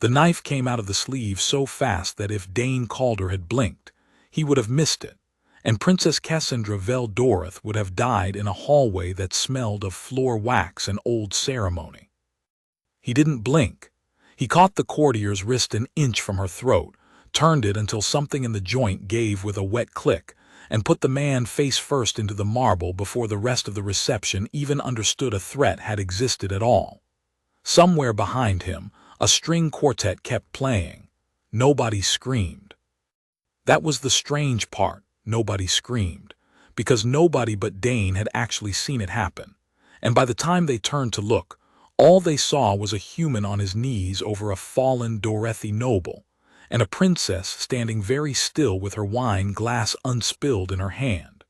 The knife came out of the sleeve so fast that if Dane Calder had blinked, he would have missed it, and Princess Cassandra Veldoreth would have died in a hallway that smelled of floor wax and old ceremony. He didn't blink. He caught the courtier's wrist an inch from her throat, turned it until something in the joint gave with a wet click, and put the man face first into the marble before the rest of the reception even understood a threat had existed at all. Somewhere behind him, a string quartet kept playing. Nobody screamed. That was the strange part. Nobody screamed, because nobody but Dane had actually seen it happen, and by the time they turned to look, all they saw was a human on his knees over a fallen Dorothy noble, and a princess standing very still with her wine glass unspilled in her hand.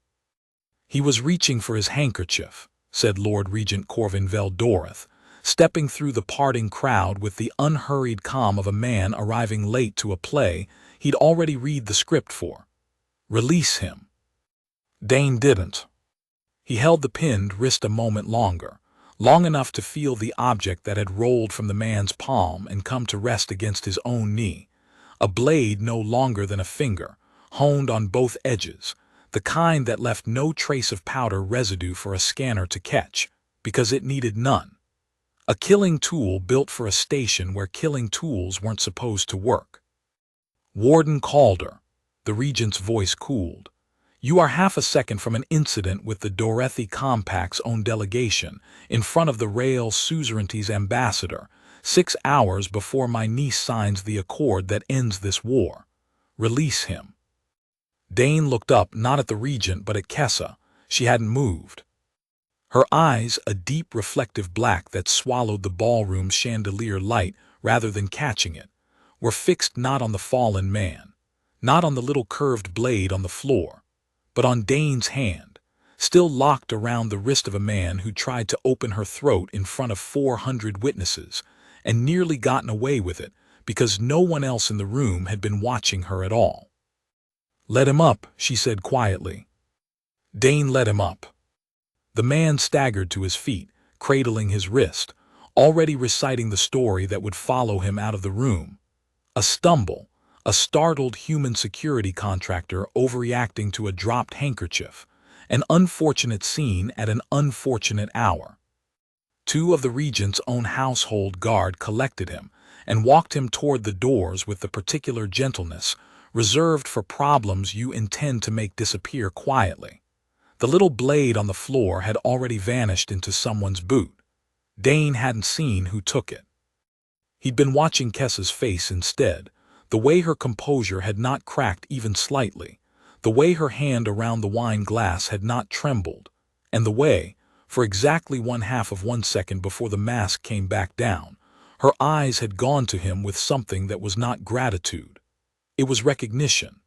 "He was reaching for his handkerchief," said Lord Regent Corvin Veldoreth, stepping through the parting crowd with the unhurried calm of a man arriving late to a play he'd already read the script for. "Release him." Dane didn't. He held the pinned wrist a moment longer, long enough to feel the object that had rolled from the man's palm and come to rest against his own knee, a blade no longer than a finger, honed on both edges, the kind that left no trace of powder residue for a scanner to catch, because it needed none. A killing tool built for a station where killing tools weren't supposed to work. "Warden Calder," the regent's voice cooled, "you are half a second from an incident with the Dorothy Compact's own delegation in front of the Rail Suzerainty's ambassador, 6 hours before my niece signs the accord that ends this war. Release him." Dane looked up not at the regent but at Kessa. She hadn't moved. Her eyes, a deep reflective black that swallowed the ballroom's chandelier light rather than catching it, were fixed not on the fallen man, not on the little curved blade on the floor, but on Dane's hand, still locked around the wrist of a man who tried to open her throat in front of 400 witnesses and nearly gotten away with it because no one else in the room had been watching her at all. "Let him up," she said quietly. Dane let him up. The man staggered to his feet, cradling his wrist, already reciting the story that would follow him out of the room. A stumble, a startled human security contractor overreacting to a dropped handkerchief, an unfortunate scene at an unfortunate hour. 2 of the regent's own household guard collected him and walked him toward the doors with the particular gentleness reserved for problems you intend to make disappear quietly. The little blade on the floor had already vanished into someone's boot. Dane hadn't seen who took it. He'd been watching Kessa's face instead, the way her composure had not cracked even slightly, the way her hand around the wine glass had not trembled, and the way, for exactly 1/2 of 1 second before the mask came back down, her eyes had gone to him with something that was not gratitude. It was recognition,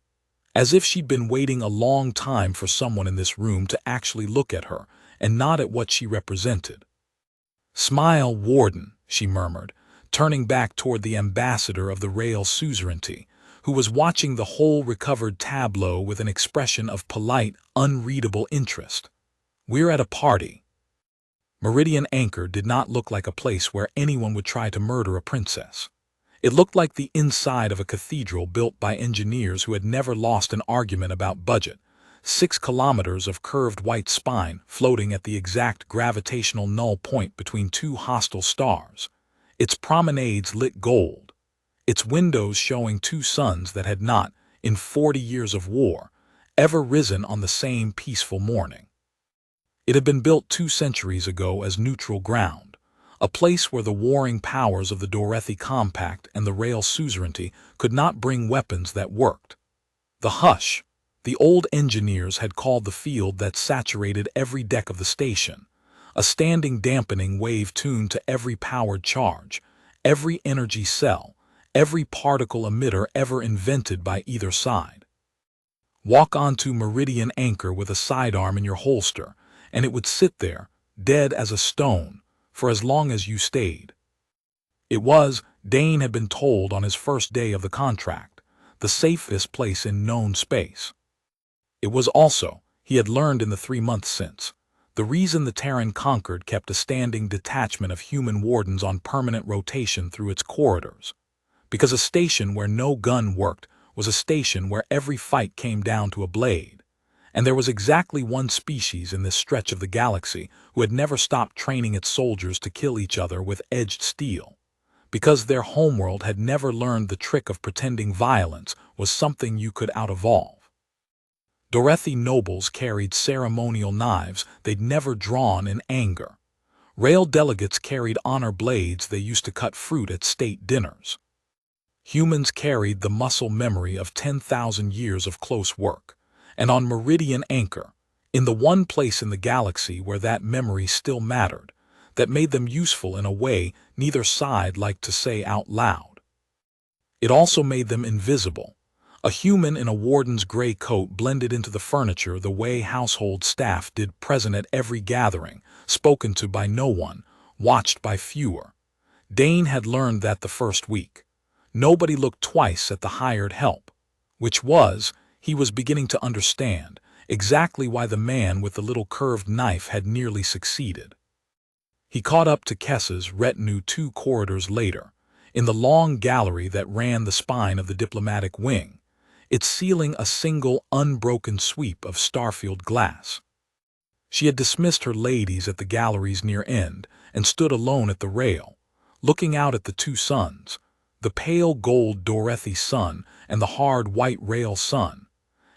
as if she'd been waiting a long time for someone in this room to actually look at her and not at what she represented. "Smile, Warden," she murmured, turning back toward the ambassador of the Rail Suzerainty, who was watching the whole recovered tableau with an expression of polite, unreadable interest. "We're at a party." Meridian Anchor did not look like a place where anyone would try to murder a princess. It looked like the inside of a cathedral built by engineers who had never lost an argument about budget. 6 kilometers of curved white spine floating at the exact gravitational null point between 2 hostile stars. Its promenades lit gold. Its windows showing 2 suns that had not, in 40 years of war, ever risen on the same peaceful morning. It had been built 2 centuries ago as neutral ground, a place where the warring powers of the Dorothy Compact and the Rail Suzerainty could not bring weapons that worked. The hush, the old engineers had called the field that saturated every deck of the station, a standing dampening wave tuned to every powered charge, every energy cell, every particle emitter ever invented by either side. Walk onto Meridian Anchor with a sidearm in your holster, and it would sit there, dead as a stone, for as long as you stayed. It was, Dane had been told on his first day of the contract, the safest place in known space. It was also, he had learned in the 3 months since, the reason the Terran Concord kept a standing detachment of human wardens on permanent rotation through its corridors. because a station where no gun worked was a station where every fight came down to a blade. And there was exactly one species in this stretch of the galaxy who had never stopped training its soldiers to kill each other with edged steel, because their homeworld had never learned the trick of pretending violence was something you could out-evolve. Dorothy nobles carried ceremonial knives they'd never drawn in anger. Rail delegates carried honor blades they used to cut fruit at state dinners. Humans carried the muscle memory of 10,000 years of close work, and on Meridian Anchor, in the one place in the galaxy where that memory still mattered, that made them useful in a way neither side liked to say out loud. It also made them invisible. A human in a warden's gray coat blended into the furniture the way household staff did, present at every gathering, spoken to by no one, watched by fewer. Dane had learned that the first week. Nobody looked twice at the hired help, which was, he was beginning to understand, exactly why the man with the little curved knife had nearly succeeded. He caught up to Kessa's retinue 2 corridors later, in the long gallery that ran the spine of the diplomatic wing, its ceiling a single unbroken sweep of starfield glass. She had dismissed her ladies at the gallery's near end and stood alone at the rail, looking out at the 2 suns, the pale gold Dorothy sun and the hard white rail sun,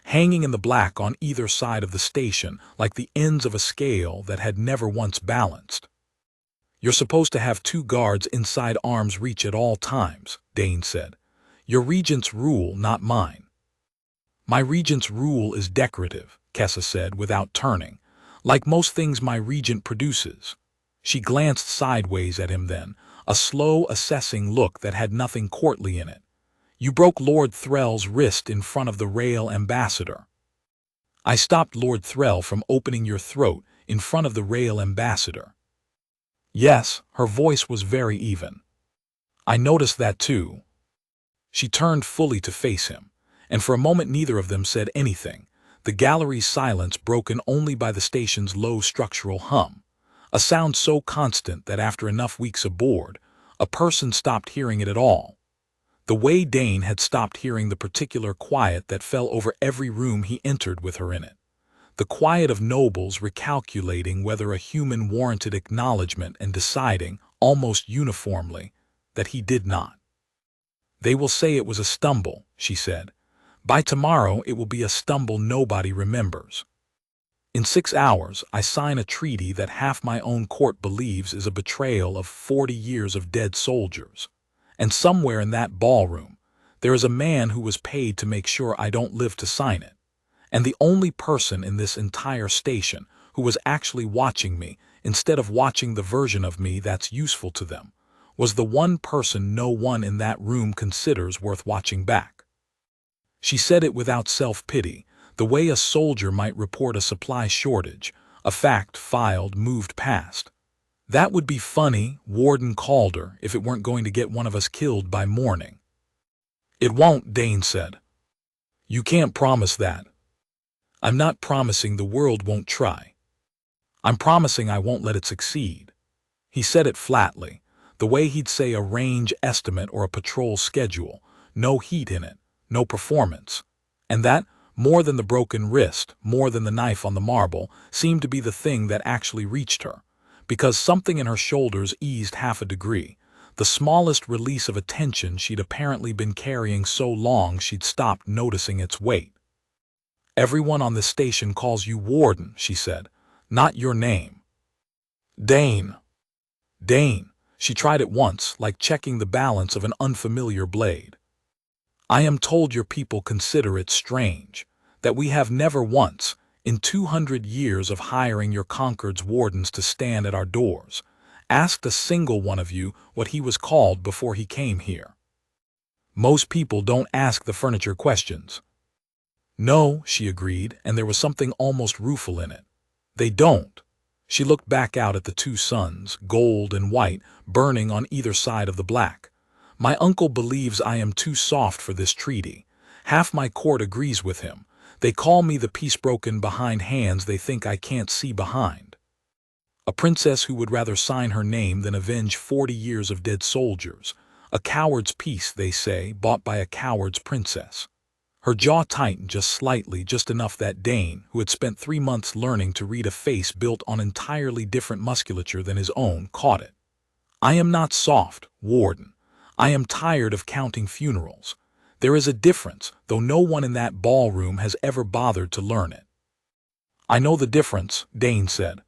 hanging in the black on either side of the station like the ends of a scale that had never once balanced. "You're supposed to have 2 guards inside arm's reach at all times," Dane said. "Your regent's rule, not mine." "My regent's rule is decorative," Kessa said without turning, "like most things my regent produces." She glanced sideways at him then, a slow, assessing look that had nothing courtly in it. "You broke Lord Threll's wrist in front of the Rail Ambassador." "I stopped Lord Threll from opening your throat in front of the Rail Ambassador." "Yes," her voice was very even. "I noticed that too." She turned fully to face him, and for a moment neither of them said anything, the gallery's silence broken only by the station's low structural hum, a sound so constant that after enough weeks aboard, a person stopped hearing it at all. The way Dane had stopped hearing the particular quiet that fell over every room he entered with her in it. The quiet of nobles recalculating whether a human warranted acknowledgement and deciding, almost uniformly, that he did not. "They will say it was a stumble," she said. "By tomorrow it will be a stumble nobody remembers. In 6 hours I sign a treaty that half my own court believes is a betrayal of 40 years of dead soldiers. And somewhere in that ballroom, there is a man who was paid to make sure I don't live to sign it. And the only person in this entire station who was actually watching me, instead of watching the version of me that's useful to them, was the one person no one in that room considers worth watching back." She said it without self-pity, the way a soldier might report a supply shortage, a fact filed moved past. "That would be funny, Warden Calder, if it weren't going to get one of us killed by morning." "It won't," Dane said. "You can't promise that." "I'm not promising the world won't try. I'm promising I won't let it succeed." He said it flatly, the way he'd say a range estimate or a patrol schedule, no heat in it, no performance. And that, more than the broken wrist, more than the knife on the marble, seemed to be the thing that actually reached her, because something in her shoulders eased half a degree, the smallest release of a tension she'd apparently been carrying so long she'd stopped noticing its weight. "Everyone on the station calls you Warden," she said, "not your name." "Dane." "Dane." She tried it once, like checking the balance of an unfamiliar blade. "I am told your people consider it strange, that we have never once, in 200 years of hiring your Concord's wardens to stand at our doors, asked a single one of you what he was called before he came here. Most people don't ask the furniture questions." "No," she agreed, and there was something almost rueful in it. "They don't." She looked back out at the 2 suns, gold and white, burning on either side of the black. "My uncle believes I am too soft for this treaty. Half my court agrees with him. They call me the peace broken behind hands they think I can't see behind. A princess who would rather sign her name than avenge 40 years of dead soldiers. A coward's peace, they say, bought by a coward's princess. Her jaw tightened just slightly, just enough that Dane, who had spent 3 months learning to read a face built on entirely different musculature than his own, caught it. I am not soft, Warden. I am tired of counting funerals. There is a difference, though no one in that ballroom has ever bothered to learn it. I know the difference, Dane said.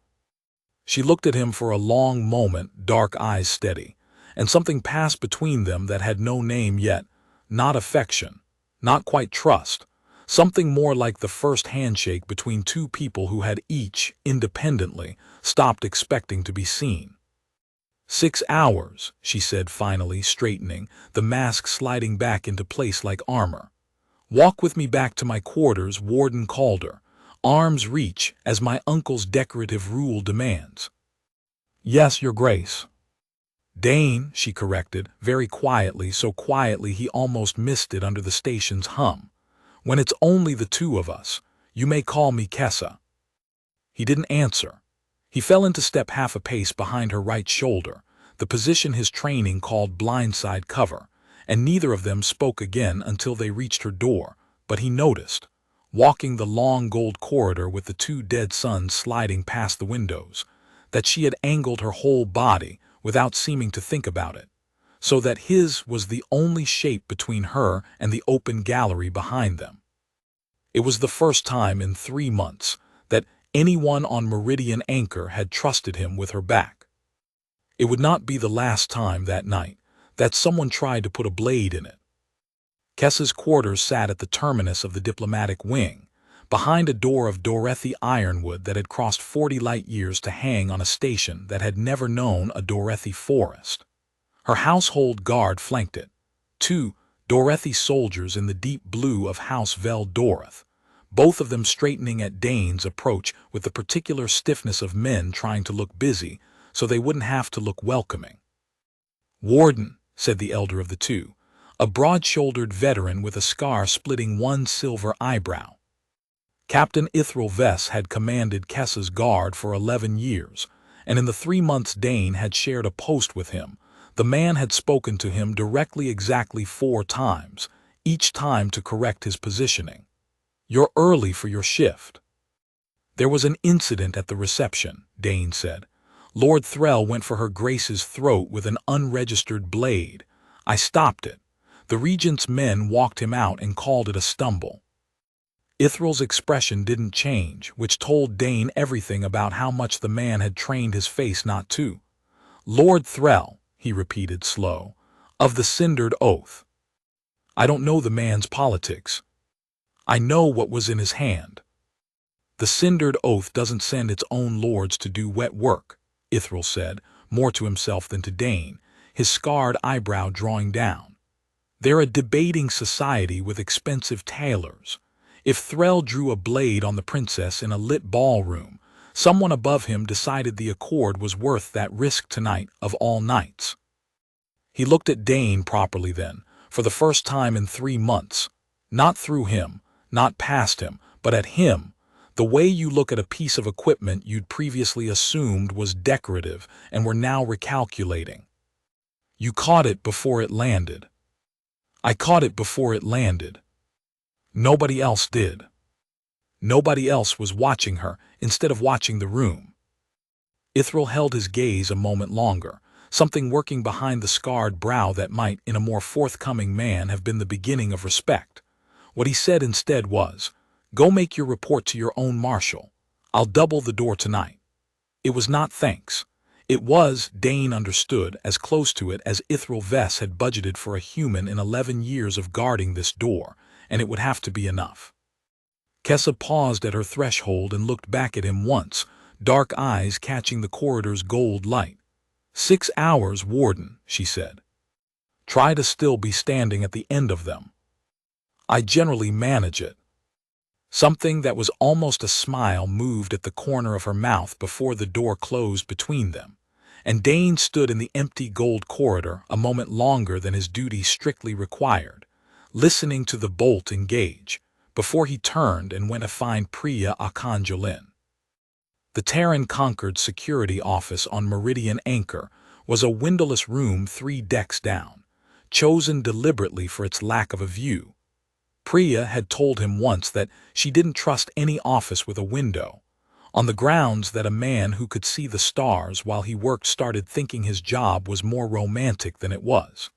She looked at him for a long moment, dark eyes steady, and something passed between them that had no name yet, not affection, not quite trust, something more like the first handshake between two people who had each, independently, stopped expecting to be seen. 6 hours, she said finally, straightening, the mask sliding back into place like armor. Walk with me back to my quarters, Warden Calder. Arm's reach, as my uncle's decorative rule demands. Yes, Your Grace. Dane, she corrected, very quietly, so quietly he almost missed it under the station's hum. When it's only the two of us, you may call me Kessa. He didn't answer. He fell into step half a pace behind her right shoulder, the position his training called blindside cover, and neither of them spoke again until they reached her door, but he noticed, walking the long gold corridor with the 2 dead suns sliding past the windows, that she had angled her whole body without seeming to think about it, so that his was the only shape between her and the open gallery behind them. It was the first time in 3 months that anyone on Meridian Anchor had trusted him with her back. It would not be the last time that night that someone tried to put a blade in it. Kessa's quarters sat at the terminus of the diplomatic wing, behind a door of Dorothy ironwood that had crossed 40 light years to hang on a station that had never known a Dorothy forest. Her household guard flanked it, 2 Dorothy soldiers in the deep blue of House Vel Doroth, both of them straightening at Dane's approach with the particular stiffness of men trying to look busy so they wouldn't have to look welcoming. Warden, said the elder of the 2, a broad-shouldered veteran with a scar splitting one silver eyebrow. Captain Ithral Vess had commanded Kessa's guard for 11 years, and in the 3 months Dane had shared a post with him, the man had spoken to him directly exactly 4 times, each time to correct his positioning. You're early for your shift. There was an incident at the reception, Dane said. Lord Threll went for Her Grace's throat with an unregistered blade. I stopped it. The Regent's men walked him out and called it a stumble. Ithral's expression didn't change, which told Dane everything about how much the man had trained his face not to. Lord Threll, he repeated slow, of the cindered oath. I don't know the man's politics. I know what was in his hand. The cindered oath doesn't send its own lords to do wet work, Ithral said, more to himself than to Dane, his scarred eyebrow drawing down. They're a debating society with expensive tailors. If Threll drew a blade on the princess in a lit ballroom, someone above him decided the accord was worth that risk tonight of all nights. He looked at Dane properly then, for the first time in 3 months, not through him, not past him, but at him, the way you look at a piece of equipment you'd previously assumed was decorative and were now recalculating. You caught it before it landed. I caught it before it landed. Nobody else did. Nobody else was watching her instead of watching the room. Ithral held his gaze a moment longer, something working behind the scarred brow that might, in a more forthcoming man, have been the beginning of respect. What he said instead was, "Go make your report to your own marshal. I'll double the door tonight." It was not thanks. It was, Dane understood, as close to it as Ithral Vess had budgeted for a human in 11 years of guarding this door, and it would have to be enough. Kessa paused at her threshold and looked back at him once, dark eyes catching the corridor's gold light. 6 hours, Warden, she said. Try to still be standing at the end of them. I generally manage it. Something that was almost a smile moved at the corner of her mouth before the door closed between them, and Dane stood in the empty gold corridor a moment longer than his duty strictly required, listening to the bolt engage, before he turned and went to find Priya Akanjolin. The Terran-conquered security office on Meridian Anchor was a windowless room 3 decks down, chosen deliberately for its lack of a view. Priya had told him once that she didn't trust any office with a window, on the grounds that a man who could see the stars while he worked started thinking his job was more romantic than it was.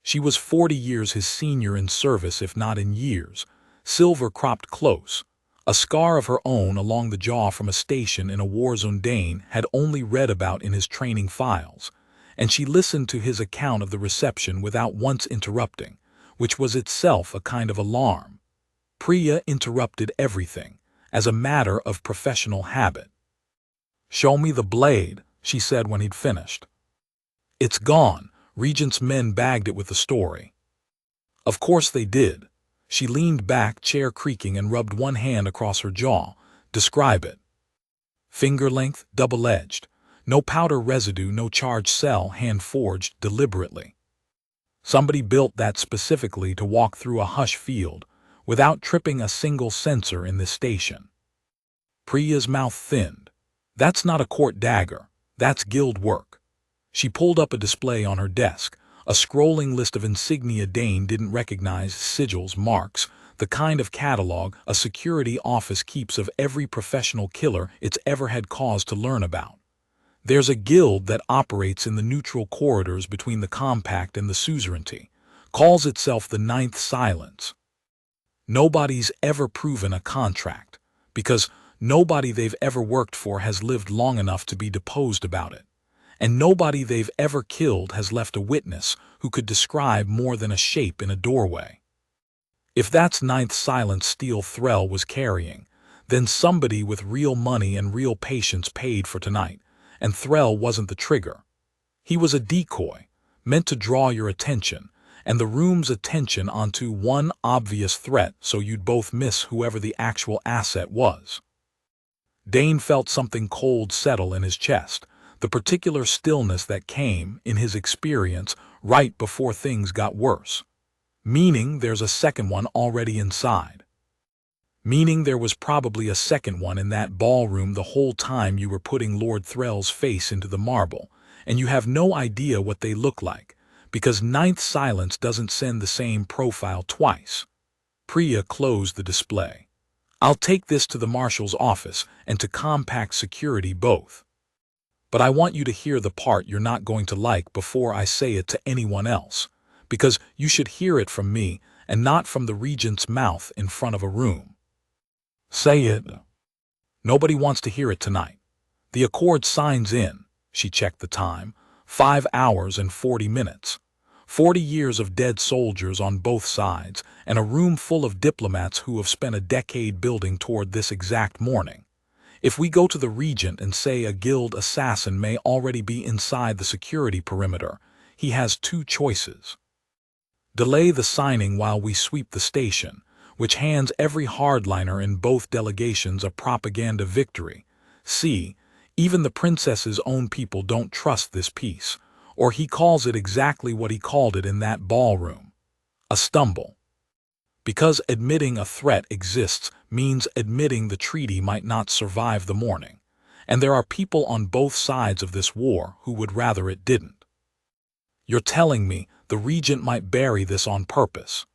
She was 40 years his senior in service, if not in years, silver cropped close. A scar of her own along the jaw from a station in a war-zone Dane had only read about in his training files, and she listened to his account of the reception without once interrupting, which was itself a kind of alarm. Priya interrupted everything, as a matter of professional habit. "Show me the blade," she said when he'd finished. "It's gone." Regent's men bagged it with the story. Of course they did. She leaned back, chair creaking, and rubbed one hand across her jaw. "Describe it." "Finger length, double-edged. No powder residue, no charged cell, hand-forged deliberately. Somebody built that specifically to walk through a hush field, without tripping a single sensor in this station." Priya's mouth thinned. "That's not a court dagger. That's guild work." She pulled up a display on her desk, a scrolling list of insignia Dane didn't recognize, sigils, marks, the kind of catalog a security office keeps of every professional killer it's ever had cause to learn about. "There's a guild that operates in the neutral corridors between the compact and the suzerainty, calls itself the Ninth Silence. Nobody's ever proven a contract, because nobody they've ever worked for has lived long enough to be deposed about it, and nobody they've ever killed has left a witness who could describe more than a shape in a doorway. If that's Ninth Silence steel Threll was carrying, then somebody with real money and real patience paid for tonight, and Threll wasn't the trigger. He was a decoy, meant to draw your attention, and the room's attention onto one obvious threat so you'd both miss whoever the actual asset was." Dane felt something cold settle in his chest, the particular stillness that came, in his experience, right before things got worse. Meaning there's a second one already inside. Meaning there was probably a second one in that ballroom the whole time you were putting Lord Threll's face into the marble, and you have no idea what they look like, because Ninth Silence doesn't send the same profile twice. Priya closed the display. "I'll take this to the marshal's office and to compact security both. But I want you to hear the part you're not going to like before I say it to anyone else, because you should hear it from me and not from the regent's mouth in front of a room." "Say it." "Nobody wants to hear it tonight. The Accord signs in," she checked the time, 5 hours and 40 minutes. 40 years of dead soldiers on both sides, and a room full of diplomats who have spent a decade building toward this exact morning. If we go to the regent and say a guild assassin may already be inside the security perimeter, he has two choices. Delay the signing while we sweep the station, which hands every hardliner in both delegations a propaganda victory. See, even the princess's own people don't trust this peace, or he calls it exactly what he called it in that ballroom: a stumble. Because admitting a threat exists means admitting the treaty might not survive the morning, and there are people on both sides of this war who would rather it didn't. You're telling me the regent might bury this on purpose.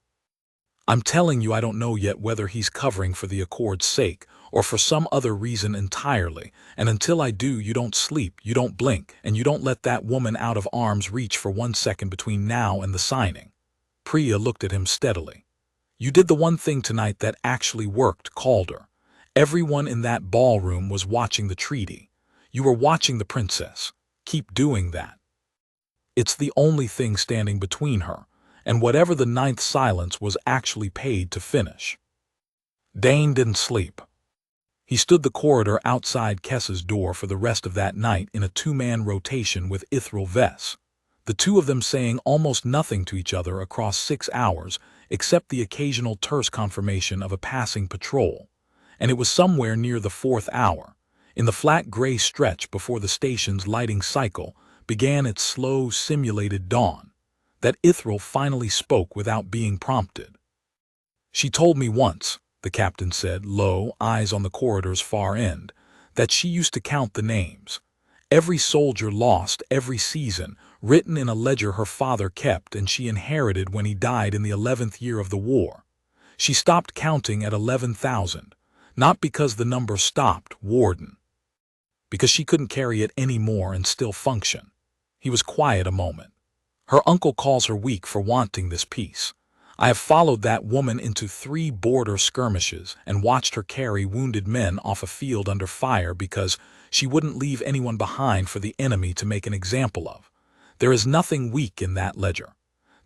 I'm telling you I don't know yet whether he's covering for the Accord's sake or for some other reason entirely, and until I do, you don't sleep, you don't blink, and you don't let that woman out of arm's reach for 1 second between now and the signing." Priya looked at him steadily. "You did the one thing tonight that actually worked, Calder. Everyone in that ballroom was watching the treaty. You were watching the princess. Keep doing that. It's the only thing standing between her and whatever the Ninth Silence was actually paid to finish." Dane didn't sleep. He stood the corridor outside Kessa's door for the rest of that night in a 2-man rotation with Ithral Vess, the two of them saying almost nothing to each other across 6 hours except the occasional terse confirmation of a passing patrol, and it was somewhere near the 4th hour, in the flat gray stretch before the station's lighting cycle began its slow, simulated dawn, that Ithral finally spoke without being prompted. "She told me once," the captain said, low, eyes on the corridor's far end, "that she used to count the names. Every soldier lost every season written in a ledger her father kept and she inherited when he died in the 11th year of the war. She stopped counting at 11,000, not because the number stopped, Warden, because she couldn't carry it anymore and still function. He was quiet a moment. Her uncle calls her weak for wanting this peace. I have followed that woman into 3 border skirmishes and watched her carry wounded men off a field under fire because she wouldn't leave anyone behind for the enemy to make an example of. There is nothing weak in that ledger.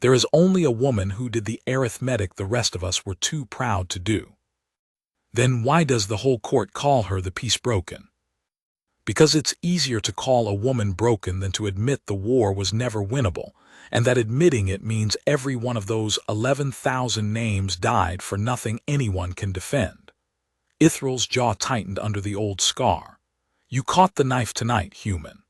There is only a woman who did the arithmetic the rest of us were too proud to do. Then why does the whole court call her the peace broken? Because it's easier to call a woman broken than to admit the war was never winnable, and that admitting it means every one of those 11,000 names died for nothing anyone can defend. Ithral's jaw tightened under the old scar. You caught the knife tonight, human.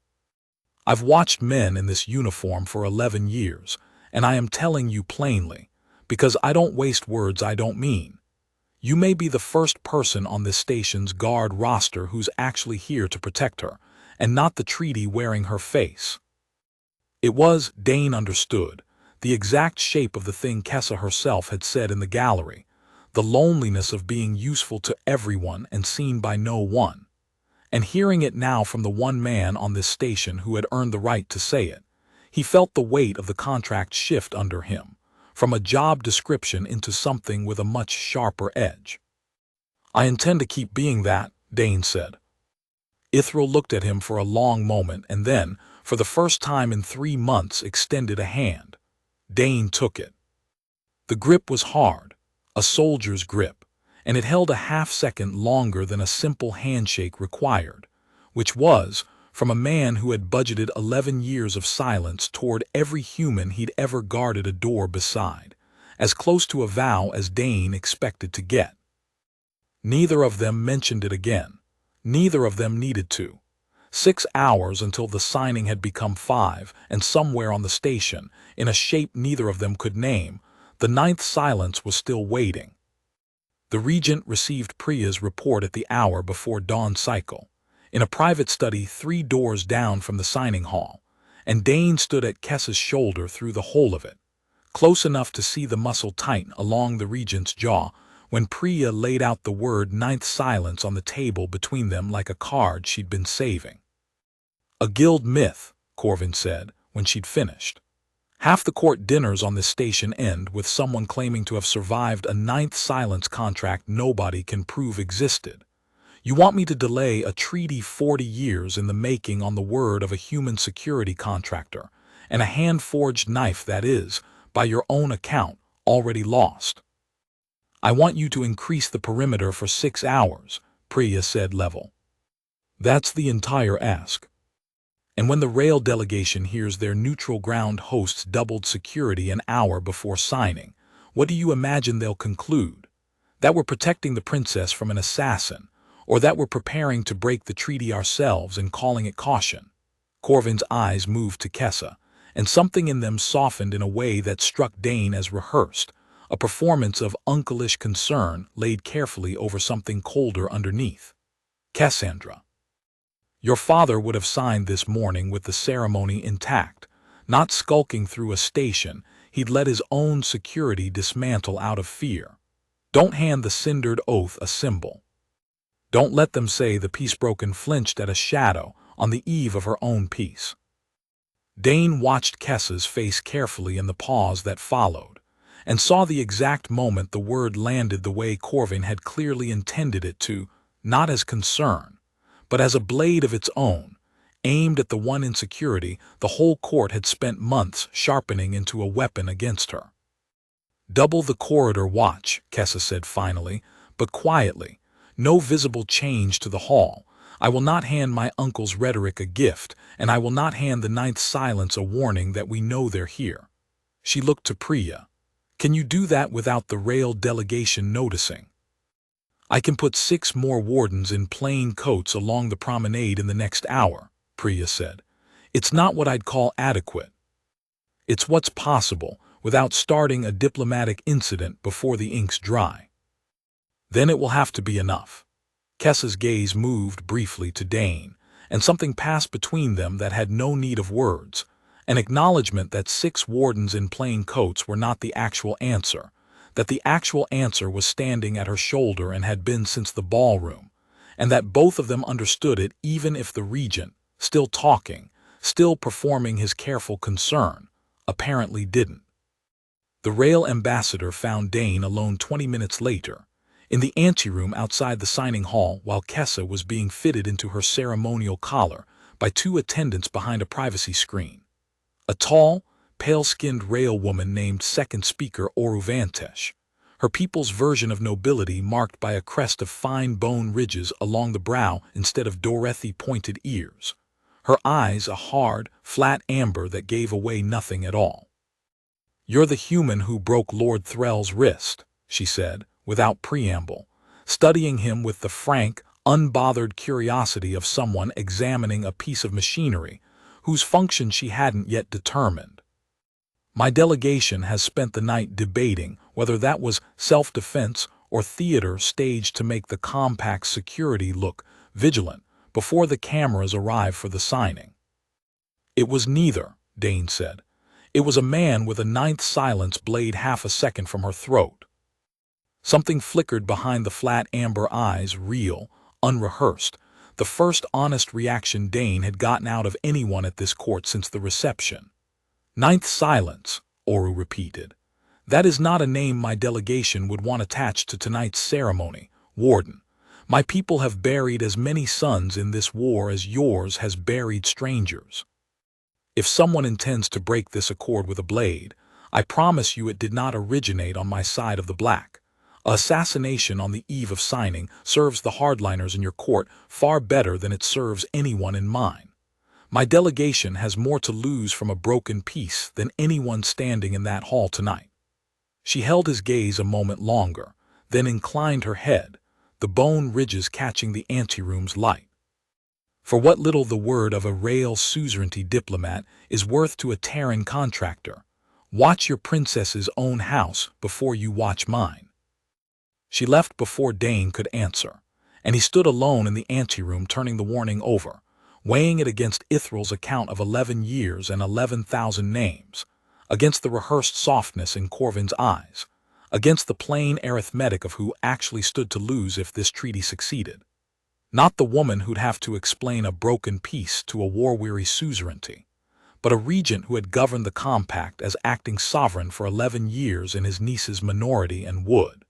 I've watched men in this uniform for 11 years, and I am telling you plainly, because I don't waste words I don't mean. You may be the first person on this station's guard roster who's actually here to protect her, and not the treaty wearing her face. It was, Dane understood, the exact shape of the thing Kessa herself had said in the gallery, the loneliness of being useful to everyone and seen by no one. And hearing it now from the one man on this station who had earned the right to say it, he felt the weight of the contract shift under him, from a job description into something with a much sharper edge. I intend to keep being that, Dane said. Ithral looked at him for a long moment and then, for the first time in 3 months, extended a hand. Dane took it. The grip was hard, a soldier's grip, and it held a half-second longer than a simple handshake required, which was, from a man who had budgeted 11 years of silence toward every human he'd ever guarded a door beside, as close to a vow as Dane expected to get. Neither of them mentioned it again. Neither of them needed to. 6 hours until the signing had become 5, and somewhere on the station, in a shape neither of them could name, the 9th silence was still waiting. The regent received Priya's report at the hour before dawn cycle, in a private study 3 doors down from the signing hall, and Dane stood at Kessa's shoulder through the whole of it, close enough to see the muscle tighten along the regent's jaw when Priya laid out the word 9th silence on the table between them like a card she'd been saving. A guild myth, Corvin said, when she'd finished. Half the court dinners on this station end with someone claiming to have survived a 9th silence contract nobody can prove existed. You want me to delay a treaty 40 years in the making on the word of a human security contractor, and a hand-forged knife that is, by your own account, already lost. I want you to increase the perimeter for 6 hours, Priya said level. That's the entire ask. And when the rail delegation hears their neutral ground hosts doubled security an hour before signing, what do you imagine they'll conclude? That we're protecting the princess from an assassin, or that we're preparing to break the treaty ourselves and calling it caution? Corvin's eyes moved to Kessa, and something in them softened in a way that struck Dane as rehearsed, a performance of uncleish concern laid carefully over something colder underneath. Cassandra. Your father would have signed this morning with the ceremony intact, not skulking through a station. He'd let his own security dismantle out of fear. Don't hand the cindered oath a symbol. Don't let them say the peace-broken flinched at a shadow on the eve of her own peace. Dane watched Kessa's face carefully in the pause that followed, and saw the exact moment the word landed the way Corvin had clearly intended it to, not as concern, but as a blade of its own, aimed at the one insecurity the whole court had spent months sharpening into a weapon against her. Double the corridor watch, Kessa said finally, but quietly, no visible change to the hall. I will not hand my uncle's rhetoric a gift, and I will not hand the 9th silence a warning that we know they're here. She looked to Priya. Can you do that without the rail delegation noticing? I can put 6 more wardens in plain coats along the promenade in the next hour, Priya said. It's not what I'd call adequate. It's what's possible without starting a diplomatic incident before the ink's dry. Then it will have to be enough. Kessa's gaze moved briefly to Dane, and something passed between them that had no need of words, An acknowledgement that 6 wardens in plain coats were not the actual answer, that the actual answer was standing at her shoulder and had been since the ballroom, and that both of them understood it even if the regent, still talking, still performing his careful concern, apparently didn't. The Rail ambassador found Dane alone 20 minutes later, in the anteroom outside the signing hall while Kessa was being fitted into her ceremonial collar by 2 attendants behind a privacy screen. A tall, pale-skinned Rail woman named Second Speaker Oruvantesh, her people's version of nobility marked by a crest of fine bone ridges along the brow instead of Dorothy-pointed ears, her eyes a hard, flat amber that gave away nothing at all. "You're the human who broke Lord Threll's wrist," she said, without preamble, studying him with the frank, unbothered curiosity of someone examining a piece of machinery whose function she hadn't yet determined. "My delegation has spent the night debating whether that was self-defense or theater staged to make the compact's security look vigilant before the cameras arrive for the signing." "It was neither," Dane said. "It was a man with a ninth silence blade half a second from her throat." Something flickered behind the flat amber eyes, real, unrehearsed, the first honest reaction Dane had gotten out of anyone at this court since the reception. "Ninth silence," Oru repeated. "That is not a name my delegation would want attached to tonight's ceremony, Warden. My people have buried as many sons in this war as yours has buried strangers. If someone intends to break this accord with a blade, I promise you it did not originate on my side of the black. Assassination on the eve of signing serves the hardliners in your court far better than it serves anyone in mine. My delegation has more to lose from a broken peace than anyone standing in that hall tonight." She held his gaze a moment longer, then inclined her head, the bone ridges catching the anteroom's light. "For what little the word of a Rail suzerainty diplomat is worth to a Terran contractor, watch your princess's own house before you watch mine." She left before Dane could answer, and he stood alone in the anteroom turning the warning over, weighing it against Ithral's account of 11 years and 11,000 names, against the rehearsed softness in Corvin's eyes, against the plain arithmetic of who actually stood to lose if this treaty succeeded. Not the woman who'd have to explain a broken peace to a war-weary suzerainty, but a regent who had governed the compact as acting sovereign for 11 years in his niece's minority and would.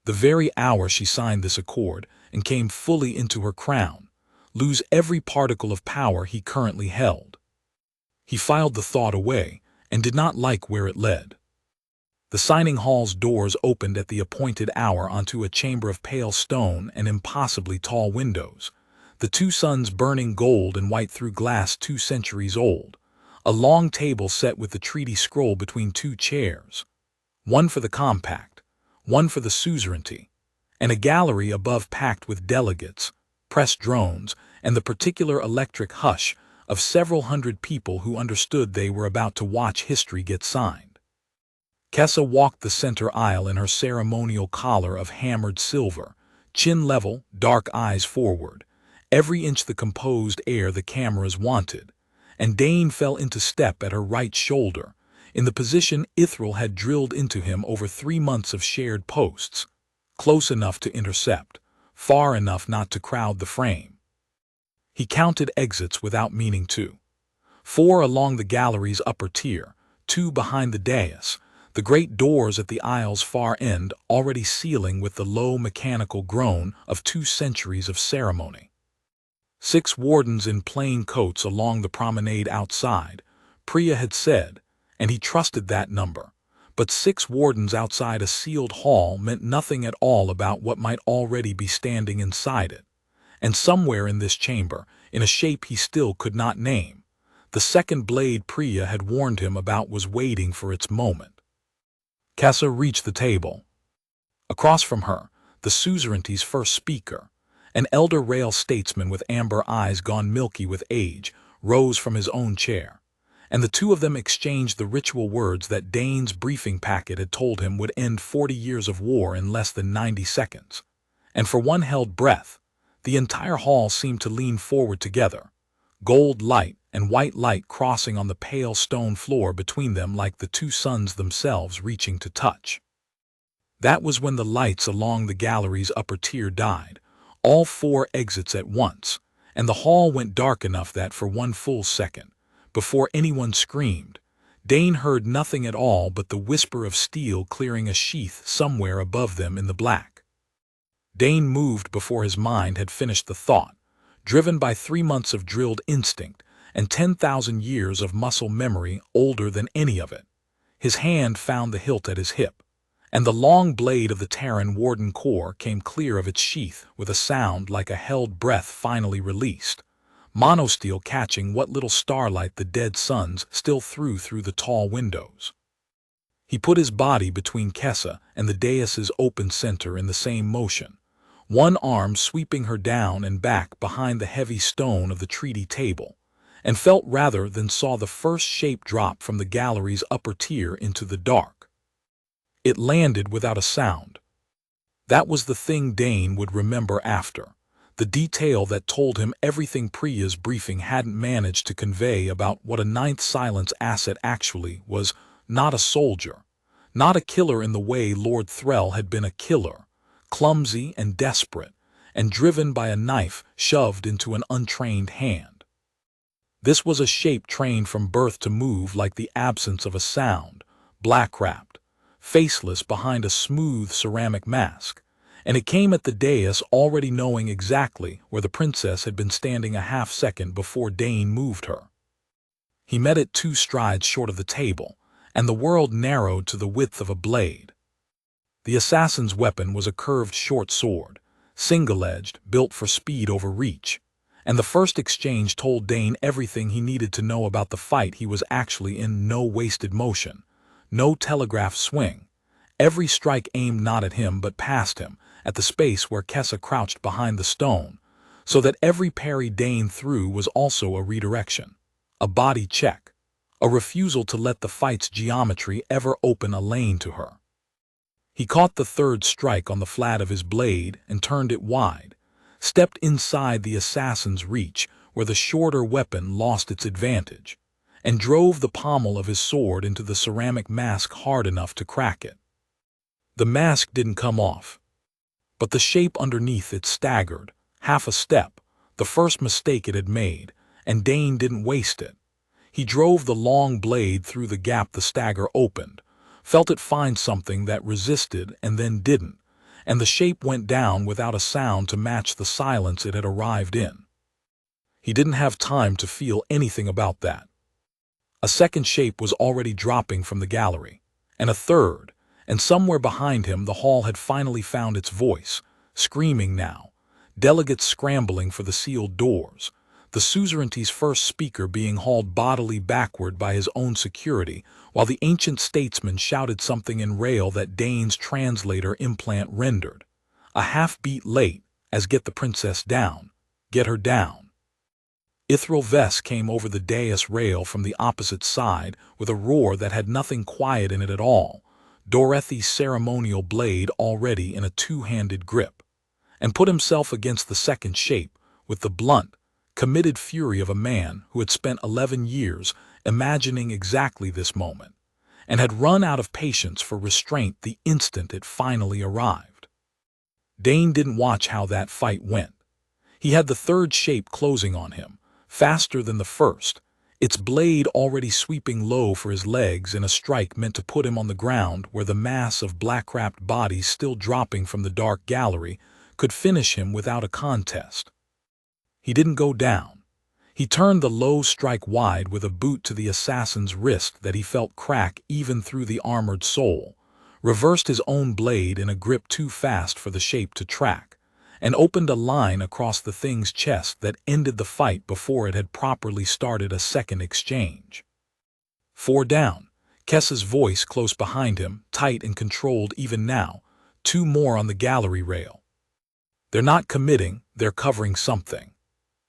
The very hour she signed this accord and came fully into her crown, lose every particle of power he currently held. He filed the thought away and did not like where it led. The signing hall's doors opened at the appointed hour onto a chamber of pale stone and impossibly tall windows, the 2 suns burning gold and white through glass 2 centuries old, a long table set with the treaty scroll between 2 chairs, one for the compact, one for the suzerainty, and a gallery above packed with delegates, press drones, and the particular electric hush of several hundred people who understood they were about to watch history get signed. Kessa walked the center aisle in her ceremonial collar of hammered silver, chin level, dark eyes forward, every inch the composed air the cameras wanted, and Dane fell into step at her right shoulder, in the position Ithral had drilled into him over 3 months of shared posts, close enough to intercept, far enough not to crowd the frame. He counted exits without meaning to. 4 along the gallery's upper tier, 2 behind the dais, the great doors at the aisle's far end already sealing with the low mechanical groan of 2 centuries of ceremony. 6 wardens in plain coats along the promenade outside, Priya had said, and he trusted that number, but 6 wardens outside a sealed hall meant nothing at all about what might already be standing inside it. And somewhere in this chamber, in a shape he still could not name, the second blade Priya had warned him about was waiting for its moment. Kessa reached the table. Across from her, the suzerainty's first speaker, an elder Rail statesman with amber eyes gone milky with age, rose from his own chair, and the 2 of them exchanged the ritual words that Dane's briefing packet had told him would end 40 years of war in less than 90 seconds. And for one held breath, the entire hall seemed to lean forward together, gold light and white light crossing on the pale stone floor between them like the two suns themselves reaching to touch. That was when the lights along the gallery's upper tier died, all 4 exits at once, and the hall went dark enough that for one full second, before anyone screamed, Dane heard nothing at all but the whisper of steel clearing a sheath somewhere above them in the black. Dane moved before his mind had finished the thought, driven by 3 months of drilled instinct and 10,000 years of muscle memory older than any of it. His hand found the hilt at his hip, and the long blade of the Terran Warden core came clear of its sheath with a sound like a held breath finally released, monosteel catching what little starlight the dead suns still threw through the tall windows. He put his body between Kessa and the dais' open center in the same motion, one arm sweeping her down and back behind the heavy stone of the treaty table, and felt rather than saw the first shape drop from the gallery's upper tier into the dark. It landed without a sound. That was the thing Dane would remember after, the detail that told him everything Priya's briefing hadn't managed to convey about what a Ninth Silence asset actually was: not a soldier, not a killer in the way Lord Threll had been a killer, clumsy and desperate, and driven by a knife shoved into an untrained hand. This was a shape trained from birth to move like the absence of a sound, black-wrapped, faceless behind a smooth ceramic mask, and it came at the dais already knowing exactly where the princess had been standing a half-second before Dane moved her. He met it 2 strides short of the table, and the world narrowed to the width of a blade. The assassin's weapon was a curved short sword, single-edged, built for speed over reach, and the first exchange told Dane everything he needed to know about the fight he was actually in. No wasted motion, no telegraph swing, every strike aimed not at him but past him, at the space where Kessa crouched behind the stone, so that every parry Dane threw was also a redirection, a body check, a refusal to let the fight's geometry ever open a lane to her. He caught the third strike on the flat of his blade and turned it wide, stepped inside the assassin's reach where the shorter weapon lost its advantage, and drove the pommel of his sword into the ceramic mask hard enough to crack it. The mask didn't come off, but the shape underneath it staggered, half a step, the first mistake it had made, and Dane didn't waste it. He drove the long blade through the gap the stagger opened, felt it find something that resisted and then didn't, and the shape went down without a sound to match the silence it had arrived in. He didn't have time to feel anything about that. A second shape was already dropping from the gallery, and a third, and somewhere behind him the hall had finally found its voice, screaming now, delegates scrambling for the sealed doors, the suzerainty's first speaker being hauled bodily backward by his own security, while the ancient statesman shouted something in Rail that Dane's translator implant rendered, a half-beat late, as "Get the princess down, get her down." Ithral Vess came over the dais rail from the opposite side with a roar that had nothing quiet in it at all, Dorothy's ceremonial blade already in a 2-handed grip, and put himself against the second shape with the blunt, committed fury of a man who had spent 11 years imagining exactly this moment, and had run out of patience for restraint the instant it finally arrived. Dane didn't watch how that fight went. He had the third shape closing on him, faster than the first, its blade already sweeping low for his legs in a strike meant to put him on the ground where the mass of black-wrapped bodies still dropping from the dark gallery could finish him without a contest. He didn't go down. He turned the low strike wide with a boot to the assassin's wrist that he felt crack even through the armored sole, reversed his own blade in a grip too fast for the shape to track, and opened a line across the thing's chest that ended the fight before it had properly started a second exchange. 4 down, Kessa's voice close behind him, tight and controlled even now, 2 more on the gallery rail. They're not committing, they're covering something.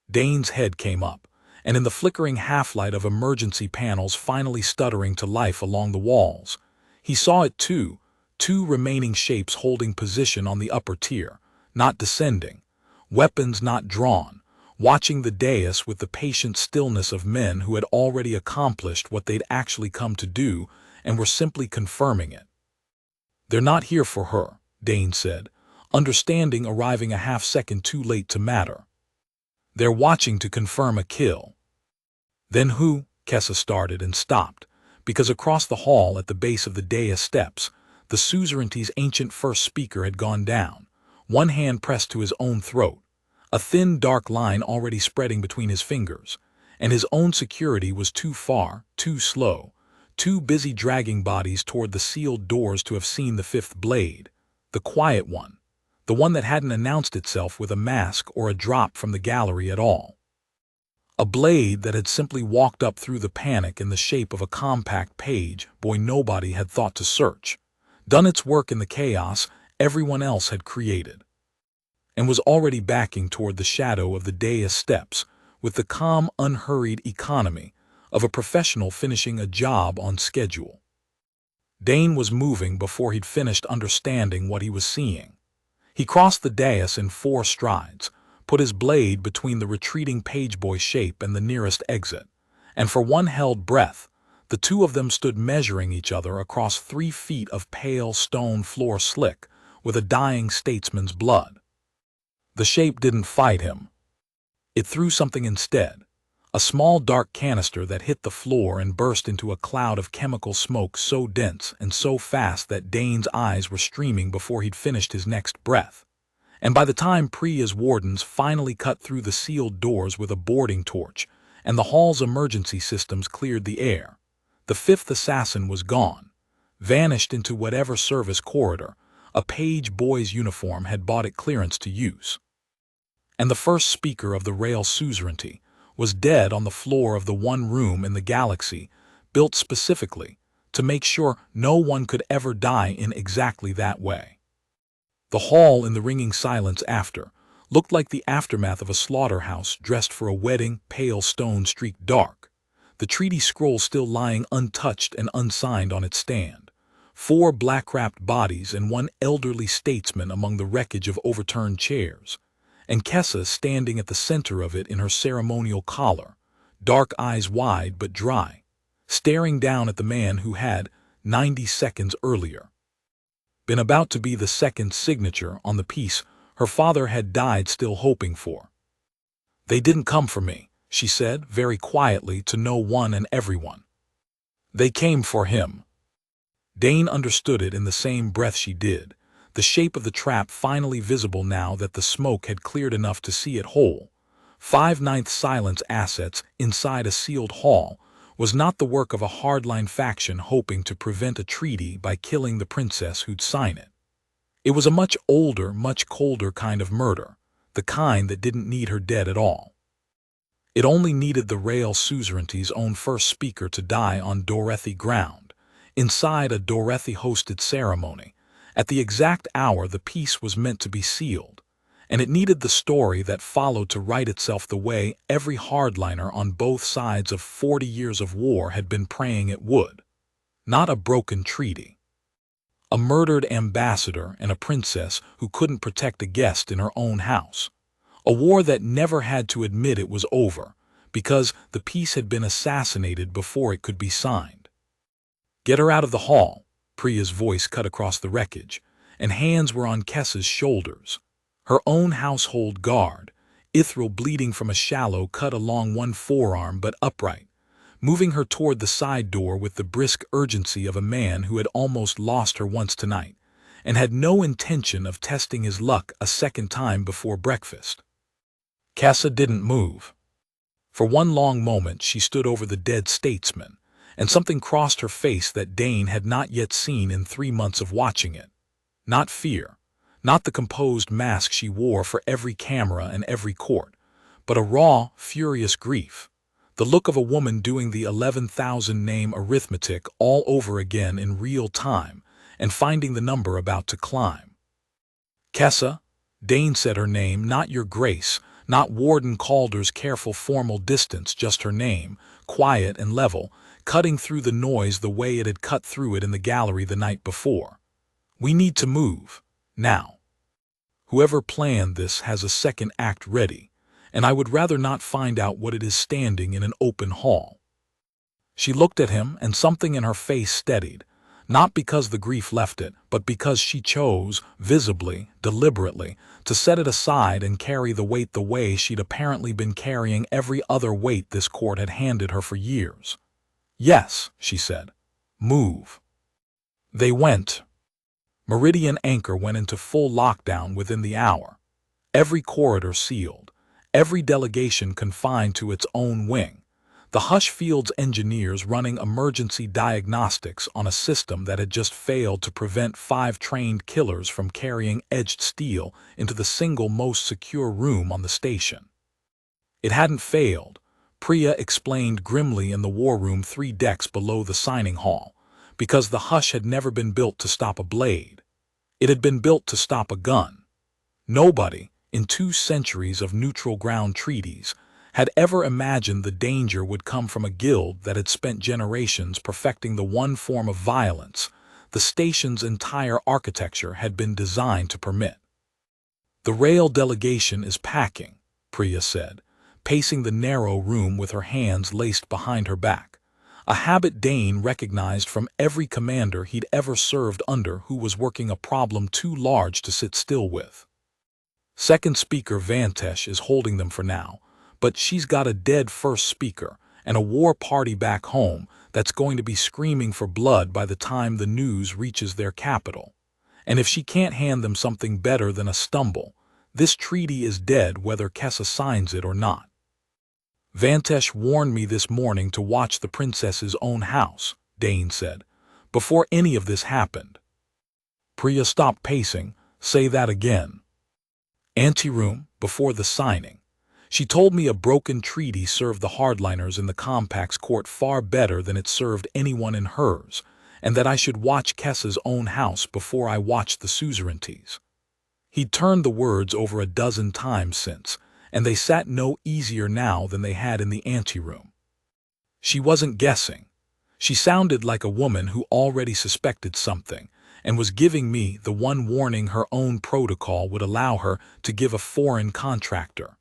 Dane's head came up, and in the flickering half-light of emergency panels finally stuttering to life along the walls, he saw it too, 2 remaining shapes holding position on the upper tier, not descending, weapons not drawn, watching the dais with the patient stillness of men who had already accomplished what they'd actually come to do and were simply confirming it. "They're not here for her," Dane said, understanding arriving a half-second too late to matter. "They're watching to confirm a kill." "Then who?" Kessa started and stopped, because across the hall at the base of the dais steps, the suzerainty's ancient first speaker had gone down, one hand pressed to his own throat, a thin dark line already spreading between his fingers, and his own security was too far, too slow, too busy dragging bodies toward the sealed doors to have seen the fifth blade, the quiet one, the one that hadn't announced itself with a mask or a drop from the gallery at all. A blade that had simply walked up through the panic in the shape of a compact page boy nobody had thought to search, done its work in the chaos everyone else had created, and was already backing toward the shadow of the dais steps with the calm, unhurried economy of a professional finishing a job on schedule. Dane was moving before he'd finished understanding what he was seeing. He crossed the dais in 4 strides, put his blade between the retreating pageboy shape and the nearest exit, and for one held breath, the two of them stood measuring each other across 3 feet of pale stone floor slick with a dying statesman's blood. The shape didn't fight him. It threw something instead, a small dark canister that hit the floor and burst into a cloud of chemical smoke so dense and so fast that Dane's eyes were streaming before he'd finished his next breath. And by the time Priya's wardens finally cut through the sealed doors with a boarding torch and the hall's emergency systems cleared the air, the fifth assassin was gone, vanished into whatever service corridor a page boy's uniform had bought it clearance to use. And the first speaker of the rail suzerainty was dead on the floor of the one room in the galaxy built specifically to make sure no one could ever die in exactly that way. The hall in the ringing silence after looked like the aftermath of a slaughterhouse dressed for a wedding, pale stone streaked dark, the treaty scroll still lying untouched and unsigned on its stand, 4 black-wrapped bodies and one elderly statesman among the wreckage of overturned chairs, and Kessa standing at the center of it in her ceremonial collar, dark eyes wide but dry, staring down at the man who had, 90 seconds earlier, been about to be the second signature on the piece her father had died still hoping for. "They didn't come for me," she said very quietly to no one and everyone. "They came for him." Dane understood it in the same breath she did, the shape of the trap finally visible now that the smoke had cleared enough to see it whole. 5/9 silence assets inside a sealed hall was not the work of a hardline faction hoping to prevent a treaty by killing the princess who'd sign it. It was a much older, much colder kind of murder, the kind that didn't need her dead at all. It only needed the rail suzerainty's own first speaker to die on Dorethi ground, inside a Dorethi-hosted ceremony, at the exact hour the peace was meant to be sealed, and it needed the story that followed to write itself the way every hardliner on both sides of 40 years of war had been praying it would. Not a broken treaty. A murdered ambassador and a princess who couldn't protect a guest in her own house. A war that never had to admit it was over, because the peace had been assassinated before it could be signed. "Get her out of the hall," Priya's voice cut across the wreckage, and hands were on Kessa's shoulders. Her own household guard, Ithral bleeding from a shallow cut along one forearm but upright, moving her toward the side door with the brisk urgency of a man who had almost lost her once tonight, and had no intention of testing his luck a second time before breakfast. Kessa didn't move. For one long moment she stood over the dead statesman, and something crossed her face that Dane had not yet seen in 3 months of watching it. Not fear. Not the composed mask she wore for every camera and every court, but a raw, furious grief, the look of a woman doing the 11,000 name arithmetic all over again in real time and finding the number about to climb. "Kessa," Dane said her name, not your grace, not Warden Calder's careful formal distance, just her name, quiet and level, cutting through the noise the way it had cut through it in the gallery the night before. "We need to move. Now. Whoever planned this has a second act ready, and I would rather not find out what it is standing in an open hall." She looked at him, and something in her face steadied, not because the grief left it, but because she chose, visibly, deliberately, to set it aside and carry the weight the way she'd apparently been carrying every other weight this court had handed her for years. "Yes," she said. "Move." They went. Meridian Anchor went into full lockdown within the hour. Every corridor sealed, every delegation confined to its own wing. The Hush Field's engineers running emergency diagnostics on a system that had just failed to prevent 5 trained killers from carrying edged steel into the single most secure room on the station. It hadn't failed, Priya explained grimly in the war room 3 decks below the signing hall, because the Hush had never been built to stop a blade. It had been built to stop a gun. Nobody, in 2 centuries of neutral ground treaties, had ever imagined the danger would come from a guild that had spent generations perfecting the one form of violence the station's entire architecture had been designed to permit. "The rail delegation is packing," Priya said, pacing the narrow room with her hands laced behind her back, a habit Dane recognized from every commander he'd ever served under who was working a problem too large to sit still with. "Second speaker Vantesh is holding them for now, but she's got a dead first speaker and a war party back home that's going to be screaming for blood by the time the news reaches their capital. And if she can't hand them something better than a stumble, this treaty is dead whether Kessa signs it or not. Vantesh warned me this morning to watch the princess's own house," Dane said, "before any of this happened." Priya stopped pacing. "Say that again." "Anteroom, before the signing. She told me a broken treaty served the hardliners in the Compact's court far better than it served anyone in hers, and that I should watch Kessa's own house before I watched the suzerainties." He'd turned the words over a dozen times since, and they sat no easier now than they had in the anteroom. She wasn't guessing. She sounded like a woman who already suspected something, and was giving me the one warning her own protocol would allow her to give a foreign contractor.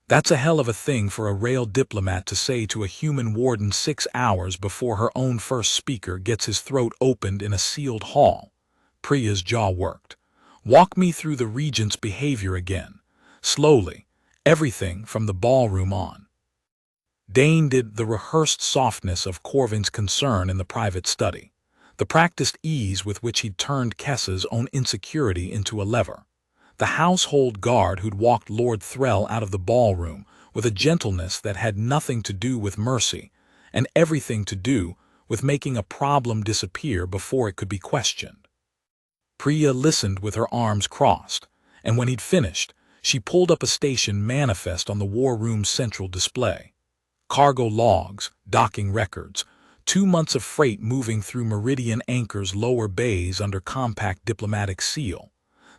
"That's a hell of a thing for a rail diplomat to say to a human warden 6 hours before her own first speaker gets his throat opened in a sealed hall." Priya's jaw worked. "Walk me through the regent's behavior again. Slowly, everything from the ballroom on." Dane did the rehearsed softness of Corvin's concern in the private study, the practiced ease with which he'd turned Kessa's own insecurity into a lever. The household guard who'd walked Lord Threll out of the ballroom with a gentleness that had nothing to do with mercy and everything to do with making a problem disappear before it could be questioned. Priya listened with her arms crossed, and when he'd finished, she pulled up a station manifest on the war room's central display. Cargo logs, docking records, 2 months of freight moving through Meridian Anchor's lower bays under compact diplomatic seal.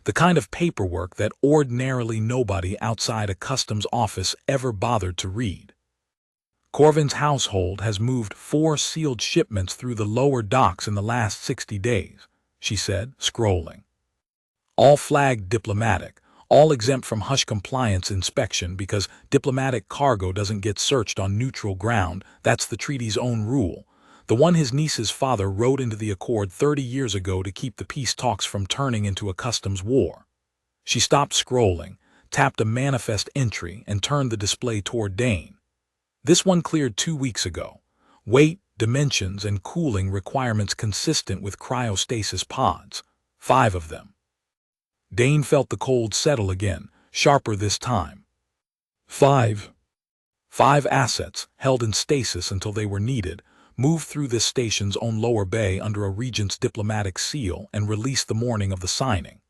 The kind of paperwork that ordinarily nobody outside a customs office ever bothered to read. "Corvin's household has moved 4 sealed shipments through the lower docks in the last 60 days, she said, scrolling. "All flagged diplomatic, all exempt from Hush compliance inspection because diplomatic cargo doesn't get searched on neutral ground. That's the treaty's own rule. The one his niece's father wrote into the accord 30 years ago to keep the peace talks from turning into a customs war." She stopped scrolling, tapped a manifest entry, and turned the display toward Dane. "This one cleared 2 weeks ago. Weight, dimensions, and cooling requirements consistent with cryostasis pods. 5 of them." Dane felt the cold settle again, sharper this time. 5 assets, held in stasis until they were needed, moved through this station's own lower bay under a regent's diplomatic seal and released the morning of the signing.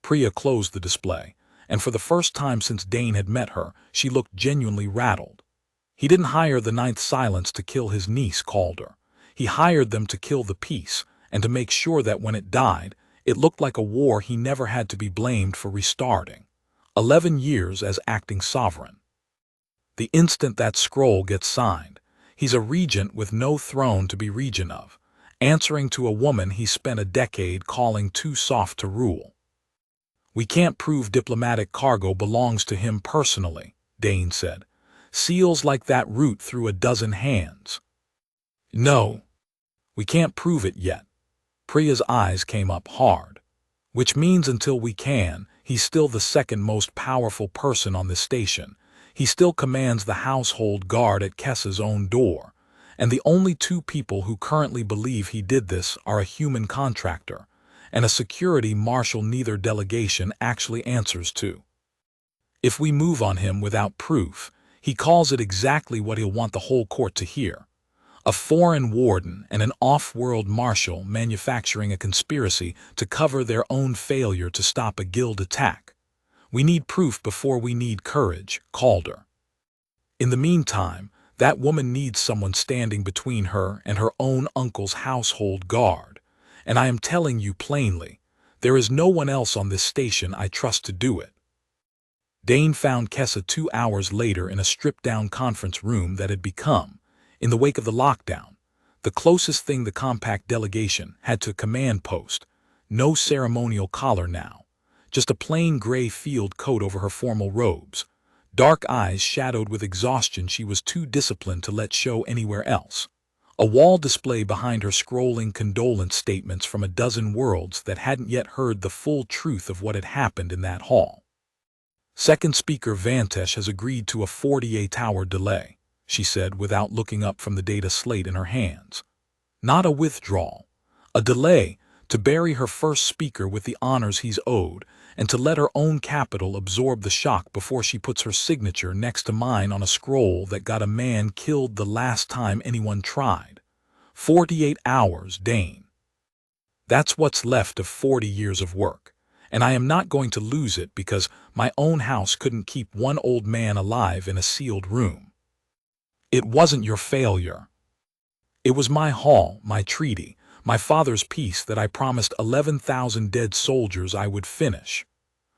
Priya closed the display, and for the first time since Dane had met her, she looked genuinely rattled. He didn't hire the Ninth Silence to kill his niece, Calder. He hired them to kill the peace, and to make sure that when it died, it looked like a war he never had to be blamed for restarting. 11 years as acting sovereign. The instant that scroll gets signed, he's a regent with no throne to be regent of, answering to a woman he spent a decade calling too soft to rule. "We can't prove diplomatic cargo belongs to him personally," Dane said. "Seals like that root through a dozen hands." "No, we can't prove it yet." Priya's eyes came up hard. "Which means until we can, he's still the second most powerful person on this station. He still commands the household guard at Kessa's own door. And the only two people who currently believe he did this are a human contractor and a security marshal neither delegation actually answers to. If we move on him without proof, he calls it exactly what he'll want the whole court to hear: a foreign warden and an off-world marshal manufacturing a conspiracy to cover their own failure to stop a guild attack. We need proof before we need courage, Calder. In the meantime, that woman needs someone standing between her and her own uncle's household guard. And I am telling you plainly, there is no one else on this station I trust to do it." Dane found Kessa 2 hours later in a stripped-down conference room that had become, in the wake of the lockdown, the closest thing the compact delegation had to a command post. No ceremonial collar now, just a plain gray field coat over her formal robes. Dark eyes shadowed with exhaustion she was too disciplined to let show anywhere else. A wall display behind her scrolling condolence statements from a dozen worlds that hadn't yet heard the full truth of what had happened in that hall. "Second Speaker Vantesh has agreed to a 48-hour delay," she said without looking up from the data slate in her hands. "Not a withdrawal. A delay to bury her first speaker with the honors he's owed and to let her own capital absorb the shock before she puts her signature next to mine on a scroll that got a man killed the last time anyone tried. 48 hours, Dane. That's what's left of 40 years of work, and I am not going to lose it because my own house couldn't keep one old man alive in a sealed room. It wasn't your failure. It was my hall, my treaty, my father's peace that I promised 11,000 dead soldiers I would finish."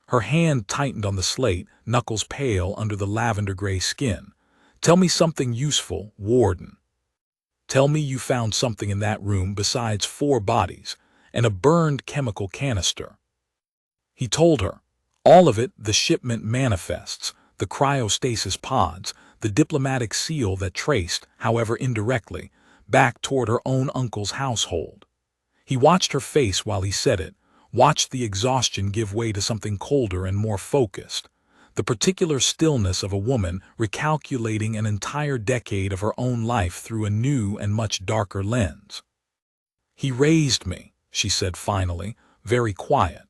Her hand tightened on the slate, knuckles pale under the lavender-gray skin. "Tell me something useful, Warden. Tell me you found something in that room besides 4 bodies and a burned chemical canister." He told her. All of it: the shipment manifests, the cryostasis pods, the diplomatic seal that traced, however indirectly, back toward her own uncle's household. He watched her face while he said it, watched the exhaustion give way to something colder and more focused, the particular stillness of a woman recalculating an entire decade of her own life through a new and much darker lens. "He raised me," she said finally, very quiet.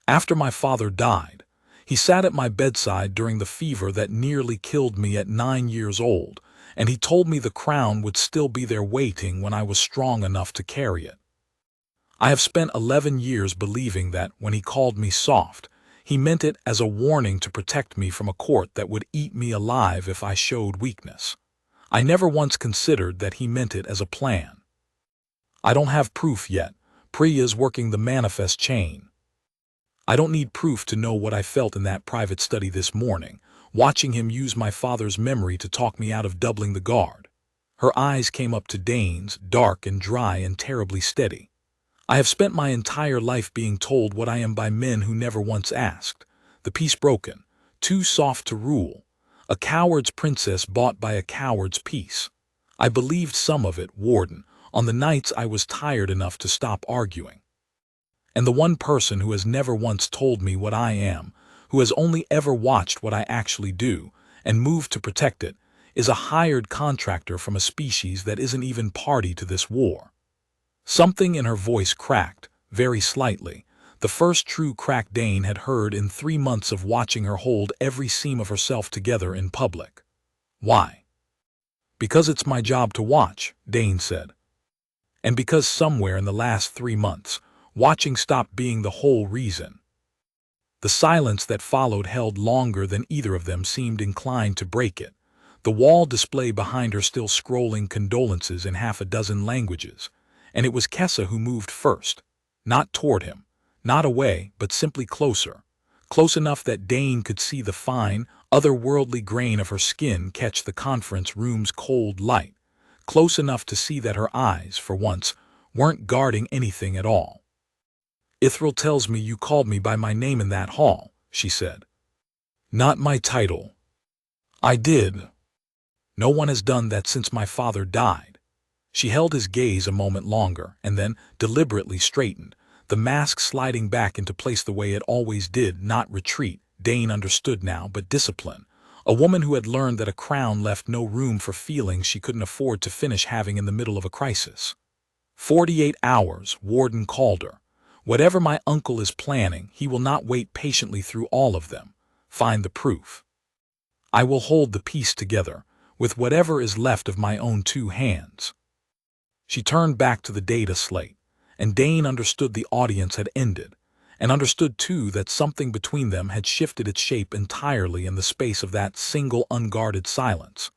"After my father died, he sat at my bedside during the fever that nearly killed me at 9 years old, and he told me the crown would still be there waiting when I was strong enough to carry it. I have spent 11 years believing that when he called me soft, he meant it as a warning to protect me from a court that would eat me alive if I showed weakness. I never once considered that he meant it as a plan. I don't have proof yet. Priya's working the manifest chain. I don't need proof to know what I felt in that private study this morning, watching him use my father's memory to talk me out of doubling the guard." Her eyes came up to Dane's, dark and dry and terribly steady. "I have spent my entire life being told what I am by men who never once asked. The peace broken, too soft to rule, a coward's princess bought by a coward's peace. I believed some of it, Warden, on the nights I was tired enough to stop arguing. And the one person who has never once told me what I am, who has only ever watched what I actually do and moved to protect it, is a hired contractor from a species that isn't even party to this war." Something in her voice cracked, very slightly, the first true crack Dane had heard in 3 months of watching her hold every seam of herself together in public. "Why?" "Because it's my job to watch," Dane said. "And because somewhere in the last 3 months, watching stopped being the whole reason." The silence that followed held longer than either of them seemed inclined to break it, the wall display behind her still scrolling condolences in half a dozen languages, and it was Kessa who moved first, not toward him, not away, but simply closer, close enough that Dane could see the fine, otherworldly grain of her skin catch the conference room's cold light, close enough to see that her eyes, for once, weren't guarding anything at all. "Ithril tells me you called me by my name in that hall," she said. "Not my title." I did. No one has done that since my father died. She held his gaze a moment longer and then deliberately straightened, the mask sliding back into place the way it always did, not retreat. Dane understood now, but discipline. A woman who had learned that a crown left no room for feelings she couldn't afford to finish having in the middle of a crisis. 48 hours, Warden Calder. Whatever my uncle is planning, he will not wait patiently through all of them. Find the proof. I will hold the piece together, with whatever is left of my own 2 hands. She turned back to the data slate, and Dane understood the audience had ended, and understood too that something between them had shifted its shape entirely in the space of that single unguarded silence.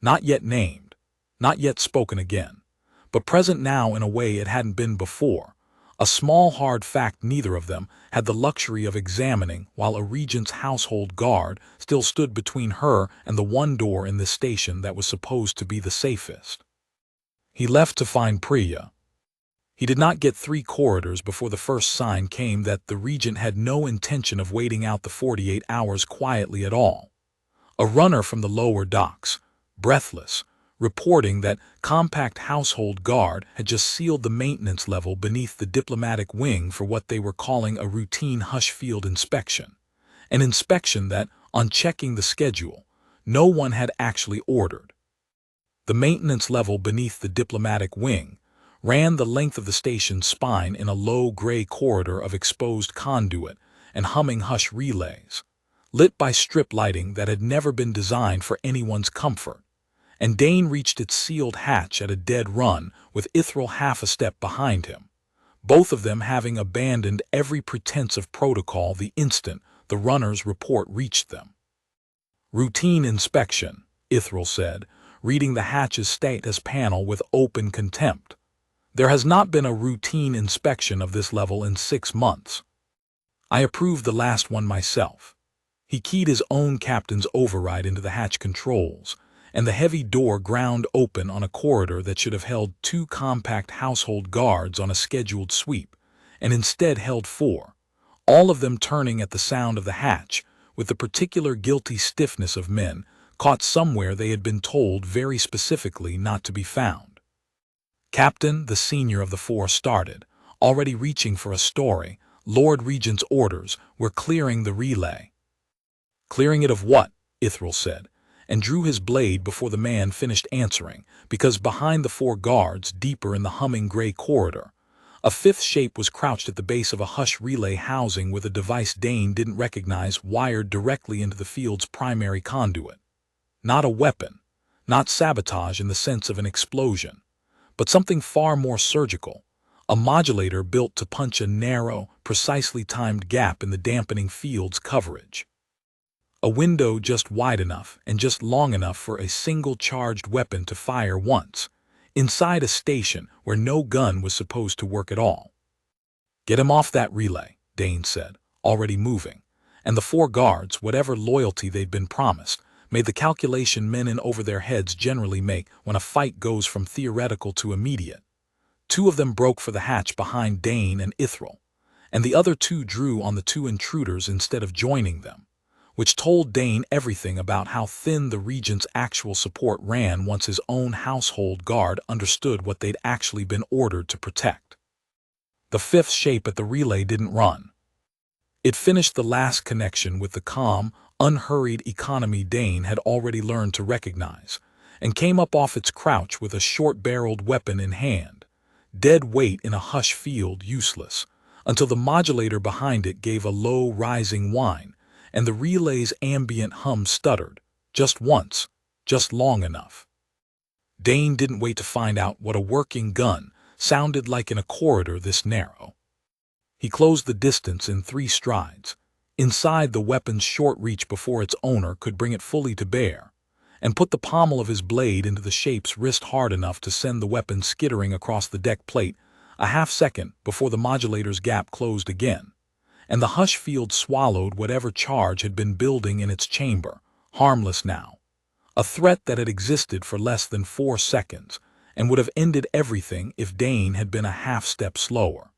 Not yet named, not yet spoken again, but present now in a way it hadn't been before. A small hard fact neither of them had the luxury of examining while a regent's household guard still stood between her and the one door in this station that was supposed to be the safest. He left to find Priya. He did not get 3 corridors before the first sign came that the regent had no intention of waiting out the 48 hours quietly at all. A runner from the lower docks, breathless, reporting that compact household guard had just sealed the maintenance level beneath the diplomatic wing for what they were calling a routine hush field inspection. An inspection that, on checking the schedule, no one had actually ordered. The maintenance level beneath the diplomatic wing ran the length of the station's spine in a low gray corridor of exposed conduit and humming hush relays, lit by strip lighting that had never been designed for anyone's comfort. And Dane reached its sealed hatch at a dead run with Ithril half a step behind him, both of them having abandoned every pretense of protocol the instant the runner's report reached them. Routine inspection, Ithril said, reading the hatch's status panel with open contempt. There has not been a routine inspection of this level in 6 months. I approved the last one myself. He keyed his own captain's override into the hatch controls, and the heavy door ground open on a corridor that should have held 2 compact household guards on a scheduled sweep, and instead held 4, all of them turning at the sound of the hatch with the particular guilty stiffness of men caught somewhere they had been told very specifically not to be found. Captain, the senior of the 4, started, already reaching for a story. Lord Regent's orders were clearing the relay. Clearing it of what? Ithril said, and drew his blade before the man finished answering, because behind the 4 guards, deeper in the humming gray corridor, a 5th shape was crouched at the base of a hush relay housing with a device Dane didn't recognize wired directly into the field's primary conduit. Not a weapon, not sabotage in the sense of an explosion, but something far more surgical, a modulator built to punch a narrow, precisely timed gap in the dampening field's coverage. A window just wide enough and just long enough for a single charged weapon to fire once, inside a station where no gun was supposed to work at all. Get him off that relay, Dane said, already moving, and the 4 guards, whatever loyalty they'd been promised, made the calculation men in over their heads generally make when a fight goes from theoretical to immediate. 2 of them broke for the hatch behind Dane and Ithril, and the other 2 drew on the 2 intruders instead of joining them, which told Dane everything about how thin the regent's actual support ran once his own household guard understood what they'd actually been ordered to protect. The 5th shape at the relay didn't run. It finished the last connection with the calm, unhurried economy Dane had already learned to recognize, and came up off its crouch with a short-barreled weapon in hand, dead weight in a hush field useless, until the modulator behind it gave a low rising whine, and the relay's ambient hum stuttered, just once, just long enough. Dane didn't wait to find out what a working gun sounded like in a corridor this narrow. He closed the distance in 3 strides, inside the weapon's short reach before its owner could bring it fully to bear, and put the pommel of his blade into the shape's wrist hard enough to send the weapon skittering across the deck plate a half-second before the modulator's gap closed again, and the hush field swallowed whatever charge had been building in its chamber, harmless now. A threat that had existed for less than 4 seconds and would have ended everything if Dane had been a half-step slower.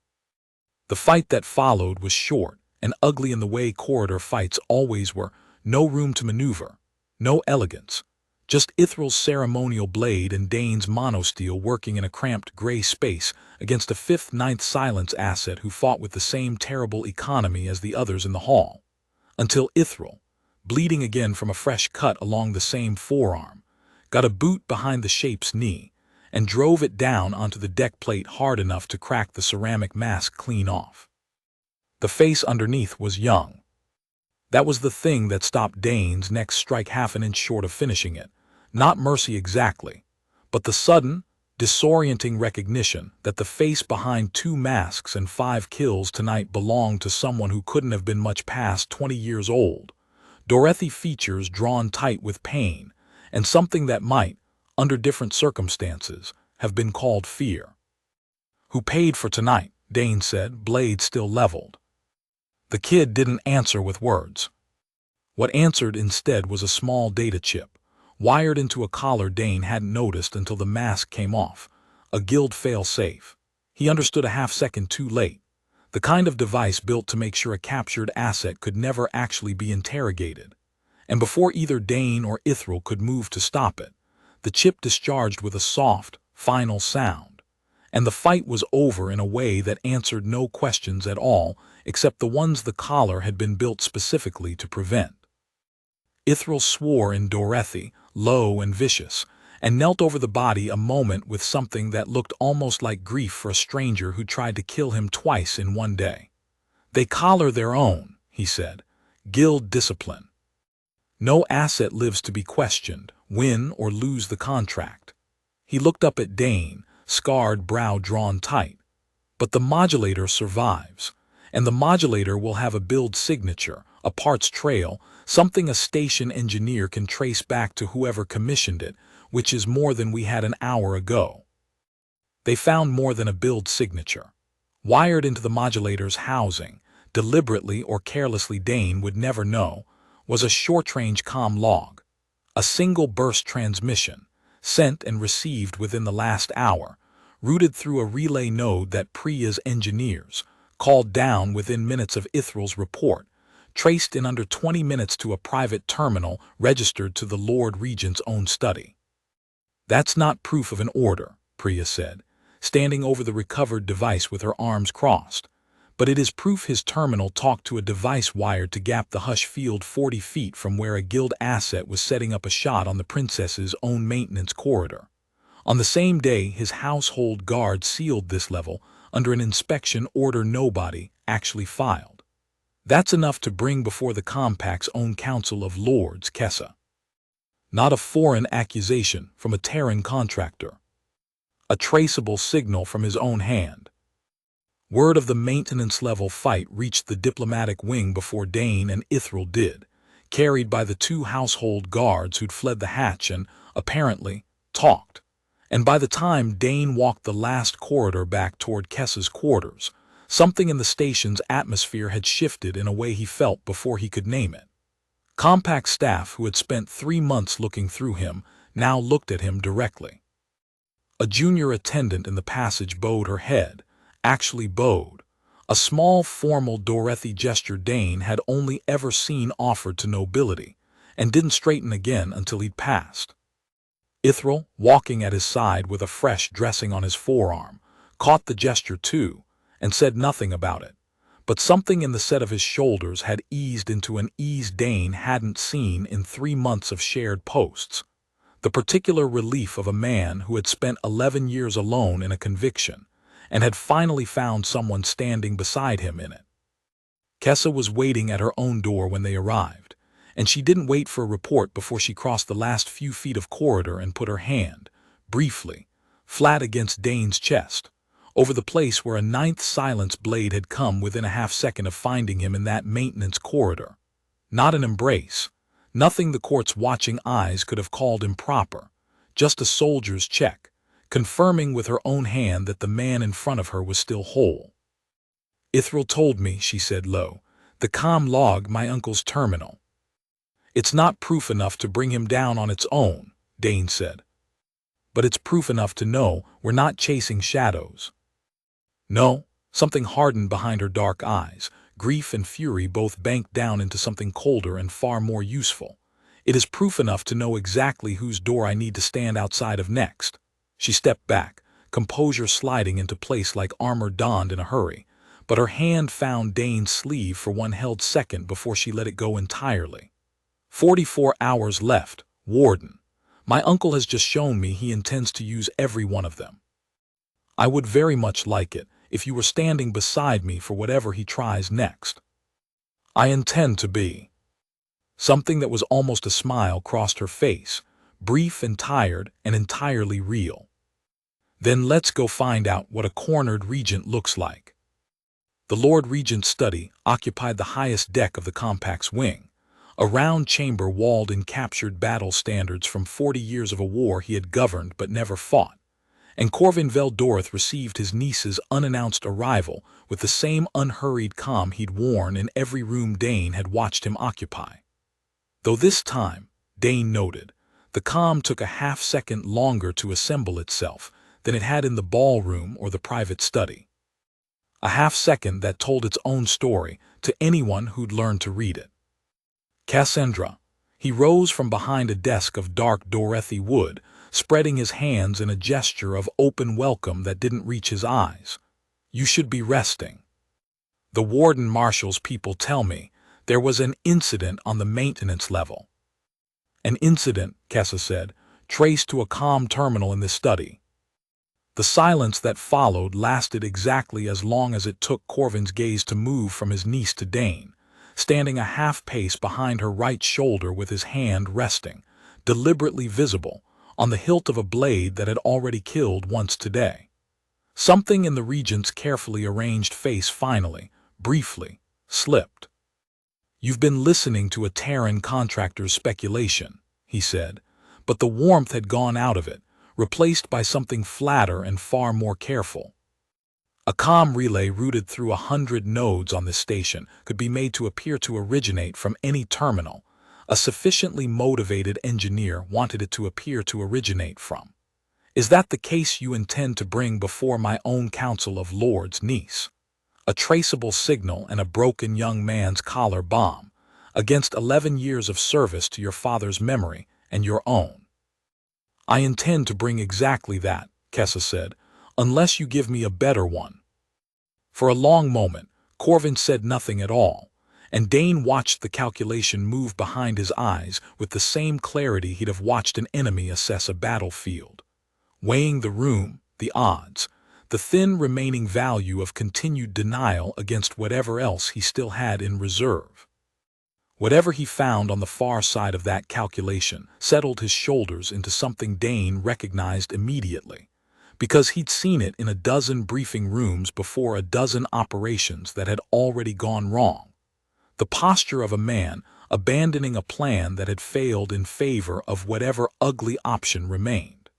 The fight that followed was short and ugly in the way corridor fights always were, no room to maneuver, No elegance. Just Ithral's ceremonial blade and Dane's monosteel working in a cramped gray space against a fifth-ninth silence asset who fought with the same terrible economy as the others in the hall. Until Ithral, bleeding again from a fresh cut along the same forearm, got a boot behind the shape's knee and drove it down onto the deck plate hard enough to crack the ceramic mask clean off. The face underneath was young. That was the thing that stopped Dane's next strike half an inch short of finishing it. Not mercy exactly, but the sudden, disorienting recognition that the face behind 2 masks and 5 kills tonight belonged to someone who couldn't have been much past 20 years old. Dorothy features drawn tight with pain, and something that might, under different circumstances, have been called fear. "Who paid for tonight?" Dane said, blade still leveled. The kid didn't answer with words. What answered instead was a small data chip, wired into a collar Dane hadn't noticed until the mask came off, a guild fail-safe. He understood a half-second too late, the kind of device built to make sure a captured asset could never actually be interrogated. And before either Dane or Ithral could move to stop it, the chip discharged with a soft, final sound, and the fight was over in a way that answered no questions at all except the ones the collar had been built specifically to prevent. Ithral swore in Dorothy, low and vicious, and knelt over the body a moment with something that looked almost like grief for a stranger who tried to kill him twice in one day. "They collar their own," he said. "Guild discipline. No asset lives to be questioned, win or lose the contract." He looked up at Dane, scarred brow drawn tight. "But the modulator survives, and the modulator will have a build signature, a parts trail, something a station engineer can trace back to whoever commissioned it, which is more than we had an hour ago." They found more than a build signature. Wired into the modulator's housing, deliberately or carelessly Dane would never know, was a short-range comm log. A single burst transmission, sent and received within the last hour, routed through a relay node that Priya's engineers, called down within minutes of Ithral's report, traced in under 20 minutes to a private terminal registered to the Lord Regent's own study. "That's not proof of an order," Priya said, standing over the recovered device with her arms crossed, "but it is proof his terminal talked to a device wired to gap the hush field 40 feet from where a guild asset was setting up a shot on the princess's own maintenance corridor. On the same day his household guard sealed this level under an inspection order nobody actually filed. That's enough to bring before the Compact's own Council of Lords, Kessa. Not a foreign accusation from a Terran contractor. A traceable signal from his own hand. Word of the maintenance-level fight reached the diplomatic wing before Dane and Ithral did, carried by the 2 household guards who'd fled the hatch and, apparently, talked. And by the time Dane walked the last corridor back toward Kessa's quarters, something in the station's atmosphere had shifted in a way he felt before he could name it. Compact staff who had spent 3 months looking through him now looked at him directly. A junior attendant in the passage bowed her head, actually bowed, a small formal Dorothy gesture Dane had only ever seen offered to nobility, and didn't straighten again until he'd passed. Ithral, walking at his side with a fresh dressing on his forearm, caught the gesture too, and said nothing about it, but something in the set of his shoulders had eased into an ease Dane hadn't seen in 3 months of shared posts, the particular relief of a man who had spent 11 years alone in a conviction, and had finally found someone standing beside him in it. Kessa was waiting at her own door when they arrived, and she didn't wait for a report before she crossed the last few feet of corridor and put her hand, briefly, flat against Dane's chest, over the place where a 9th silence blade had come within a half-second of finding him in that maintenance corridor. Not an embrace, nothing the court's watching eyes could have called improper, just a soldier's check, confirming with her own hand that the man in front of her was still whole. "Ithral told me," she said low, "the comm log my uncle's terminal." "It's not proof enough to bring him down on its own," Dane said. "But it's proof enough to know we're not chasing shadows." "No," something hardened behind her dark eyes, grief and fury both banked down into something colder and far more useful. It is proof enough to know exactly whose door I need to stand outside of next." She stepped back, composure sliding into place like armor donned in a hurry, but her hand found Dane's sleeve for one held second before she let it go entirely. 44 hours left, Warden. My uncle has just shown me he intends to use every one of them. I would very much like it if you were standing beside me for whatever he tries next. I intend to be. Something that was almost a smile crossed her face, brief and tired and entirely real. Then let's go find out what a cornered regent looks like. The Lord Regent's study occupied the highest deck of the compact's wing, a round chamber walled in captured battle standards from 40 years of a war he had governed but never fought, and Corvin Veldoreth received his niece's unannounced arrival with the same unhurried calm he'd worn in every room Dane had watched him occupy. Though this time, Dane noted, the calm took a half-second longer to assemble itself than it had in the ballroom or the private study. A half-second that told its own story to anyone who'd learned to read it. Cassandra. He rose from behind a desk of dark Dorothy wood, spreading his hands in a gesture of open welcome that didn't reach his eyes. You should be resting. The Warden Marshal's people tell me there was an incident on the maintenance level. An incident, Kessa said, traced to a comm terminal in this study. The silence that followed lasted exactly as long as it took Corvin's gaze to move from his niece to Dane, standing a half-pace behind her right shoulder with his hand resting, deliberately visible, on the hilt of a blade that had already killed once today. Something in the Regent's carefully arranged face finally, briefly, slipped. You've been listening to a Terran contractor's speculation, he said, but the warmth had gone out of it, replaced by something flatter and far more careful. A comm relay routed through 100 nodes on this station could be made to appear to originate from any terminal a sufficiently motivated engineer wanted it to appear to originate from. Is that the case you intend to bring before my own Council of Lords niece? A traceable signal and a broken young man's collar bomb, against 11 years of service to your father's memory and your own. I intend to bring exactly that, Kessa said, unless you give me a better one. For a long moment, Corvin said nothing at all, and Dane watched the calculation move behind his eyes with the same clarity he'd have watched an enemy assess a battlefield. Weighing the room, the odds, the thin remaining value of continued denial against whatever else he still had in reserve. Whatever he found on the far side of that calculation settled his shoulders into something Dane recognized immediately, because he'd seen it in a dozen briefing rooms before a dozen operations that had already gone wrong. The posture of a man abandoning a plan that had failed in favor of whatever ugly option remained.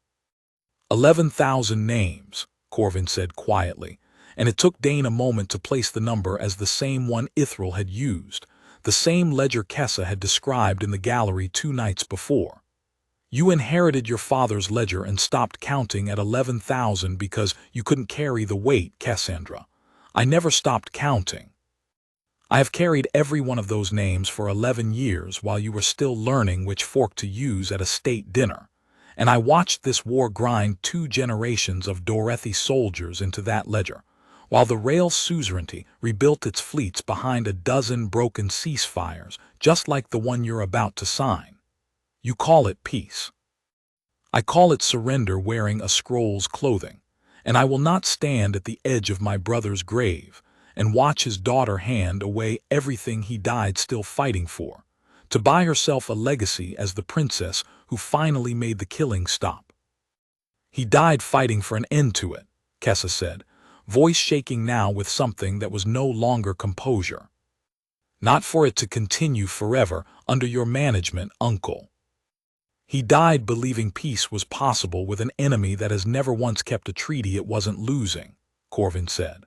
11,000 names, Corvin said quietly, and it took Dane a moment to place the number as the same one Ithril had used, the same ledger Kessa had described in the gallery 2 nights before. You inherited your father's ledger and stopped counting at 11,000 because you couldn't carry the weight, Cassandra. I never stopped counting. I have carried every one of those names for 11 years while you were still learning which fork to use at a state dinner, and I watched this war grind 2 generations of Dorothy soldiers into that ledger, while the Rail suzerainty rebuilt its fleets behind a dozen broken ceasefires, just like the one you're about to sign. You call it peace. I call it surrender wearing a scroll's clothing, and I will not stand at the edge of my brother's grave and watch his daughter hand away everything he died still fighting for, to buy herself a legacy as the princess who finally made the killing stop. He died fighting for an end to it, Kessa said, voice shaking now with something that was no longer composure. Not for it to continue forever under your management, uncle. He died believing peace was possible with an enemy that has never once kept a treaty it wasn't losing, Corvin said.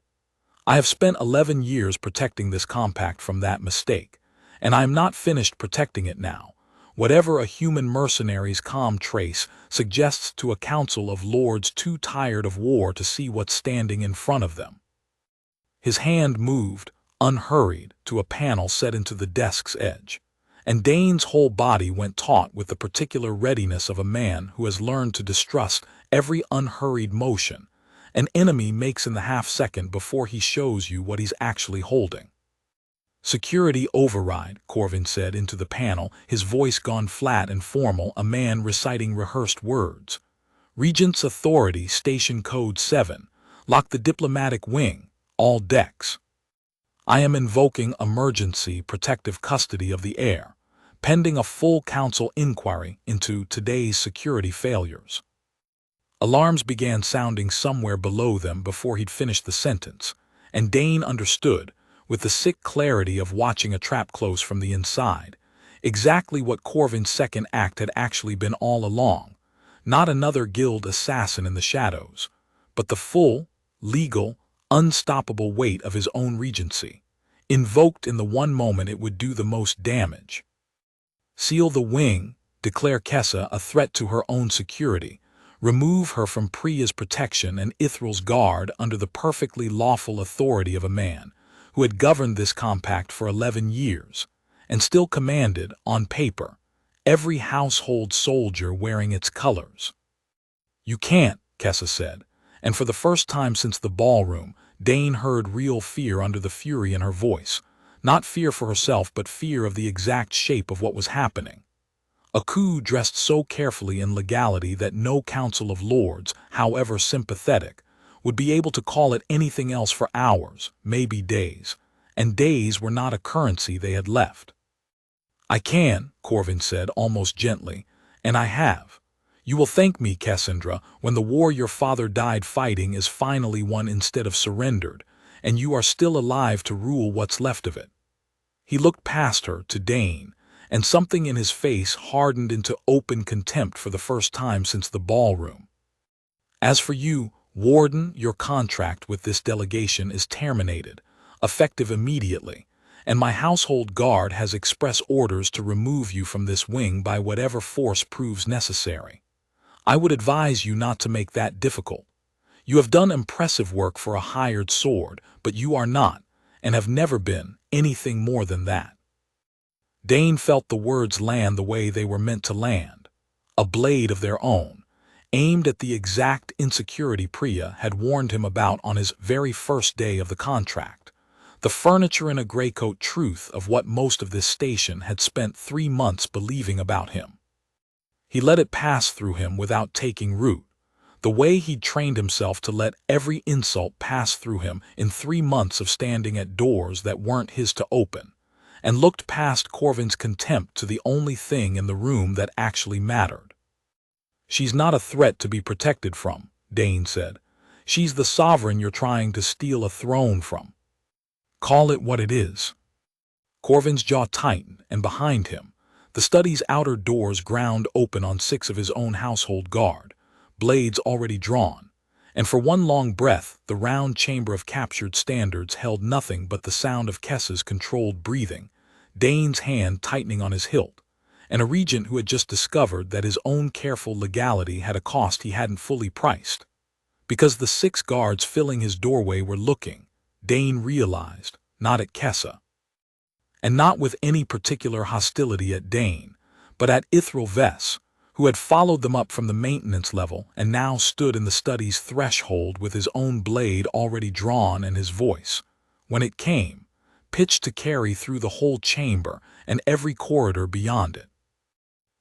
I have spent 11 years protecting this compact from that mistake, and I am not finished protecting it now, whatever a human mercenary's comm trace suggests to a council of lords too tired of war to see what's standing in front of them. His hand moved, unhurried, to a panel set into the desk's edge, and Dane's whole body went taut with the particular readiness of a man who has learned to distrust every unhurried motion an enemy makes in the half-second before he shows you what he's actually holding. "Security override," Corvin said into the panel, his voice gone flat and formal, a man reciting rehearsed words. "Regent's Authority, Station Code 7. Lock the diplomatic wing. All decks. I am invoking emergency protective custody of the air, pending a full council inquiry into today's security failures." Alarms began sounding somewhere below them before he'd finished the sentence, and Dane understood, with the sick clarity of watching a trap close from the inside, exactly what Corvin's second act had actually been all along. Not another guild assassin in the shadows, but the full, legal, unstoppable weight of his own regency, invoked in the one moment it would do the most damage. Seal the wing, declare Kessa a threat to her own security, remove her from Priya's protection and Ithral's guard under the perfectly lawful authority of a man who had governed this compact for 11 years, and still commanded, on paper, every household soldier wearing its colors. "You can't," Kessa said, and for the first time since the ballroom, Dane heard real fear under the fury in her voice. Not fear for herself, but fear of the exact shape of what was happening. A coup dressed so carefully in legality that no Council of Lords, however sympathetic, would be able to call it anything else for hours, maybe days, and days were not a currency they had left. "I can," Corvin said almost gently, "and I have. You will thank me, Cassandra, when the war your father died fighting is finally won instead of surrendered, and you are still alive to rule what's left of it." He looked past her to Dane, and something in his face hardened into open contempt for the first time since the ballroom. "As for you, Warden, your contract with this delegation is terminated, effective immediately, and my household guard has express orders to remove you from this wing by whatever force proves necessary. I would advise you not to make that difficult. You have done impressive work for a hired sword, but you are not, and have never been, anything more than that." Dane felt the words land the way they were meant to land, a blade of their own, aimed at the exact insecurity Priya had warned him about on his very first day of the contract, the furniture in a greycoat truth of what most of this station had spent 3 months believing about him. He let it pass through him without taking root, the way he'd trained himself to let every insult pass through him in 3 months of standing at doors that weren't his to open, and looked past Corvin's contempt to the only thing in the room that actually mattered. "She's not a threat to be protected from," Dane said. "She's the sovereign you're trying to steal a throne from. Call it what it is." Corvin's jaw tightened, and behind him, the study's outer doors ground open on 6 of his own household guard, blades already drawn, and for one long breath the round chamber of captured standards held nothing but the sound of Kessa's controlled breathing, Dane's hand tightening on his hilt, and a regent who had just discovered that his own careful legality had a cost he hadn't fully priced. Because the 6 guards filling his doorway were looking, Dane realized, not at Kessa, and not with any particular hostility at Dane, but at Ithral Vess, who had followed them up from the maintenance level and now stood in the study's threshold with his own blade already drawn and his voice, when it came, pitched to carry through the whole chamber and every corridor beyond it.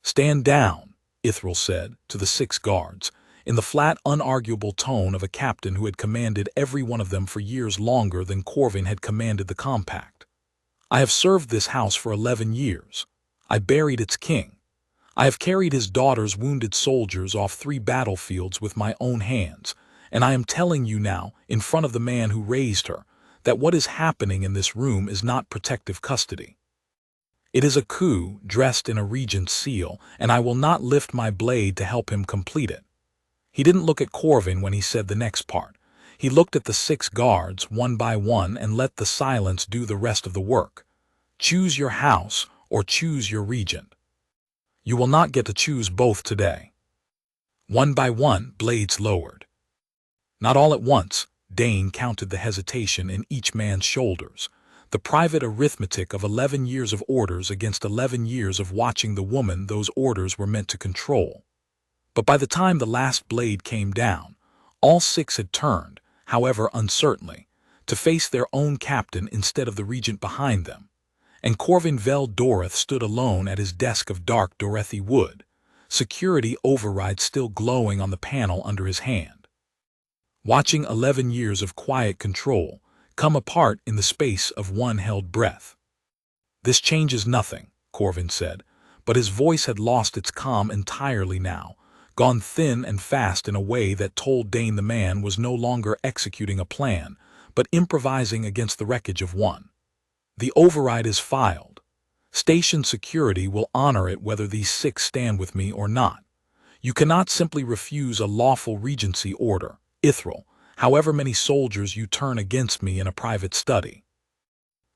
"Stand down," Ithral said to the 6 guards, in the flat, unarguable tone of a captain who had commanded every one of them for years longer than Corvin had commanded the compact. "I have served this house for 11 years. I buried its king. I have carried his daughter's wounded soldiers off 3 battlefields with my own hands, and I am telling you now, in front of the man who raised her, that what is happening in this room is not protective custody. It is a coup dressed in a regent's seal, and I will not lift my blade to help him complete it." He didn't look at Corvin when he said the next part. He looked at the 6 guards, one by one, and let the silence do the rest of the work. "Choose your house or choose your regent. You will not get to choose both today." One by one, blades lowered. Not all at once. Dane counted the hesitation in each man's shoulders, The private arithmetic of 11 years of orders against 11 years of watching the woman those orders were meant to control. But by the time the last blade came down, all 6 had turned, however uncertainly, to face their own captain instead of the regent behind them, and Corvin Vel Dorith stood alone at his desk of dark Dorothy wood, security override still glowing on the panel under his hand. Watching 11 years of quiet control come apart in the space of one held breath. "This changes nothing," Corvin said, but his voice had lost its calm entirely now, gone thin and fast in a way that told Dane the man was no longer executing a plan, but improvising against the wreckage of one. "The override is filed. Station security will honor it whether these 6 stand with me or not. You cannot simply refuse a lawful regency order, Ithril, however many soldiers you turn against me in a private study."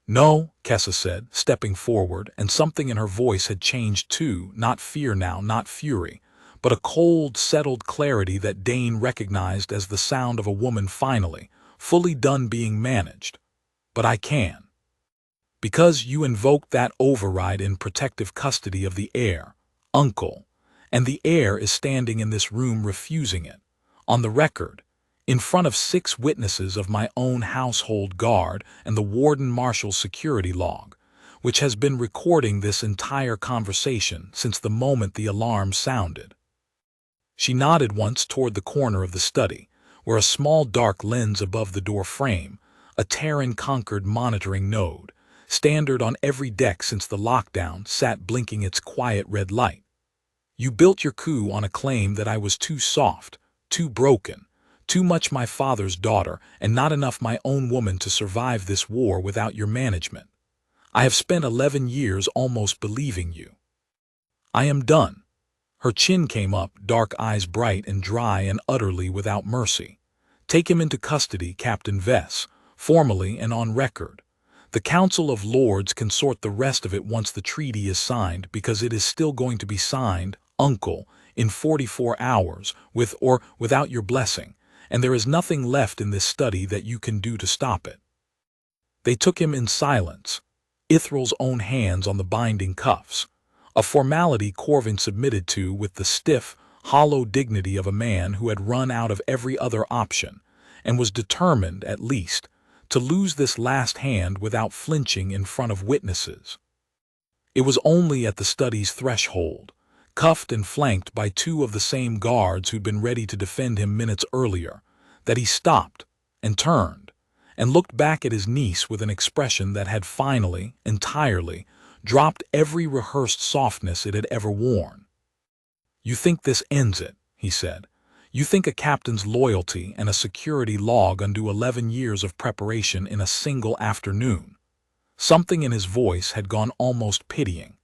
"No," Kessa said, stepping forward, and something in her voice had changed too, not fear now, not fury, but a cold, settled clarity that Dane recognized as the sound of a woman finally, fully done being managed. "But I can. Because you invoked that override in protective custody of the heir, uncle, and the heir is standing in this room refusing it, on the record, in front of 6 witnesses of my own household guard and the warden marshal's security log, which has been recording this entire conversation since the moment the alarm sounded." She nodded once toward the corner of the study, where a small dark lens above the door frame, a Terran-conquered monitoring node, standard on every deck since the lockdown, sat blinking its quiet red light. "You built your coup on a claim that I was too soft, too broken, too much my father's daughter, and not enough my own woman to survive this war without your management. I have spent 11 years almost believing you. I am done." Her chin came up, dark eyes bright and dry and utterly without mercy. "Take him into custody, Captain Vess, formally and on record. The Council of Lords can sort the rest of it once the treaty is signed, because it is still going to be signed, uncle, in 44 hours, with or without your blessing, and there is nothing left in this study that you can do to stop it." They took him in silence, Ithril's own hands on the binding cuffs, a formality Corvin submitted to with the stiff, hollow dignity of a man who had run out of every other option, and was determined, at least, to lose this last hand without flinching in front of witnesses. It was only at the study's threshold, cuffed and flanked by 2 of the same guards who'd been ready to defend him minutes earlier, that he stopped and turned and looked back at his niece with an expression that had finally, entirely, dropped every rehearsed softness it had ever worn. "You think this ends it," he said. "You think a captain's loyalty and a security log undo 11 years of preparation in a single afternoon." Something in his voice had gone almost pitying.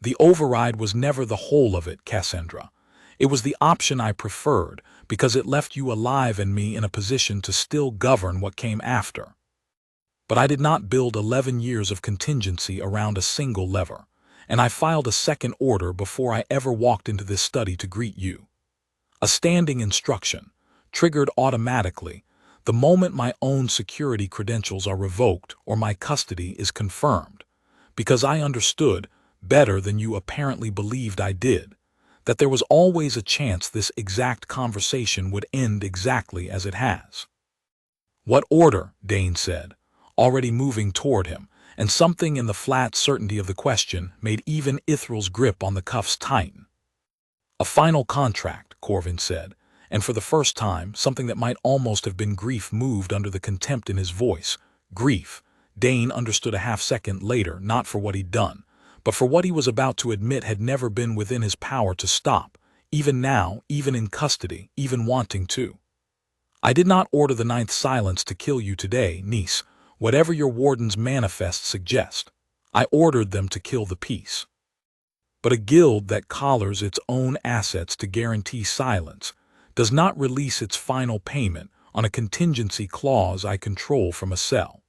"The override was never the whole of it, Cassandra. It was the option I preferred, because it left you alive and me in a position to still govern what came after. But I did not build 11 years of contingency around a single lever, and I filed a second order before I ever walked into this study to greet you. A standing instruction, triggered automatically, the moment my own security credentials are revoked or my custody is confirmed, because I understood, better than you apparently believed I did, that there was always a chance this exact conversation would end exactly as it has." "What order?" Dane said, already moving toward him, and something in the flat certainty of the question made even Ithril's grip on the cuffs tighten. "A final contract," Corvin said, and for the first time something that might almost have been grief moved under the contempt in his voice. Grief, Dane understood a half-second later, not for what he'd done, but for what he was about to admit had never been within his power to stop, even now, even in custody, even wanting to. "I did not order the 9th Silence to kill you today, niece, whatever your warden's manifest suggest. I ordered them to kill the peace. But a guild that collars its own assets to guarantee silence does not release its final payment on a contingency clause I control from a cell.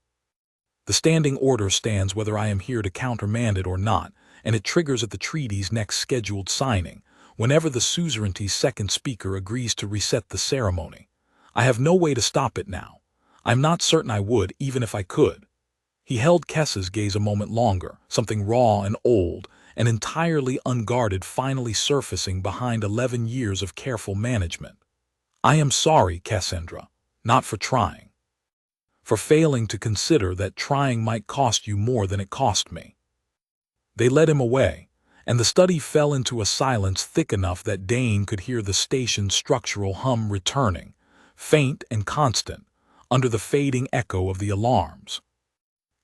The standing order stands whether I am here to countermand it or not, and it triggers at the treaty's next scheduled signing, whenever the suzerainty's second speaker agrees to reset the ceremony. I have no way to stop it now. I'm not certain I would, even if I could. He held Kessa's gaze a moment longer, something raw and old, and entirely unguarded finally surfacing behind 11 years of careful management. I am sorry, Cassandra, not for trying. For failing to consider that trying might cost you more than it cost me. They led him away, and the study fell into a silence thick enough that Dane could hear the station's structural hum returning, faint and constant, under the fading echo of the alarms.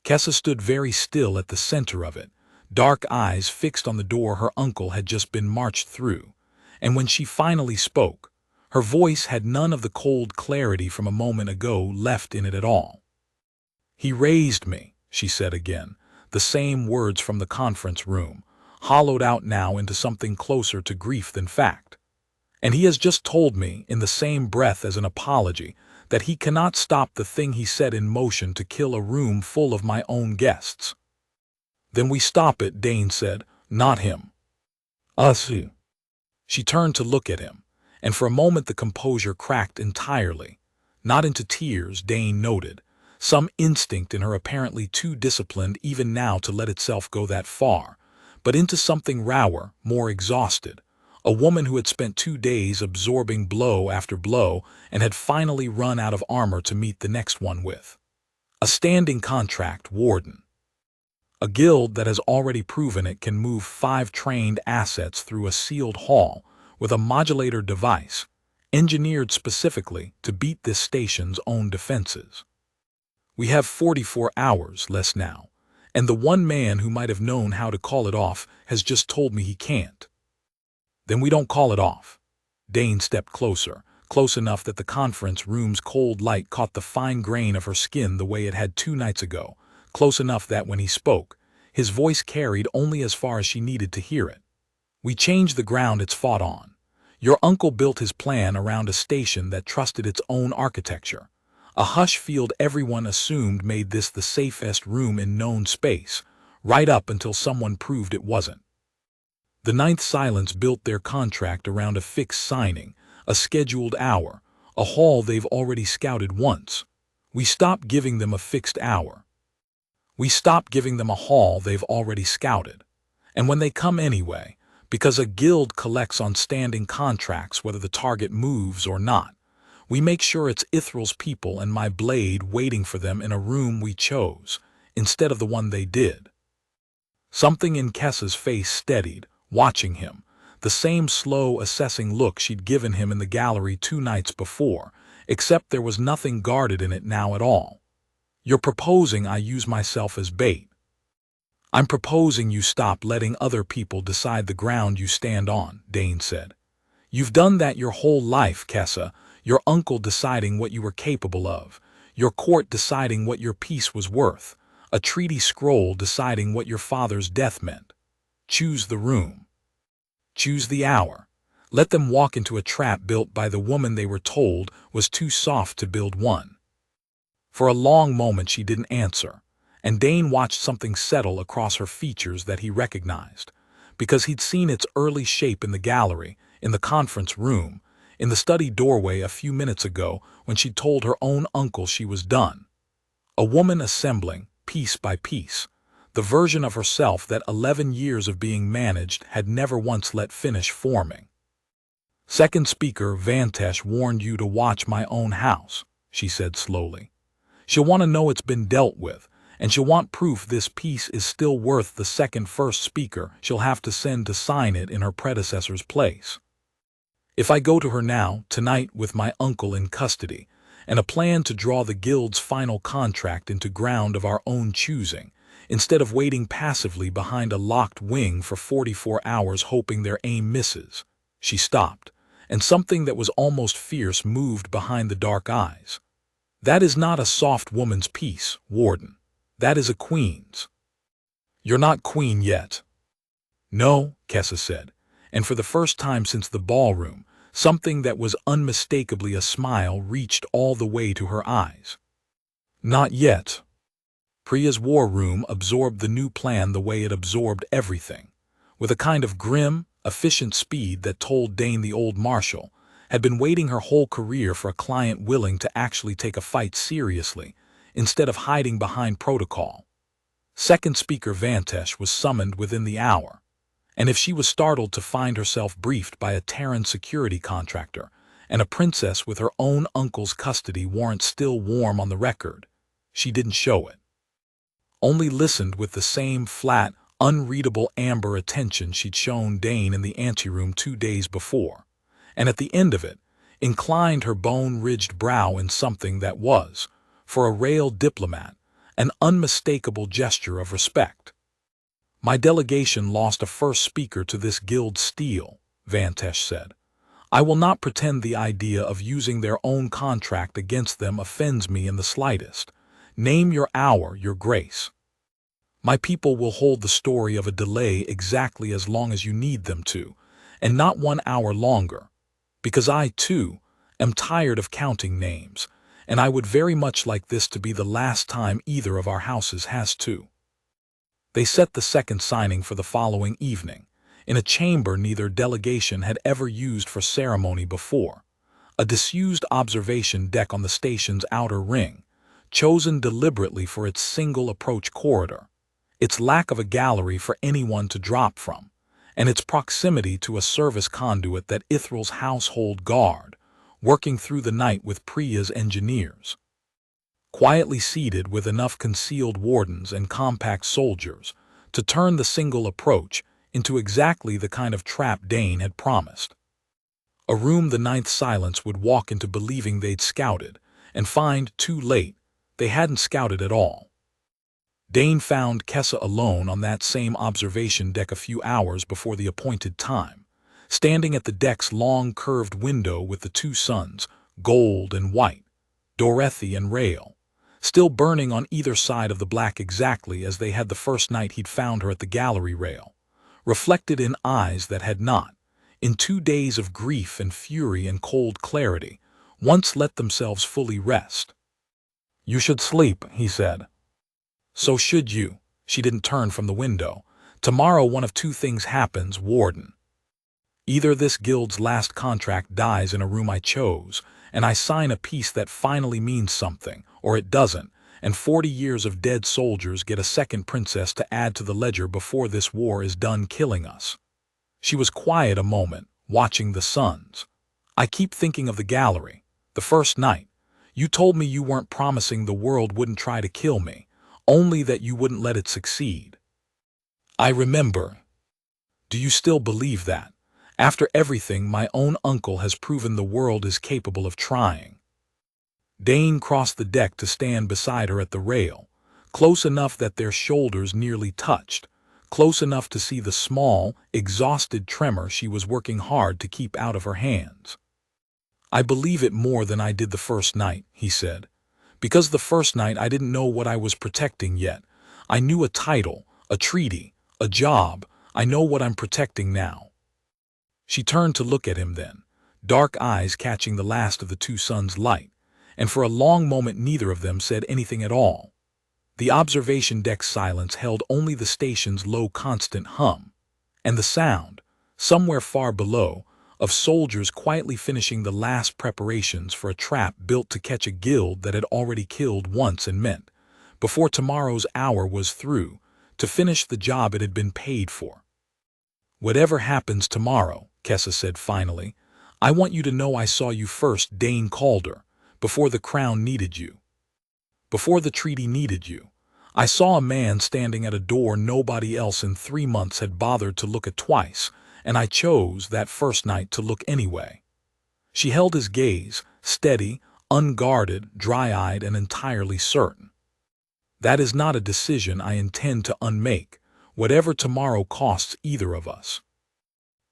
Kessa stood very still at the center of it, dark eyes fixed on the door her uncle had just been marched through, and when she finally spoke, her voice had none of the cold clarity from a moment ago left in it at all. "He raised me," she said again, the same words from the conference room, hollowed out now into something closer to grief than fact. "And he has just told me, in the same breath as an apology, that he cannot stop the thing he set in motion to kill a room full of my own guests." "Then we stop it," Dane said, "not him." "Us." She turned to look at him, and for a moment the composure cracked entirely. Not into tears, Dane noted, some instinct in her apparently too disciplined even now to let itself go that far, but into something rawer, more exhausted, a woman who had spent 2 days absorbing blow after blow and had finally run out of armor to meet the next one with. A standing contract warden. A guild that has already proven it can move 5 trained assets through a sealed hall with a modulator device, engineered specifically to beat this station's own defenses. We have 44 hours less now, and the one man who might have known how to call it off has just told me he can't. Then we don't call it off. Dane stepped closer, close enough that the conference room's cold light caught the fine grain of her skin the way it had 2 nights ago, close enough that when he spoke, his voice carried only as far as she needed to hear it. We change the ground it's fought on. Your uncle built his plan around a station that trusted its own architecture. A hush field everyone assumed made this the safest room in known space, right up until someone proved it wasn't. The Ninth Silence built their contract around a fixed signing, a scheduled hour, a hall they've already scouted once. We stopped giving them a fixed hour. We stopped giving them a hall they've already scouted. And when they come anyway, because a guild collects on standing contracts whether the target moves or not, we make sure it's Ithral's people and my blade waiting for them in a room we chose, instead of the one they did. Something in Kessa's face steadied, watching him, the same slow, assessing look she'd given him in the gallery 2 nights before, except there was nothing guarded in it now at all. "You're proposing I use myself as bait." "I'm proposing you stop letting other people decide the ground you stand on," Dane said. "You've done that your whole life, Kessa. Your uncle deciding what you were capable of, your court deciding what your peace was worth, a treaty scroll deciding what your father's death meant. Choose the room. Choose the hour. Let them walk into a trap built by the woman they were told was too soft to build one." For a long moment she didn't answer, and Dane watched something settle across her features that he recognized, because he'd seen its early shape in the gallery, in the conference room, in the study doorway a few minutes ago when she'd told her own uncle she was done. A woman assembling, piece by piece, the version of herself that 11 years of being managed had never once let finish forming. "Second speaker Vantesh warned you to watch my own house," she said slowly. "She'll want to know it's been dealt with, and she'll want proof this piece is still worth the first speaker she'll have to send to sign it in her predecessor's place. If I go to her now, tonight, with my uncle in custody, and a plan to draw the guild's final contract into ground of our own choosing, instead of waiting passively behind a locked wing for 44 hours hoping their aim misses," she stopped, and something that was almost fierce moved behind the dark eyes. "That is not a soft woman's peace, Warden. That is a queen's. You're not queen yet." "No," Kessa said, and for the first time since the ballroom, something that was unmistakably a smile reached all the way to her eyes. "Not yet." Priya's war room absorbed the new plan the way it absorbed everything, with a kind of grim, efficient speed that told Dane the old marshal had been waiting her whole career for a client willing to actually take a fight seriously, instead of hiding behind protocol. Second speaker Vantesh was summoned within the hour, and if she was startled to find herself briefed by a Terran security contractor and a princess with her own uncle's custody warrant still warm on the record, she didn't show it. Only listened with the same flat, unreadable amber attention she'd shown Dane in the anteroom 2 days before, and at the end of it, inclined her bone-ridged brow in something that was, for a rail diplomat, an unmistakable gesture of respect. My delegation lost a first speaker to this guild's steel, Vantesh said. I will not pretend the idea of using their own contract against them offends me in the slightest. Name your hour, your grace. My people will hold the story of a delay exactly as long as you need them to, and not 1 hour longer, because I, too, am tired of counting names, and I would very much like this to be the last time either of our houses has to. They set the second signing for the following evening, in a chamber neither delegation had ever used for ceremony before, a disused observation deck on the station's outer ring, chosen deliberately for its single approach corridor, its lack of a gallery for anyone to drop from, and its proximity to a service conduit that Ithral's household guard, working through the night with Priya's engineers. Quietly seated with enough concealed wardens and compact soldiers to turn the single approach into exactly the kind of trap Dane had promised. A room the Ninth Silence would walk into believing they'd scouted, and find, too late, they hadn't scouted at all. Dane found Kessa alone on that same observation deck a few hours before the appointed time, standing at the deck's long curved window with the 2 suns, gold and white, Dorothy and Rail, still burning on either side of the black exactly as they had the first night he'd found her at the gallery rail, reflected in eyes that had not, in 2 days of grief and fury and cold clarity, once let themselves fully rest. You should sleep, he said. So should you. She didn't turn from the window. Tomorrow one of 2 things happens, Warden. Either this guild's last contract dies in a room I chose, and I sign a peace that finally means something, or it doesn't, and 40 years of dead soldiers get a second princess to add to the ledger before this war is done killing us. She was quiet a moment, watching the suns. I keep thinking of the gallery, the first night. You told me you weren't promising the world wouldn't try to kill me, only that you wouldn't let it succeed. I remember. Do you still believe that? After everything my own uncle has proven the world is capable of trying. Dane crossed the deck to stand beside her at the rail, close enough that their shoulders nearly touched, close enough to see the small, exhausted tremor she was working hard to keep out of her hands. I believe it more than I did the first night, he said. Because the first night I didn't know what I was protecting yet. I knew a title, a treaty, a job. I know what I'm protecting now. She turned to look at him then, dark eyes catching the last of the 2 suns' light, and for a long moment neither of them said anything at all. The observation deck's silence held only the station's low constant hum, and the sound, somewhere far below, of soldiers quietly finishing the last preparations for a trap built to catch a guild that had already killed once and meant, before tomorrow's hour was through, to finish the job it had been paid for. Whatever happens tomorrow, Kessa said finally, I want you to know I saw you first, Dane Calder, before the crown needed you. Before the treaty needed you. I saw a man standing at a door nobody else in 3 months had bothered to look at twice, and I chose that first night to look anyway. She held his gaze, steady, unguarded, dry-eyed, and entirely certain. That is not a decision I intend to unmake, whatever tomorrow costs either of us.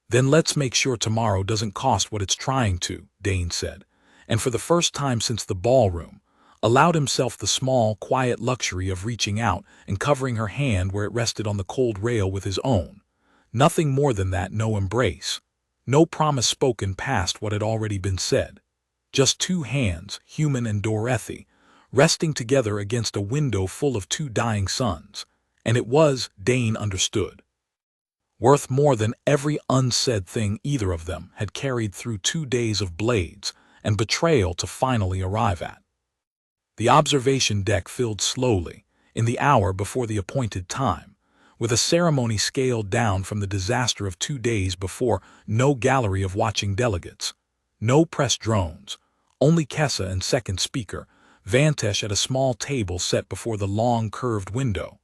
Then let's make sure tomorrow doesn't cost what it's trying to, Dane said, and for the first time since the ballroom, allowed himself the small, quiet luxury of reaching out and covering her hand where it rested on the cold rail with his own. Nothing more than that, no embrace. No promise spoken past what had already been said. Just 2 hands, human and Dorothy, resting together against a window full of 2 dying suns. And it was, Dane understood, worth more than every unsaid thing either of them had carried through 2 days of blades and betrayal to finally arrive at. The observation deck filled slowly, in the hour before the appointed time, with a ceremony scaled down from the disaster of 2 days before. No gallery of watching delegates, no press drones, only Kessa and second speaker, Vantesh, at a small table set before the long curved window,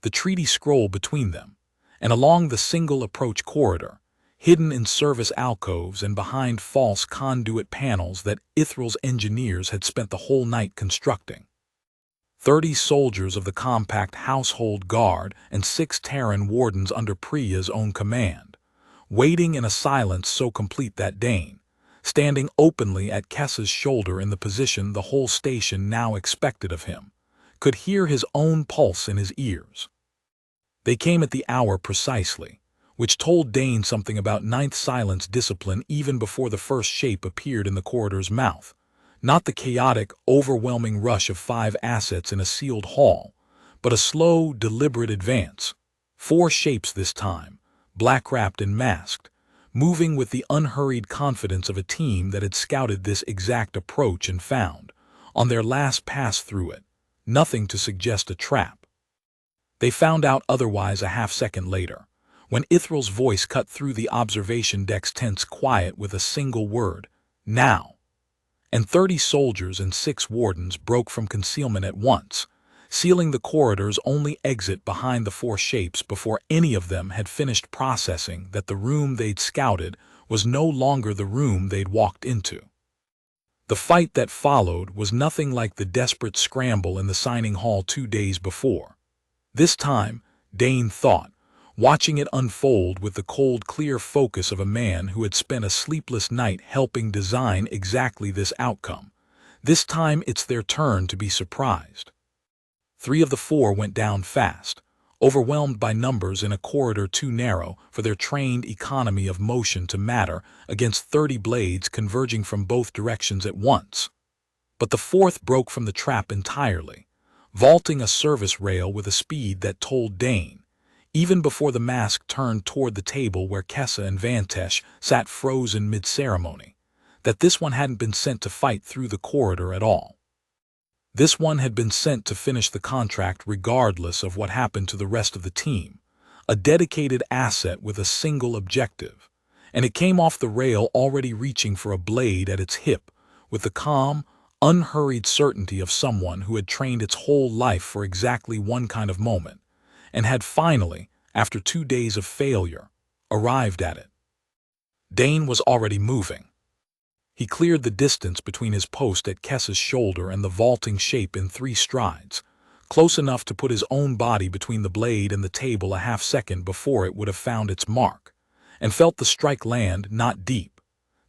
the treaty scroll between them, and along the single approach corridor, hidden in service alcoves and behind false conduit panels that Ithral's engineers had spent the whole night constructing. 30 soldiers of the compact household guard and 6 Terran wardens under Priya's own command, waiting in a silence so complete that Dane, standing openly at Kessa's shoulder in the position the whole station now expected of him, could hear his own pulse in his ears. They came at the hour precisely, which told Dane something about Ninth Silence discipline even before the first shape appeared in the corridor's mouth. Not the chaotic, overwhelming rush of 5 assets in a sealed hall, but a slow, deliberate advance. 4 shapes this time, black-wrapped and masked, moving with the unhurried confidence of a team that had scouted this exact approach and found, on their last pass through it, nothing to suggest a trap. They found out otherwise a half-second later, when Ithral's voice cut through the observation deck's tense quiet with a single word, "Now." And 30 soldiers and 6 wardens broke from concealment at once, sealing the corridor's only exit behind the 4 shapes before any of them had finished processing that the room they'd scouted was no longer the room they'd walked into. The fight that followed was nothing like the desperate scramble in the signing hall 2 days before. This time, Dane thought, watching it unfold with the cold, clear focus of a man who had spent a sleepless night helping design exactly this outcome. This time it's their turn to be surprised. 3 of the 4 went down fast, overwhelmed by numbers in a corridor too narrow for their trained economy of motion to matter against 30 blades converging from both directions at once. But the 4th broke from the trap entirely, vaulting a service rail with a speed that told Dane, even before the mask turned toward the table where Kessa and Vantesh sat frozen mid-ceremony, that this one hadn't been sent to fight through the corridor at all. This one had been sent to finish the contract regardless of what happened to the rest of the team, a dedicated asset with a single objective, and it came off the rail already reaching for a blade at its hip, with the calm, unhurried certainty of someone who had trained its whole life for exactly one kind of moment, and had finally, after 2 days of failure, arrived at it. Dane was already moving. He cleared the distance between his post at Kessa's shoulder and the vaulting shape in 3 strides, close enough to put his own body between the blade and the table a half-second before it would have found its mark, and felt the strike land not deep,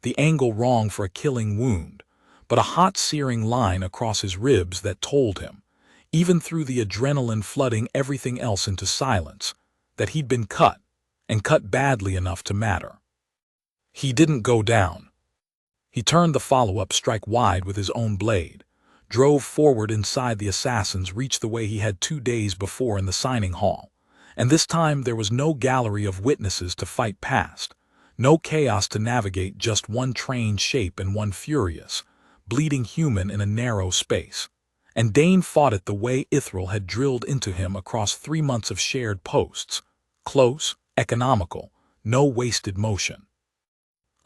the angle wrong for a killing wound, but a hot searing line across his ribs that told him, even through the adrenaline flooding everything else into silence, that he'd been cut, and cut badly enough to matter. He didn't go down. He turned the follow-up strike wide with his own blade, drove forward inside the assassins, reached the way he had 2 days before in the signing hall, and this time there was no gallery of witnesses to fight past, no chaos to navigate, just one trained shape and one furious, bleeding human in a narrow space. And Dane fought it the way Ithral had drilled into him across 3 months of shared posts, close, economical, no wasted motion.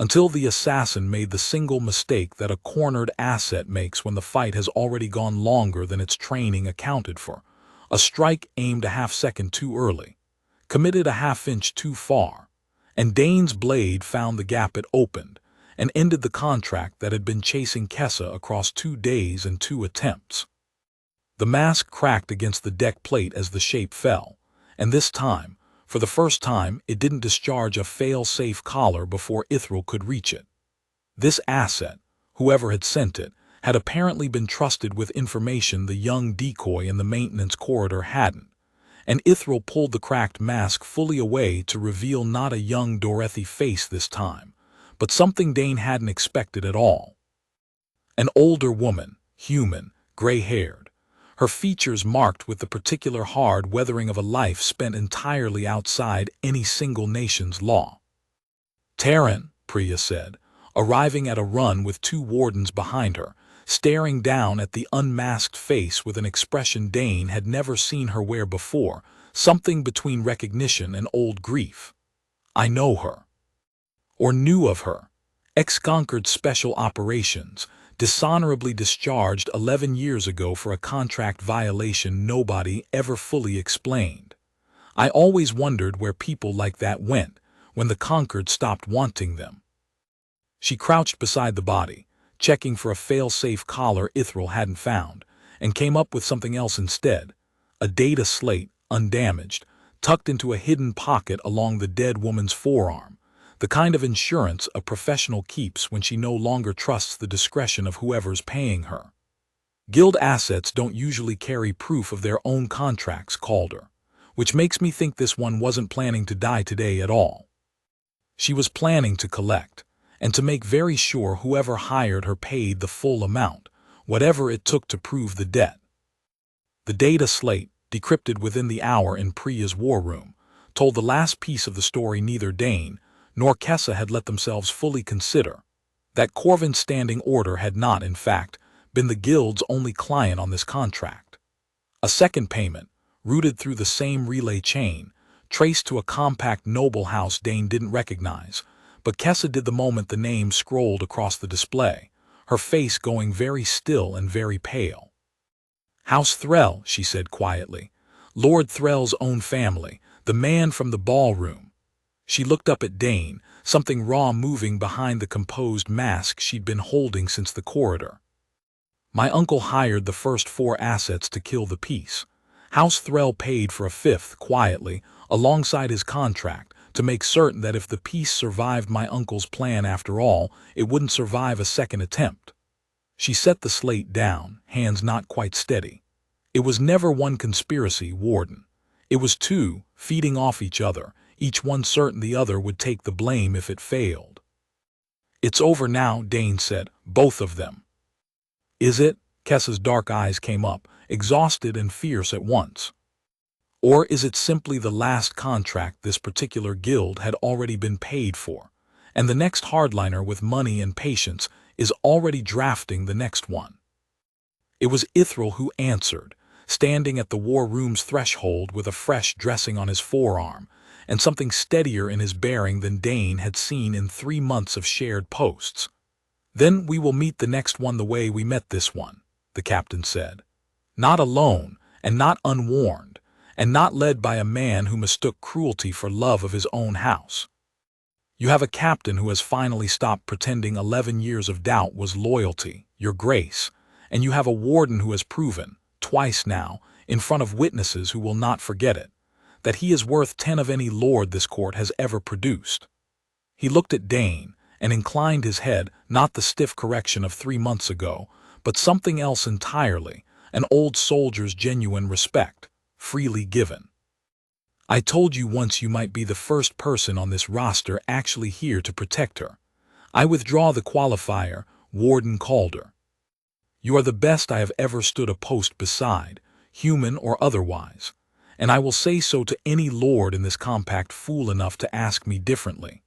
Until the assassin made the single mistake that a cornered asset makes when the fight has already gone longer than its training accounted for, a strike aimed a half-second too early, committed a half-inch too far, and Dane's blade found the gap it opened and ended the contract that had been chasing Kessa across 2 days and 2 attempts. The mask cracked against the deck plate as the shape fell, and this time, for the first time, it didn't discharge a fail-safe collar before Ithral could reach it. This asset, whoever had sent it, had apparently been trusted with information the young decoy in the maintenance corridor hadn't, and Ithral pulled the cracked mask fully away to reveal not a young Dorothy face this time, but something Dane hadn't expected at all. An older woman, human, gray-haired, her features marked with the particular hard weathering of a life spent entirely outside any single nation's law. "Terran," Priya said, arriving at a run with 2 wardens behind her, staring down at the unmasked face with an expression Dane had never seen her wear before, something between recognition and old grief. "I know her. Or knew of her. Ex-conquered special operations, dishonorably discharged 11 years ago for a contract violation nobody ever fully explained. I always wondered where people like that went when the conquered stopped wanting them." She crouched beside the body, checking for a fail-safe collar Ithral hadn't found, and came up with something else instead, a data slate, undamaged, tucked into a hidden pocket along the dead woman's forearm, the kind of insurance a professional keeps when she no longer trusts the discretion of whoever's paying her. Guild assets don't usually carry proof of their own contracts, Calder, which makes me think this one wasn't planning to die today at all. She was planning to collect, and to make very sure whoever hired her paid the full amount, whatever it took to prove the debt. The data slate, decrypted within the hour in Priya's war room, told the last piece of the story neither Dane nor Kessa had let themselves fully consider, that Corvin's standing order had not, in fact, been the Guild's only client on this contract. A second payment, routed through the same relay chain, traced to a compact noble house Dane didn't recognize, but Kessa did the moment the name scrolled across the display, her face going very still and very pale. "House Threll," she said quietly. "Lord Threll's own family, the man from the ballroom." She looked up at Dane, something raw moving behind the composed mask she'd been holding since the corridor. "My uncle hired the first 4 assets to kill the peace. House Threll paid for a 5th quietly, alongside his contract, to make certain that if the peace survived my uncle's plan after all, it wouldn't survive a second attempt." She set the slate down, hands not quite steady. "It was never one conspiracy, Warden. It was 2, feeding off each other, each one certain the other would take the blame if it failed." "It's over now," Dane said, "both of them." "Is it?" Kessa's dark eyes came up, exhausted and fierce at once. "Or is it simply the last contract this particular guild had already been paid for, and the next hardliner with money and patience is already drafting the next one?" It was Ithral who answered, standing at the war room's threshold with a fresh dressing on his forearm, and something steadier in his bearing than Dane had seen in 3 months of shared posts. "Then we will meet the next one the way we met this one," the captain said. "Not alone, and not unwarned, and not led by a man who mistook cruelty for love of his own house. You have a captain who has finally stopped pretending 11 years of doubt was loyalty, your grace, and you have a warden who has proven, twice now, in front of witnesses who will not forget it, that he is worth 10 of any lord this court has ever produced." He looked at Dane and inclined his head, not the stiff correction of 3 months ago, but something else entirely, an old soldier's genuine respect, freely given. "I told you once you might be the first person on this roster actually here to protect her. I withdraw the qualifier, Warden Calder. You are the best I have ever stood a post beside, human or otherwise, and I will say so to any lord in this compact fool enough to ask me differently."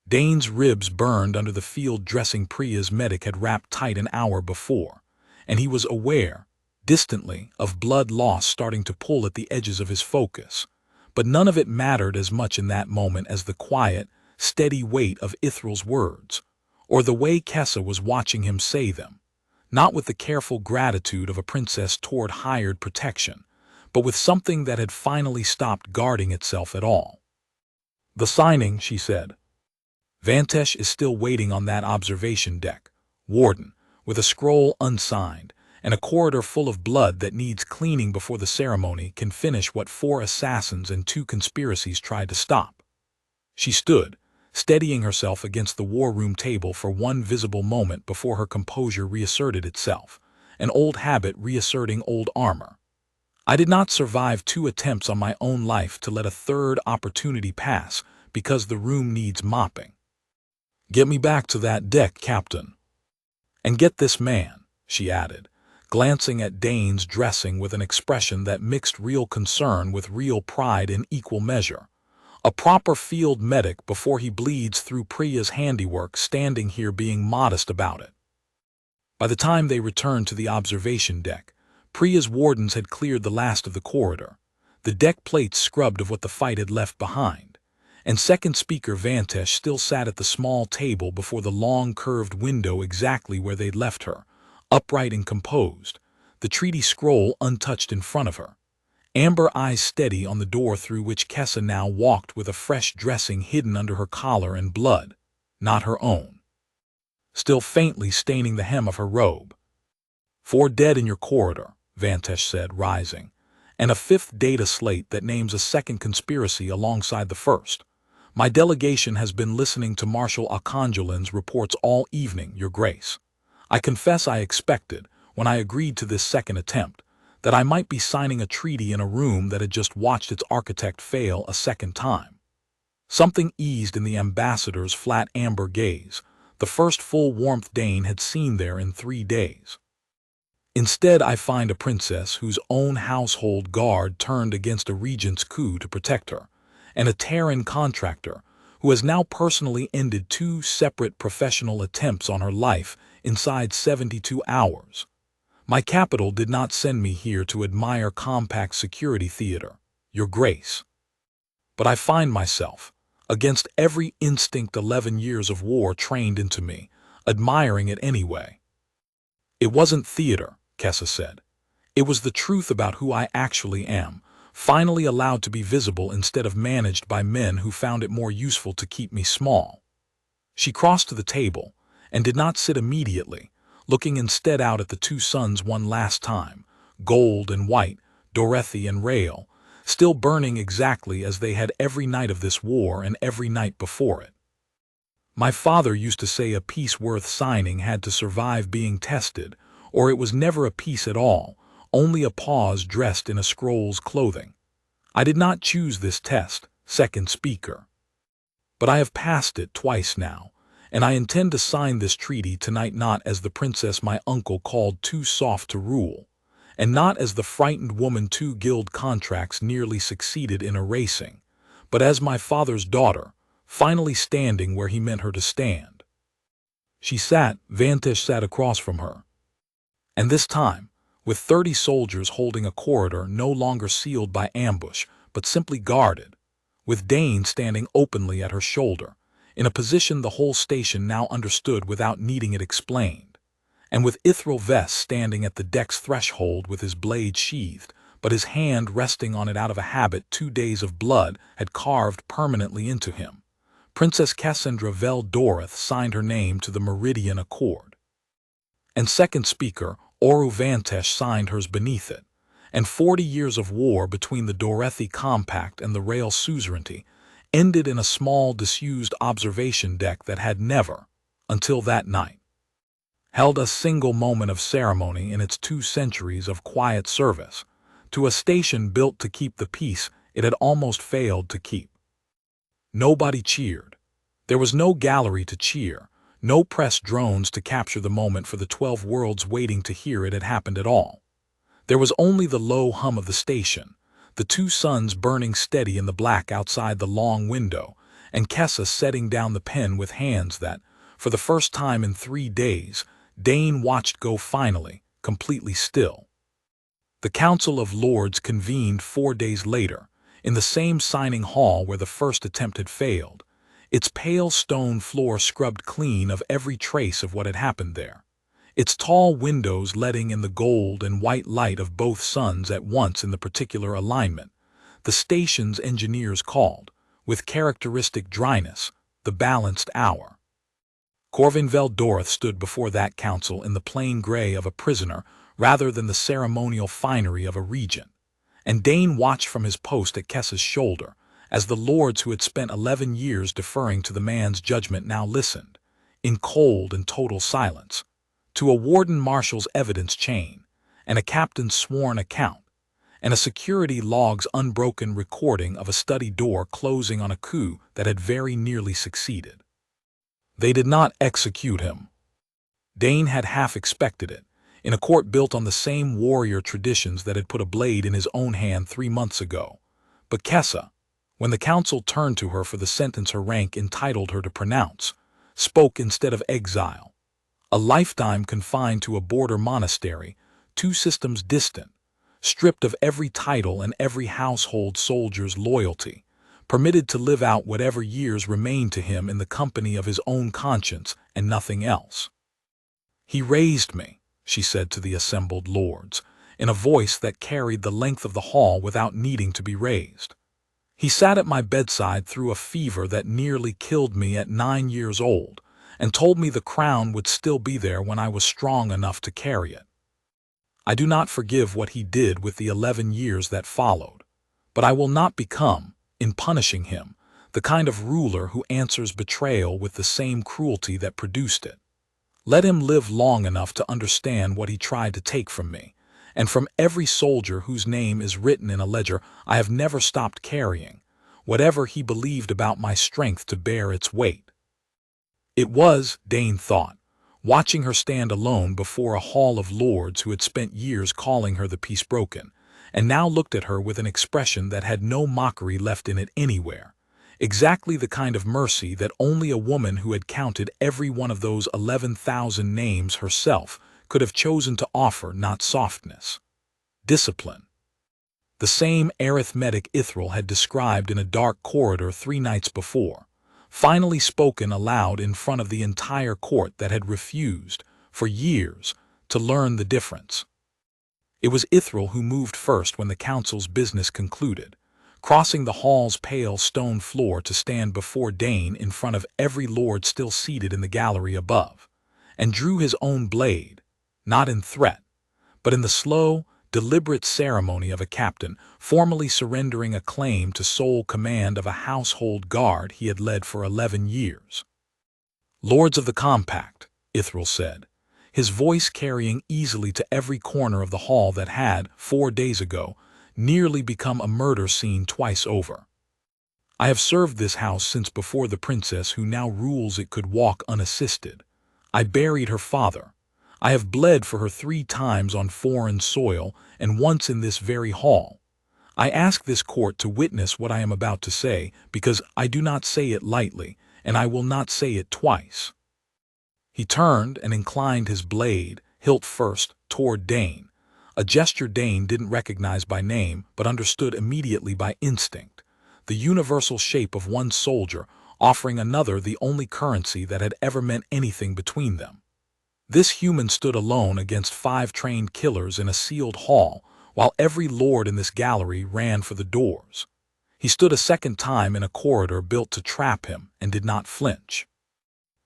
Dane's ribs burned under the field dressing Priya's medic had wrapped tight an hour before, and he was aware, distantly, of blood loss starting to pull at the edges of his focus, but none of it mattered as much in that moment as the quiet, steady weight of Ithral's words, or the way Kessa was watching him say them, not with the careful gratitude of a princess toward hired protection, but with something that had finally stopped guarding itself at all. "The signing," she said. "Vantesh is still waiting on that observation deck, Warden, with a scroll unsigned, and a corridor full of blood that needs cleaning before the ceremony can finish what 4 assassins and 2 conspiracies tried to stop." She stood, steadying herself against the war room table for one visible moment before her composure reasserted itself, an old habit reasserting old armor. "I did not survive 2 attempts on my own life to let a 3rd opportunity pass because the room needs mopping. Get me back to that deck, Captain. And get this man," she added, glancing at Dane's dressing with an expression that mixed real concern with real pride in equal measure. "A proper field medic before he bleeds through Priya's handiwork standing here being modest about it." By the time they returned to the observation deck, Priya's wardens had cleared the last of the corridor, the deck plates scrubbed of what the fight had left behind, and second speaker Vantesh still sat at the small table before the long curved window exactly where they'd left her, upright and composed, the treaty scroll untouched in front of her, amber eyes steady on the door through which Kessa now walked with a fresh dressing hidden under her collar and blood, not her own, still faintly staining the hem of her robe. 4 dead in your corridor, Vantesh said, rising, and a 5th data slate that names a second conspiracy alongside the first. My delegation has been listening to Marshal Akanjalin's reports all evening, Your Grace. I confess I expected, when I agreed to this second attempt, that I might be signing a treaty in a room that had just watched its architect fail a second time. Something eased in the ambassador's flat amber gaze, the first full warmth Dane had seen there in 3 days. Instead, I find a princess whose own household guard turned against a regent's coup to protect her, and a Terran contractor who has now personally ended 2 separate professional attempts on her life inside 72 hours. My capital did not send me here to admire compact security theater, Your Grace. But I find myself, against every instinct 11 years of war trained into me, admiring it anyway. It wasn't theater, Kessa said. It was the truth about who I actually am, finally allowed to be visible instead of managed by men who found it more useful to keep me small. She crossed to the table, and did not sit immediately, looking instead out at the 2 suns one last time, gold and white, Dorothy and Rael, still burning exactly as they had every night of this war and every night before it. My father used to say a peace worth signing had to survive being tested, or it was never a peace at all, only a pause dressed in a scroll's clothing. I did not choose this test, second speaker. But I have passed it twice now, and I intend to sign this treaty tonight not as the princess my uncle called too soft to rule, and not as the frightened woman 2 guild contracts nearly succeeded in erasing, but as my father's daughter, finally standing where he meant her to stand. She sat, Vantesh sat across from her. And this time, with 30 soldiers holding a corridor no longer sealed by ambush, but simply guarded, with Dane standing openly at her shoulder, in a position the whole station now understood without needing it explained, and with Ithral Vest standing at the deck's threshold with his blade sheathed, but his hand resting on it out of a habit 2 days of blood had carved permanently into him. Princess Cassandra Vel Doroth signed her name to the Meridian Accord. And second speaker, Oru Vantesh signed hers beneath it, and 40 years of war between the Dorothy Compact and the Rael suzerainty ended in a small disused observation deck that had never, until that night, held a single moment of ceremony in its 2 centuries of quiet service, to a station built to keep the peace it had almost failed to keep. Nobody cheered. There was no gallery to cheer, no press drones to capture the moment for the 12 worlds waiting to hear it had happened at all. There was only the low hum of the station, the 2 suns burning steady in the black outside the long window, and Kessa setting down the pen with hands that, for the first time in 3 days, Dane watched go finally, completely still. The Council of Lords convened 4 days later, in the same signing hall where the first attempt had failed, its pale stone floor scrubbed clean of every trace of what had happened there, its tall windows letting in the gold and white light of both suns at once in the particular alignment. The station's engineers called, with characteristic dryness, the balanced hour. Corvin Vel Doroth stood before that council in the plain gray of a prisoner rather than the ceremonial finery of a regent, and Dane watched from his post at Kessa's shoulder as the lords who had spent 11 years deferring to the man's judgment now listened, in cold and total silence, to a warden marshal's evidence chain, and a captain's sworn account, and a security log's unbroken recording of a study door closing on a coup that had very nearly succeeded. They did not execute him. Dane had half expected it, in a court built on the same warrior traditions that had put a blade in his own hand 3 months ago. But Kessa, when the council turned to her for the sentence her rank entitled her to pronounce, spoke instead of exile. A lifetime confined to a border monastery, 2 systems distant, stripped of every title and every household soldier's loyalty, permitted to live out whatever years remained to him in the company of his own conscience and nothing else. "He raised me," she said to the assembled lords, in a voice that carried the length of the hall without needing to be raised. "He sat at my bedside through a fever that nearly killed me at 9 years old, and told me the crown would still be there when I was strong enough to carry it. I do not forgive what he did with the 11 years that followed, but I will not become, in punishing him, the kind of ruler who answers betrayal with the same cruelty that produced it. Let him live long enough to understand what he tried to take from me, and from every soldier whose name is written in a ledger I have never stopped carrying, whatever he believed about my strength to bear its weight." It was, Dane thought, watching her stand alone before a hall of lords who had spent years calling her the peace broken, and now looked at her with an expression that had no mockery left in it anywhere, exactly the kind of mercy that only a woman who had counted every one of those 11,000 names herself could have chosen to offer, not softness. Discipline. The same arithmetic Ithral had described in a dark corridor 3 nights before, finally spoken aloud in front of the entire court that had refused, for years, to learn the difference. It was Ithral who moved first when the council's business concluded, crossing the hall's pale stone floor to stand before Dane in front of every lord still seated in the gallery above, and drew his own blade, not in threat, but in the slow, deliberate ceremony of a captain formally surrendering a claim to sole command of a household guard he had led for 11 years. "Lords of the Compact," Ithral said, his voice carrying easily to every corner of the hall that had, 4 days ago, nearly become a murder scene twice over. "I have served this house since before the princess who now rules it could walk unassisted. I buried her father. I have bled for her 3 times on foreign soil and once in this very hall. I ask this court to witness what I am about to say, because I do not say it lightly, and I will not say it twice." He turned and inclined his blade, hilt first, toward Dane, a gesture Dane didn't recognize by name but understood immediately by instinct, the universal shape of one soldier offering another the only currency that had ever meant anything between them. This human stood alone against 5 trained killers in a sealed hall, while every lord in this gallery ran for the doors. He stood a second time in a corridor built to trap him and did not flinch.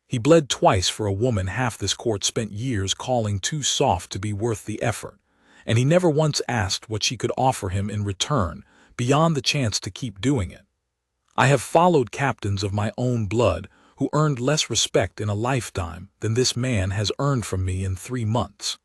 He bled twice for a woman half this court spent years calling too soft to be worth the effort, and he never once asked what she could offer him in return, beyond the chance to keep doing it. "I have followed captains of my own blood who earned less respect in a lifetime than this man has earned from me in 3 months.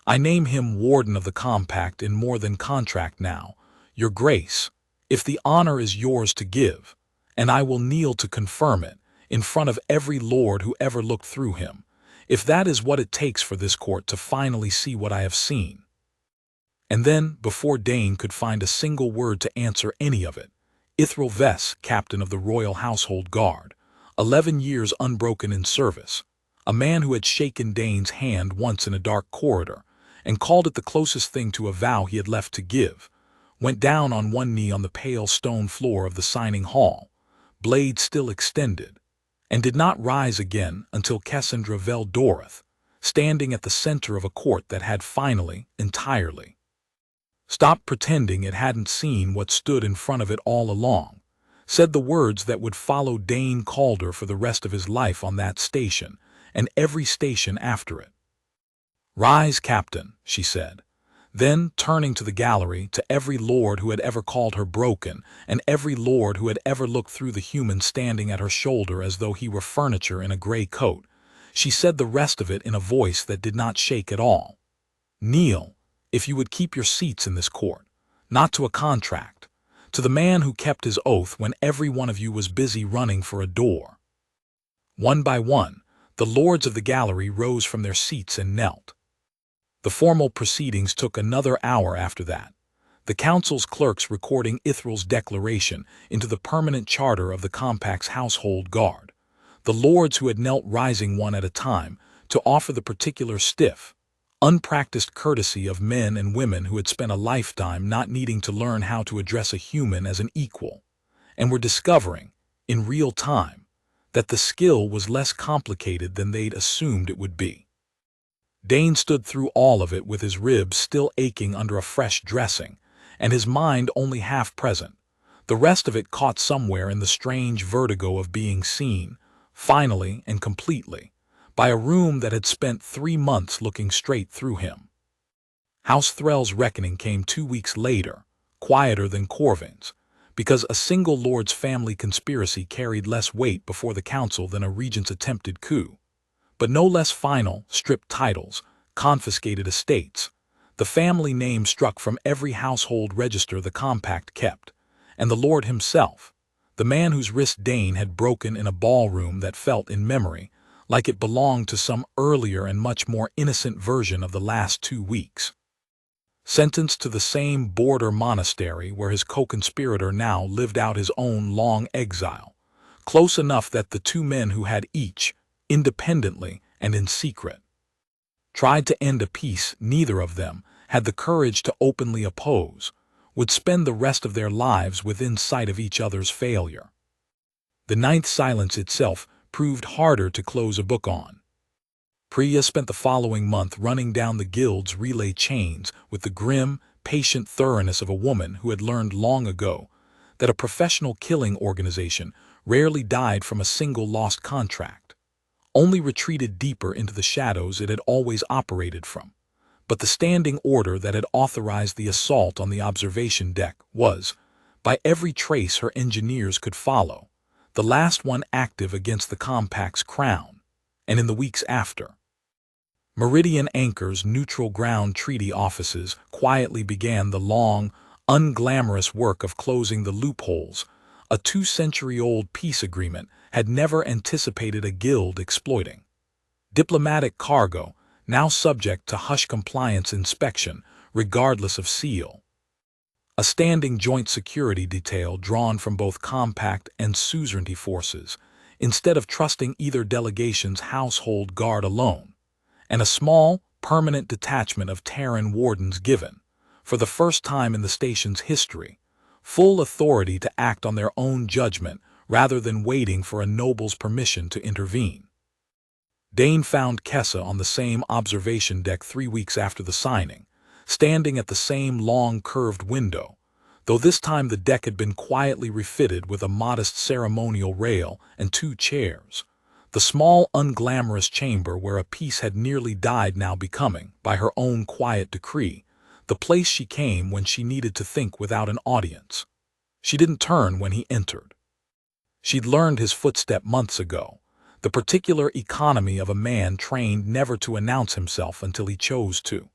I name him Warden of the Compact in more than contract now, Your Grace, if the honor is yours to give, and I will kneel to confirm it, in front of every lord who ever looked through him, if that is what it takes for this court to finally see what I have seen." And then, before Dane could find a single word to answer any of it, Ithral Vess, captain of the Royal Household Guard, 11 years unbroken in service, a man who had shaken Dane's hand once in a dark corridor and called it the closest thing to a vow he had left to give, went down on one knee on the pale stone floor of the signing hall, blade still extended, and did not rise again until Cassandra Vel Dorith, standing at the center of a court that had finally, entirely, stopped pretending it hadn't seen what stood in front of it all along, said the words that would follow Dane Calder for the rest of his life on that station, and every station after it. "Rise, Captain," she said. Then, turning to the gallery, to every lord who had ever called her broken, and every lord who had ever looked through the human standing at her shoulder as though he were furniture in a gray coat, she said the rest of it in a voice that did not shake at all. "Kneel, if you would keep your seats in this court, not to a contract, to the man who kept his oath when every one of you was busy running for a door." One by one, the lords of the gallery rose from their seats and knelt. The formal proceedings took another hour after that, the council's clerks recording Ithral's declaration into the permanent charter of the Compact's household guard, the lords who had knelt rising one at a time, to offer the particular stiff, unpracticed courtesy of men and women who had spent a lifetime not needing to learn how to address a human as an equal, and were discovering, in real time, that the skill was less complicated than they'd assumed it would be. Dane stood through all of it with his ribs still aching under a fresh dressing, and his mind only half present, the rest of it caught somewhere in the strange vertigo of being seen, finally and completely, by a room that had spent 3 months looking straight through him. House Threll's reckoning came 2 weeks later, quieter than Corvin's, because a single lord's family conspiracy carried less weight before the council than a regent's attempted coup. But no less final, stripped titles, confiscated estates, the family name struck from every household register the compact kept, and the lord himself, the man whose wrist Dane had broken in a ballroom that felt in memory like it belonged to some earlier and much more innocent version of the last 2 weeks. Sentenced to the same border monastery where his co-conspirator now lived out his own long exile, close enough that the 2 men who had each, independently and in secret, tried to end a peace neither of them had the courage to openly oppose, would spend the rest of their lives within sight of each other's failure. The 9th silence itself proved harder to close a book on. Priya spent the following month running down the guild's relay chains with the grim, patient thoroughness of a woman who had learned long ago that a professional killing organization rarely died from a single lost contract, only retreated deeper into the shadows it had always operated from. But the standing order that had authorized the assault on the observation deck was, by every trace her engineers could follow, the last one active against the compact's crown, and in the weeks after. Meridian Anchor's neutral ground treaty offices quietly began the long, unglamorous work of closing the loopholes a 2-century-old peace agreement had never anticipated a guild exploiting. Diplomatic cargo, now subject to hush compliance inspection, regardless of seal. A standing joint security detail drawn from both compact and suzerainty forces, instead of trusting either delegation's household guard alone, and a small, permanent detachment of Terran wardens given, for the first time in the station's history, full authority to act on their own judgment rather than waiting for a noble's permission to intervene. Dane found Kessa on the same observation deck 3 weeks after the signing, standing at the same long curved window, though this time the deck had been quietly refitted with a modest ceremonial rail and 2 chairs, the small unglamorous chamber where a peace had nearly died now becoming, by her own quiet decree, the place she came when she needed to think without an audience. She didn't turn when he entered. She'd learned his footstep months ago, the particular economy of a man trained never to announce himself until he chose to.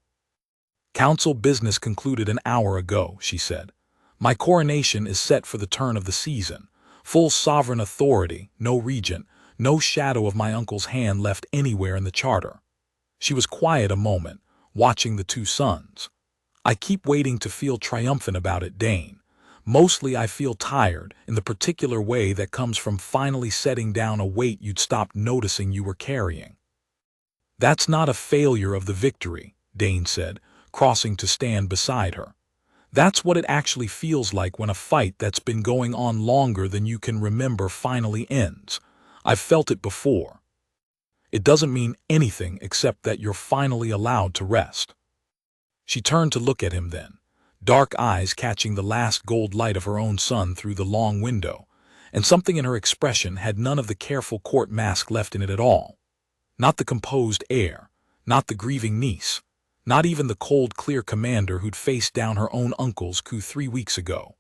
"Council business concluded an hour ago," she said. "My coronation is set for the turn of the season. Full sovereign authority, no regent, no shadow of my uncle's hand left anywhere in the charter." She was quiet a moment, watching the 2 sons. "I keep waiting to feel triumphant about it, Dane. Mostly I feel tired, in the particular way that comes from finally setting down a weight you'd stopped noticing you were carrying." "That's not a failure of the victory," Dane said, crossing to stand beside her. "That's what it actually feels like when a fight that's been going on longer than you can remember finally ends. I've felt it before. It doesn't mean anything except that you're finally allowed to rest." She turned to look at him then, dark eyes catching the last gold light of her own sun through the long window, and something in her expression had none of the careful court mask left in it at all. Not the composed air, not the grieving niece, not even the cold, clear commander who'd faced down her own uncle's coup 3 weeks ago,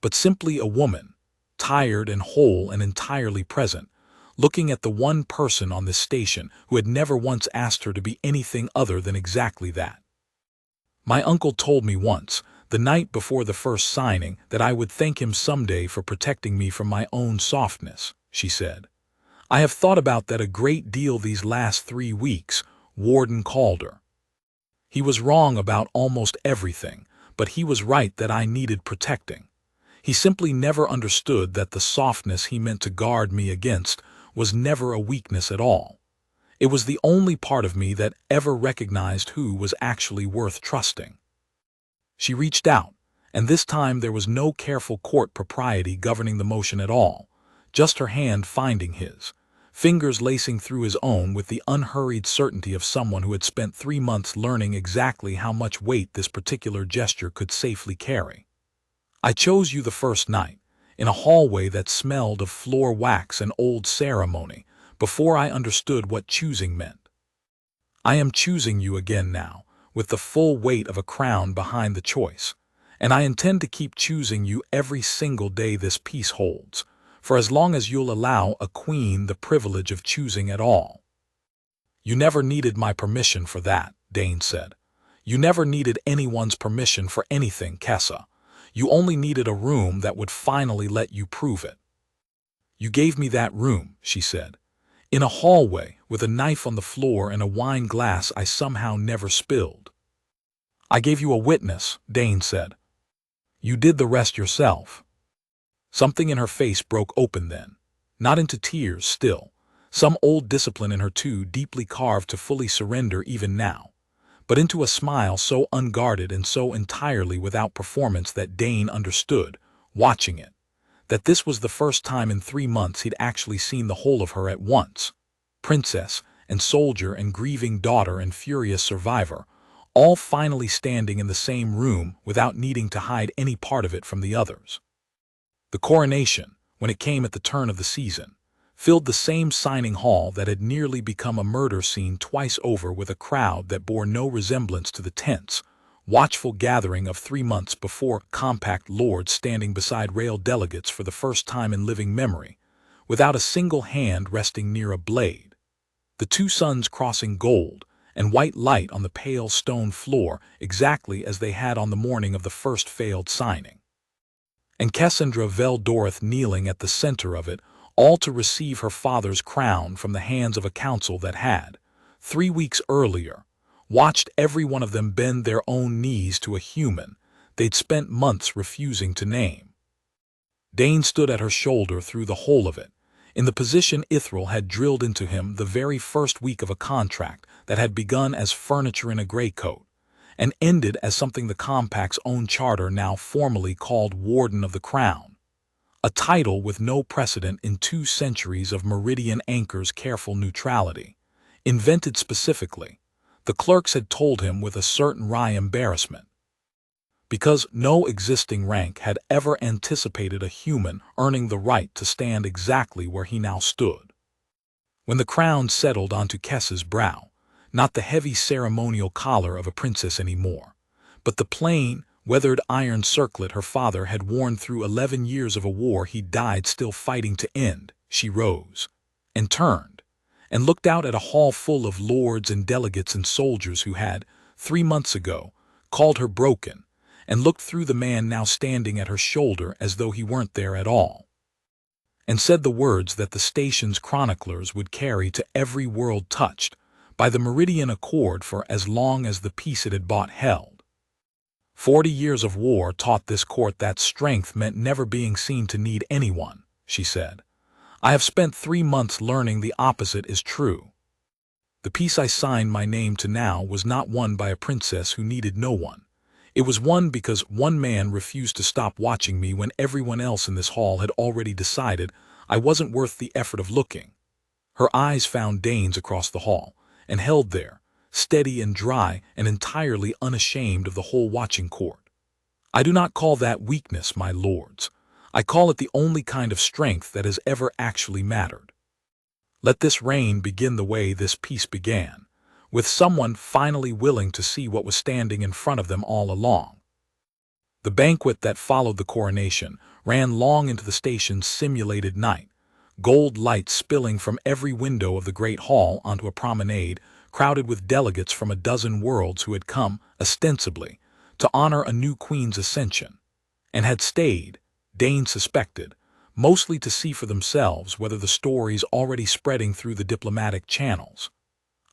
but simply a woman, tired and whole and entirely present, looking at the one person on this station who had never once asked her to be anything other than exactly that. "My uncle told me once, the night before the first signing, that I would thank him someday for protecting me from my own softness," she said. "I have thought about that a great deal these last 3 weeks," Warden called her. "He was wrong about almost everything, but he was right that I needed protecting. He simply never understood that the softness he meant to guard me against was never a weakness at all. It was the only part of me that ever recognized who was actually worth trusting. She reached out, and this time there was no careful court propriety governing the motion at all, just her hand finding his, fingers lacing through his own with the unhurried certainty of someone who had spent 3 months learning exactly how much weight this particular gesture could safely carry. I chose you the first night, in a hallway that smelled of floor wax and old ceremony, before I understood what choosing meant. I am choosing you again now, with the full weight of a crown behind the choice, and I intend to keep choosing you every single day this peace holds, for as long as you'll allow a queen the privilege of choosing at all. You never needed my permission for that, Dane said. You never needed anyone's permission for anything, Kessa. You only needed a room that would finally let you prove it. You gave me that room, she said. In a hallway, with a knife on the floor and a wine glass I somehow never spilled. I gave you a witness, Dane said. You did the rest yourself. Something in her face broke open then, not into tears still, some old discipline in her too deeply carved to fully surrender even now, but into a smile so unguarded and so entirely without performance that Dane understood, watching it, that this was the first time in 3 months he'd actually seen the whole of her at once. Princess and soldier and grieving daughter and furious survivor, all finally standing in the same room without needing to hide any part of it from the others. The coronation, when it came at the turn of the season, filled the same signing hall that had nearly become a murder scene twice over with a crowd that bore no resemblance to the tense, watchful gathering of 3 months before, compact lords standing beside rail delegates for the first time in living memory, without a single hand resting near a blade. The two suns crossing gold and white light on the pale stone floor exactly as they had on the morning of the first failed signing. And Cassandra Veldoreth kneeling at the center of it, all to receive her father's crown from the hands of a council that had, 3 weeks earlier, watched every one of them bend their own knees to a human they'd spent months refusing to name. Dane stood at her shoulder through the whole of it, in the position Ithral had drilled into him the very first week of a contract that had begun as furniture in a gray coat, and ended as something the Compact's own charter now formally called Warden of the Crown, a title with no precedent in 2 centuries of Meridian Anchor's careful neutrality, invented specifically, the clerks had told him with a certain wry embarrassment, because no existing rank had ever anticipated a human earning the right to stand exactly where he now stood. When the crown settled onto Kessa's brow, not the heavy ceremonial collar of a princess anymore, but the plain, weathered iron circlet her father had worn through 11 years of a war he died still fighting to end, she rose, and turned, and looked out at a hall full of lords and delegates and soldiers who had, 3 months ago, called her broken, and looked through the man now standing at her shoulder as though he weren't there at all, and said the words that the station's chroniclers would carry to every world touched by the Meridian Accord for as long as the peace it had bought held. 40 years of war taught this court that strength meant never being seen to need anyone, she said. I have spent 3 months learning the opposite is true. The peace I signed my name to now was not won by a princess who needed no one. It was won because one man refused to stop watching me when everyone else in this hall had already decided I wasn't worth the effort of looking. Her eyes found Dane's across the hall, and held there, steady and dry and entirely unashamed of the whole watching court. I do not call that weakness, my lords. I call it the only kind of strength that has ever actually mattered. Let this reign begin the way this peace began, with someone finally willing to see what was standing in front of them all along. The banquet that followed the coronation ran long into the station's simulated night, gold light spilling from every window of the great hall onto a promenade crowded with delegates from a dozen worlds who had come, ostensibly, to honor a new queen's ascension, and had stayed, Dane suspected, mostly to see for themselves whether the stories already spreading through the diplomatic channels.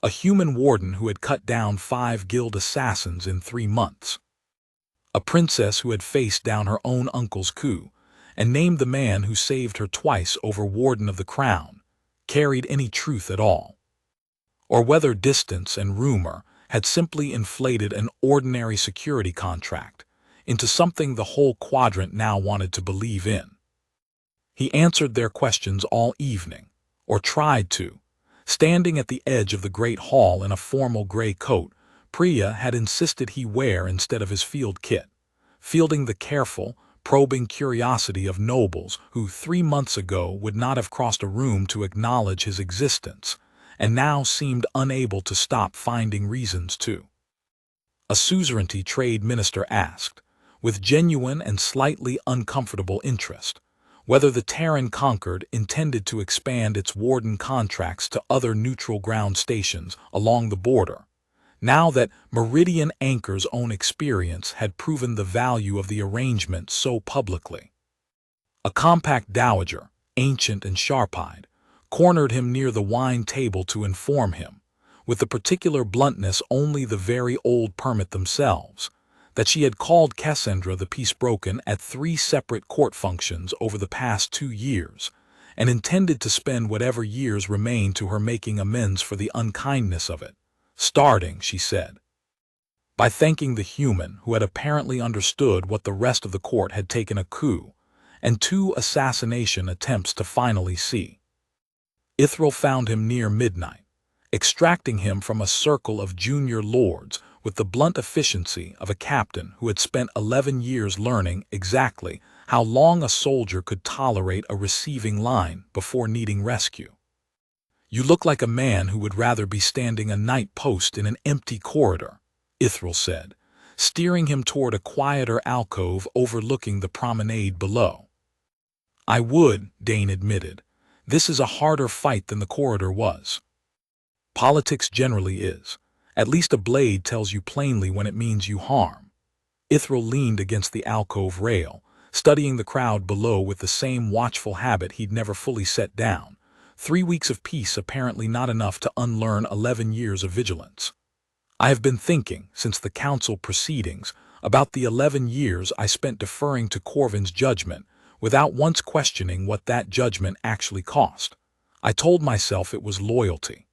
A human warden who had cut down 5 guild assassins in 3 months. A princess who had faced down her own uncle's coup, and named the man who saved her twice over Warden of the Crown, carried any truth at all. or whether distance and rumor had simply inflated an ordinary security contract into something the whole quadrant now wanted to believe in. He answered their questions all evening, or tried to. Standing at the edge of the great hall in a formal gray coat, Priya had insisted he wear instead of his field kit, fielding the careful, probing curiosity of nobles who 3 months ago would not have crossed a room to acknowledge his existence, and now seemed unable to stop finding reasons to. A suzerainty trade minister asked, with genuine and slightly uncomfortable interest, whether the Terran conquered intended to expand its warden contracts to other neutral ground stations along the border, now that Meridian Anchor's own experience had proven the value of the arrangement so publicly. A compact dowager, ancient and sharp-eyed, cornered him near the wine table to inform him, with the particular bluntness only the very old permit themselves, that she had called Cassandra the peace-broken at 3 separate court functions over the past 2 years, and intended to spend whatever years remained to her making amends for the unkindness of it, starting, she said, by thanking the human who had apparently understood what the rest of the court had taken a coup, and 2 assassination attempts to finally see. Ithral found him near midnight, extracting him from a circle of junior lords with the blunt efficiency of a captain who had spent 11 years learning exactly how long a soldier could tolerate a receiving line before needing rescue. "You look like a man who would rather be standing a night post in an empty corridor," Ithral said, steering him toward a quieter alcove overlooking the promenade below. "I would," Dane admitted. "This is a harder fight than the corridor was." "Politics generally is. At least a blade tells you plainly when it means you harm." Ithral leaned against the alcove rail, studying the crowd below with the same watchful habit he'd never fully set down. 3 weeks of peace apparently not enough to unlearn 11 years of vigilance. "I have been thinking, since the council proceedings, about the 11 years I spent deferring to Corvin's judgment, without once questioning what that judgment actually cost. I told myself it was loyalty.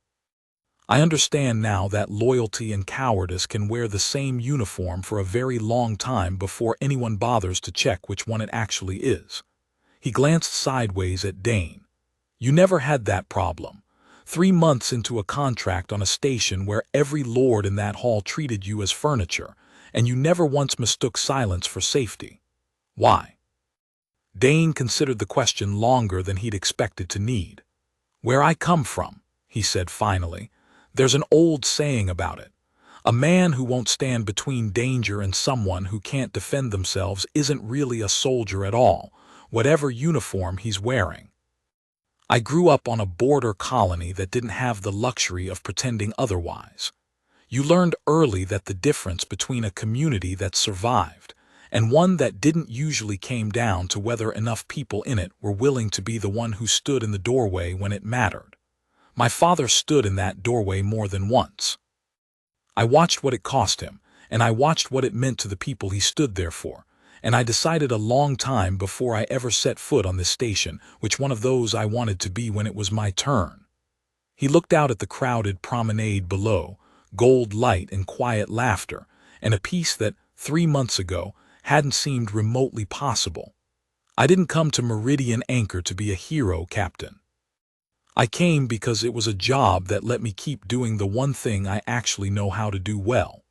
I understand now that loyalty and cowardice can wear the same uniform for a very long time before anyone bothers to check which one it actually is." He glanced sideways at Dane. "You never had that problem. 3 months into a contract on a station where every lord in that hall treated you as furniture, and you never once mistook silence for safety. Why?" Dane considered the question longer than he'd expected to need. "Where I come from," he said finally, "there's an old saying about it. A man who won't stand between danger and someone who can't defend themselves isn't really a soldier at all, whatever uniform he's wearing. I grew up on a border colony that didn't have the luxury of pretending otherwise. You learned early that the difference between a community that survived and one that didn't usually came down to whether enough people in it were willing to be the one who stood in the doorway when it mattered. My father stood in that doorway more than once. I watched what it cost him, and I watched what it meant to the people he stood there for, and I decided a long time before I ever set foot on this station which one of those I wanted to be when it was my turn." He looked out at the crowded promenade below, gold light and quiet laughter, and a peace that, 3 months ago, hadn't seemed remotely possible. "I didn't come to Meridian Anchor to be a hero, Captain. I came because it was a job that let me keep doing the one thing I actually know how to do well.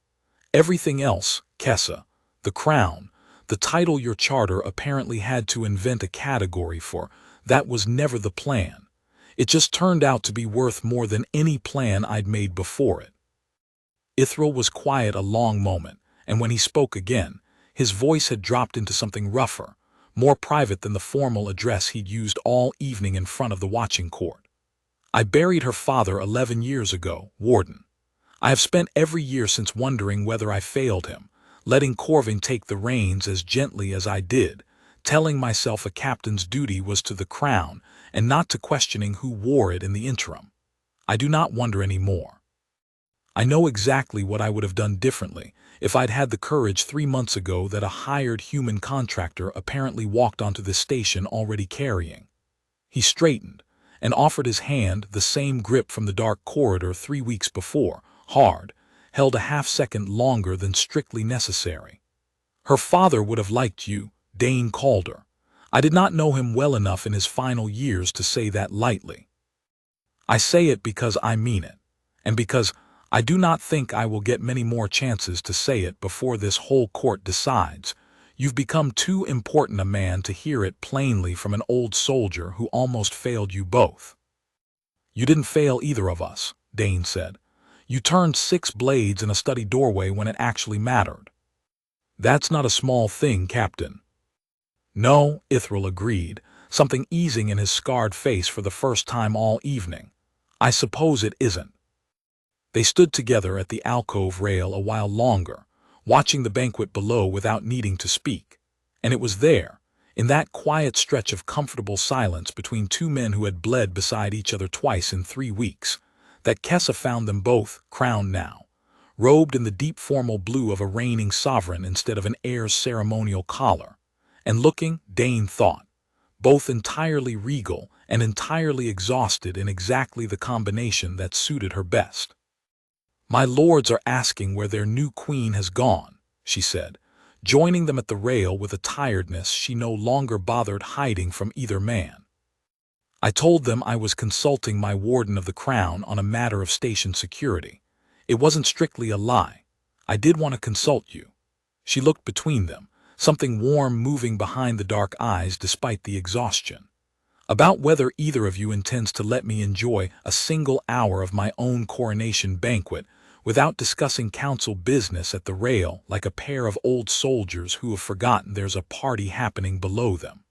Everything else, Kessa, the crown, the title your charter apparently had to invent a category for, that was never the plan. It just turned out to be worth more than any plan I'd made before it." Ithral was quiet a long moment, and when he spoke again, his voice had dropped into something rougher, more private than the formal address he'd used all evening in front of the watching court. "I buried her father 11 years ago, Warden. I have spent every year since wondering whether I failed him, letting Corvin take the reins as gently as I did, telling myself a captain's duty was to the crown and not to questioning who wore it in the interim. I do not wonder any more. I know exactly what I would have done differently if I'd had the courage 3 months ago that a hired human contractor apparently walked onto this station already carrying." He straightened, and offered his hand, the same grip from the dark corridor 3 weeks before, hard, held a half-second longer than strictly necessary. Her father would have liked you, Dane Calder. I did not know him well enough in his final years to say that lightly. I say it because I mean it, and because I do not think I will get many more chances to say it before this whole court decides. You've become too important a man to hear it plainly from an old soldier who almost failed you both. You didn't fail either of us, Dane said. You turned 6 blades in a study doorway when it actually mattered. That's not a small thing, Captain. No, Ithral agreed, something easing in his scarred face for the first time all evening. I suppose it isn't. They stood together at the alcove rail a while longer, watching the banquet below without needing to speak. And it was there, in that quiet stretch of comfortable silence between two men who had bled beside each other twice in 3 weeks, that Kessa found them both, crowned now, robed in the deep formal blue of a reigning sovereign instead of an heir's ceremonial collar, and looking, Dane thought, both entirely regal and entirely exhausted in exactly the combination that suited her best. My lords are asking where their new queen has gone, she said, joining them at the rail with a tiredness she no longer bothered hiding from either man. I told them I was consulting my warden of the crown on a matter of station security. It wasn't strictly a lie. I did want to consult you. She looked between them, something warm moving behind the dark eyes despite the exhaustion. About whether either of you intends to let me enjoy a single hour of my own coronation banquet without discussing council business at the rail like a pair of old soldiers who have forgotten there's a party happening below them.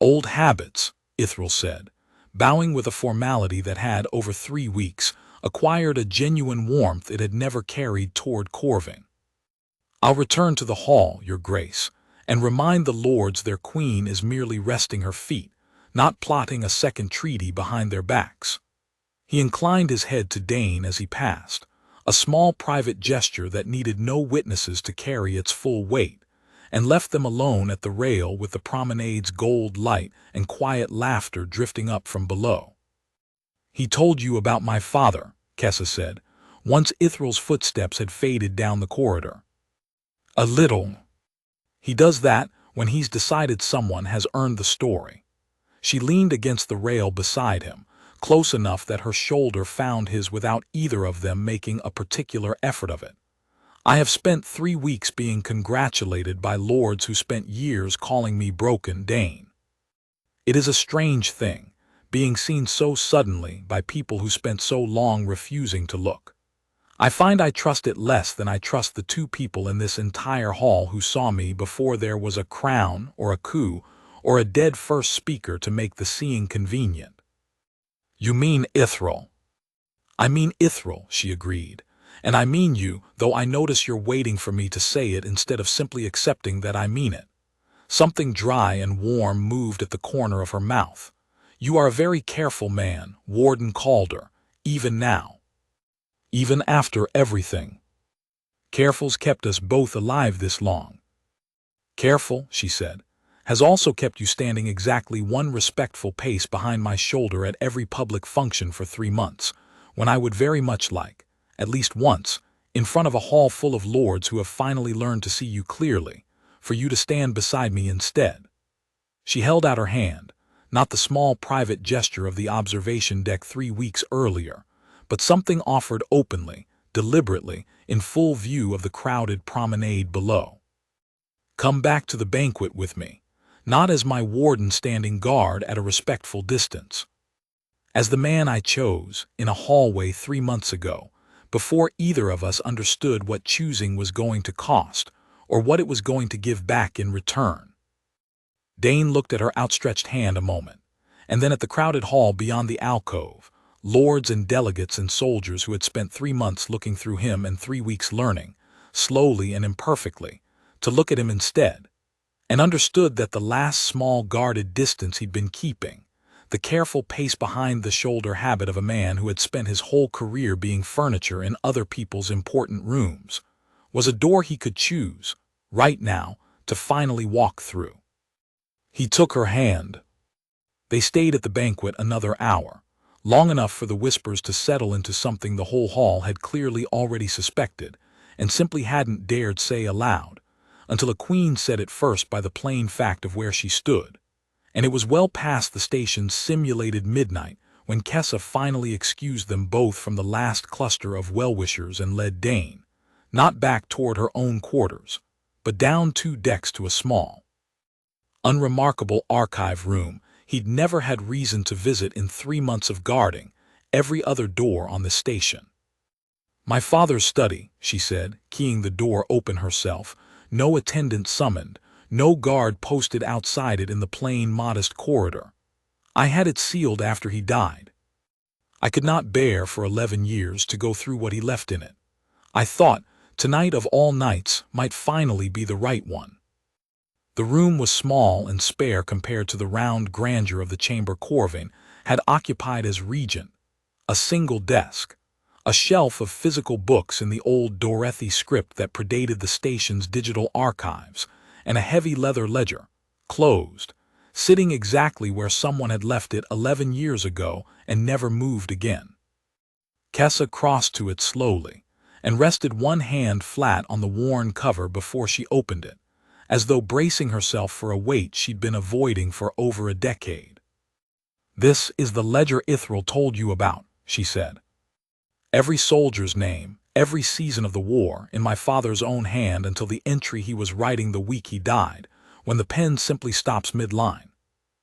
Old habits, Ithral said, bowing with a formality that had, over 3 weeks, acquired a genuine warmth it had never carried toward Corvin. I'll return to the hall, Your Grace, and remind the lords their queen is merely resting her feet, not plotting a second treaty behind their backs. He inclined his head to Dane as he passed, a small private gesture that needed no witnesses to carry its full weight, and left them alone at the rail with the promenade's gold light and quiet laughter drifting up from below. He told you about my father, Kessa said, once Ithral's footsteps had faded down the corridor. A little. He does that when he's decided someone has earned the story. She leaned against the rail beside him, close enough that her shoulder found his without either of them making a particular effort of it. I have spent 3 weeks being congratulated by lords who spent years calling me broken Dane. It is a strange thing, being seen so suddenly by people who spent so long refusing to look. I find I trust it less than I trust the 2 people in this entire hall who saw me before there was a crown or a coup or a dead first speaker to make the seeing convenient. You mean Ithral? I mean Ithral, she agreed. And I mean you, though I notice you're waiting for me to say it instead of simply accepting that I mean it. Something dry and warm moved at the corner of her mouth. You are a very careful man, Warden Calder, even now. Even after everything. Careful's kept us both alive this long. Careful, she said, has also kept you standing exactly 1 respectful pace behind my shoulder at every public function for 3 months, when I would very much like, at least once, in front of a hall full of lords who have finally learned to see you clearly, for you to stand beside me instead. She held out her hand, not the small private gesture of the observation deck 3 weeks earlier, but something offered openly, deliberately, in full view of the crowded promenade below. Come back to the banquet with me, not as my warden standing guard at a respectful distance. As the man I chose, in a hallway 3 months ago, before either of us understood what choosing was going to cost, or what it was going to give back in return. Dane looked at her outstretched hand a moment, and then at the crowded hall beyond the alcove, lords and delegates and soldiers who had spent 3 months looking through him and 3 weeks learning, slowly and imperfectly, to look at him instead, and understood that the last small guarded distance he'd been keeping, the careful pace behind the shoulder habit of a man who had spent his whole career being furniture in other people's important rooms, was a door he could choose, right now, to finally walk through. He took her hand. They stayed at the banquet another hour, long enough for the whispers to settle into something the whole hall had clearly already suspected, and simply hadn't dared say aloud, until a queen said it first by the plain fact of where she stood. And it was well past the station's simulated midnight when Kessa finally excused them both from the last cluster of well-wishers and led Dane, not back toward her own quarters, but down 2 decks to a small, unremarkable archive room he'd never had reason to visit in 3 months of guarding every other door on the station. "My father's study," she said, keying the door open herself, no attendant summoned, no guard posted outside it in the plain, modest corridor. "I had it sealed after he died. I could not bear for 11 years to go through what he left in it. I thought tonight of all nights might finally be the right one." The room was small and spare compared to the round grandeur of the chamber Corvin had occupied as regent. A single desk, a shelf of physical books in the old Dorothy script that predated the station's digital archives, and a heavy leather ledger, closed, sitting exactly where someone had left it 11 years ago and never moved again. Kessa crossed to it slowly and rested one hand flat on the worn cover before she opened it, as though bracing herself for a weight she'd been avoiding for over a decade. "This is the ledger Ithril told you about," she said. "Every soldier's name, every season of the war, in my father's own hand until the entry he was writing the week he died, when the pen simply stops mid-line."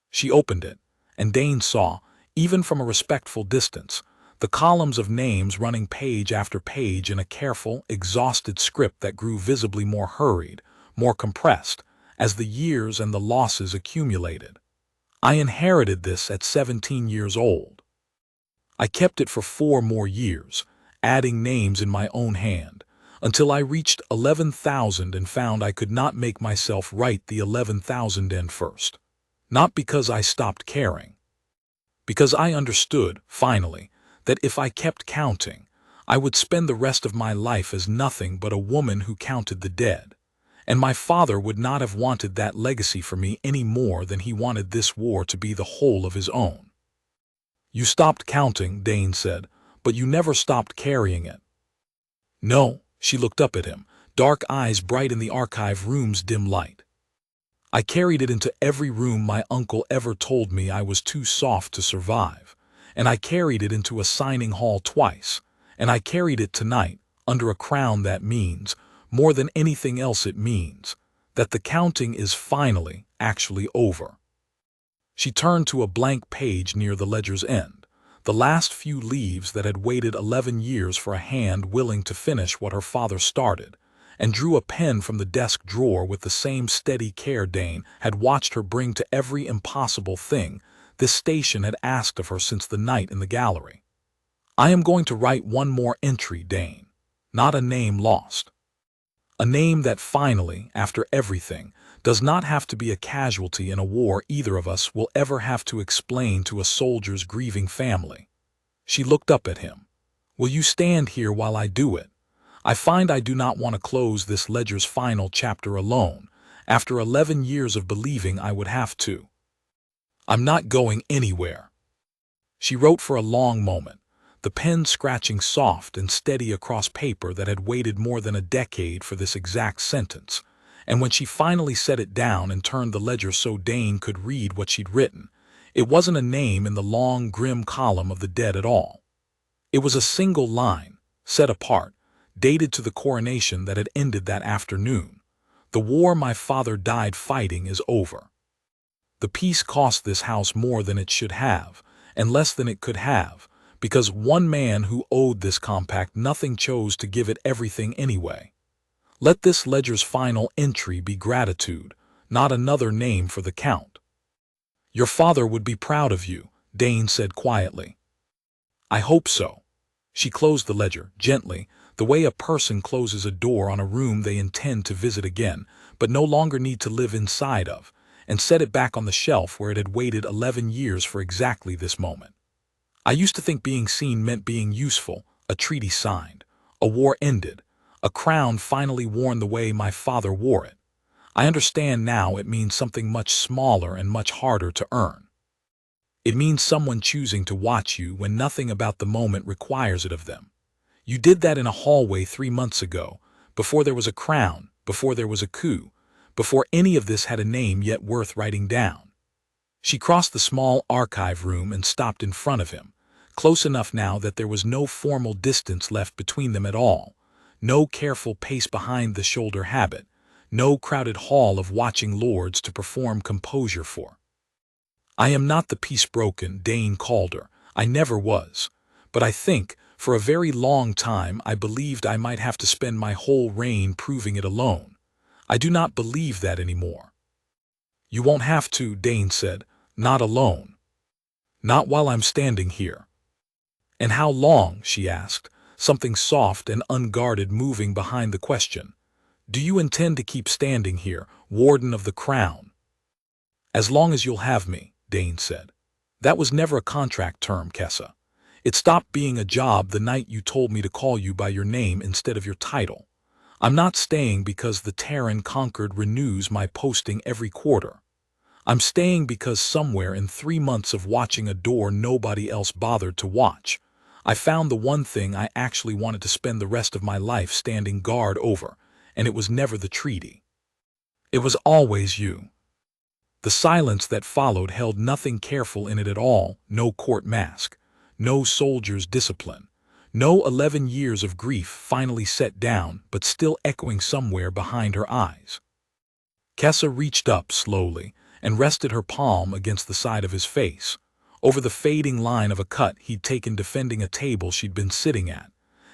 She opened it, and Dane saw, even from a respectful distance, the columns of names running page after page in a careful, exhausted script that grew visibly more hurried, more compressed, as the years and the losses accumulated. "I inherited this at 17 years old. I kept it for 4 more years, adding names in my own hand, until I reached 11,000 and found I could not make myself write the 11,000 end first. Not because I stopped caring. Because I understood, finally, that if I kept counting, I would spend the rest of my life as nothing but a woman who counted the dead. And my father would not have wanted that legacy for me any more than he wanted this war to be the whole of his own." "You stopped counting," Dane said, "but you never stopped carrying it." "No," she looked up at him, dark eyes bright in the archive room's dim light. "I carried it into every room my uncle ever told me I was too soft to survive, and I carried it into a signing hall twice, and I carried it tonight, under a crown that means, more than anything else it means, that the counting is finally, actually over." She turned to a blank page near the ledger's end, the last few leaves that had waited 11 years for a hand willing to finish what her father started, and drew a pen from the desk drawer with the same steady care Dane had watched her bring to every impossible thing this station had asked of her since the night in the gallery. "I am going to write one more entry, Dane, not a name lost. A name that finally, after everything, does not have to be a casualty in a war either of us will ever have to explain to a soldier's grieving family." She looked up at him. "Will you stand here while I do it? I find I do not want to close this ledger's final chapter alone, after 11 years of believing I would have to. I'm not going anywhere." She wrote for a long moment, the pen scratching soft and steady across paper that had waited more than a decade for this exact sentence, and when she finally set it down and turned the ledger so Dane could read what she'd written, it wasn't a name in the long, grim column of the dead at all. It was a single line, set apart, dated to the coronation that had ended that afternoon. "The war my father died fighting is over. The peace cost this house more than it should have, and less than it could have, because one man who owed this compact nothing chose to give it everything anyway. Let this ledger's final entry be gratitude, not another name for the count." "Your father would be proud of you," Dane said quietly. "I hope so." She closed the ledger, gently, the way a person closes a door on a room they intend to visit again, but no longer need to live inside of, and set it back on the shelf where it had waited 11 years for exactly this moment. "I used to think being seen meant being useful, a treaty signed, a war ended, a crown finally worn the way my father wore it. I understand now it means something much smaller and much harder to earn." It means someone choosing to watch you when nothing about the moment requires it of them. You did that in a hallway 3 months ago, before there was a crown, before there was a coup, before any of this had a name yet worth writing down. She crossed the small archive room and stopped in front of him, close enough now that there was no formal distance left between them at all, no careful pace behind the shoulder habit, no crowded hall of watching lords to perform composure for. I am not the peace broken, Dane called her. I never was. But I think, for a very long time, I believed I might have to spend my whole reign proving it alone. I do not believe that anymore. You won't have to, Dane said. Not alone. Not while I'm standing here. And how long? She asked, something soft and unguarded moving behind the question. Do you intend to keep standing here, Warden of the Crown? As long as you'll have me, Dane said. That was never a contract term, Kessa. It stopped being a job the night you told me to call you by your name instead of your title. I'm not staying because the Terran Conquered renews my posting every quarter. I'm staying because somewhere in 3 months of watching a door nobody else bothered to watch, I found the one thing I actually wanted to spend the rest of my life standing guard over, and it was never the treaty. It was always you. The silence that followed held nothing careful in it at all, no court mask, no soldier's discipline, no 11 years of grief finally set down but still echoing somewhere behind her eyes. Kessa reached up slowly and rested her palm against the side of his face, over the fading line of a cut he'd taken defending a table she'd been sitting at,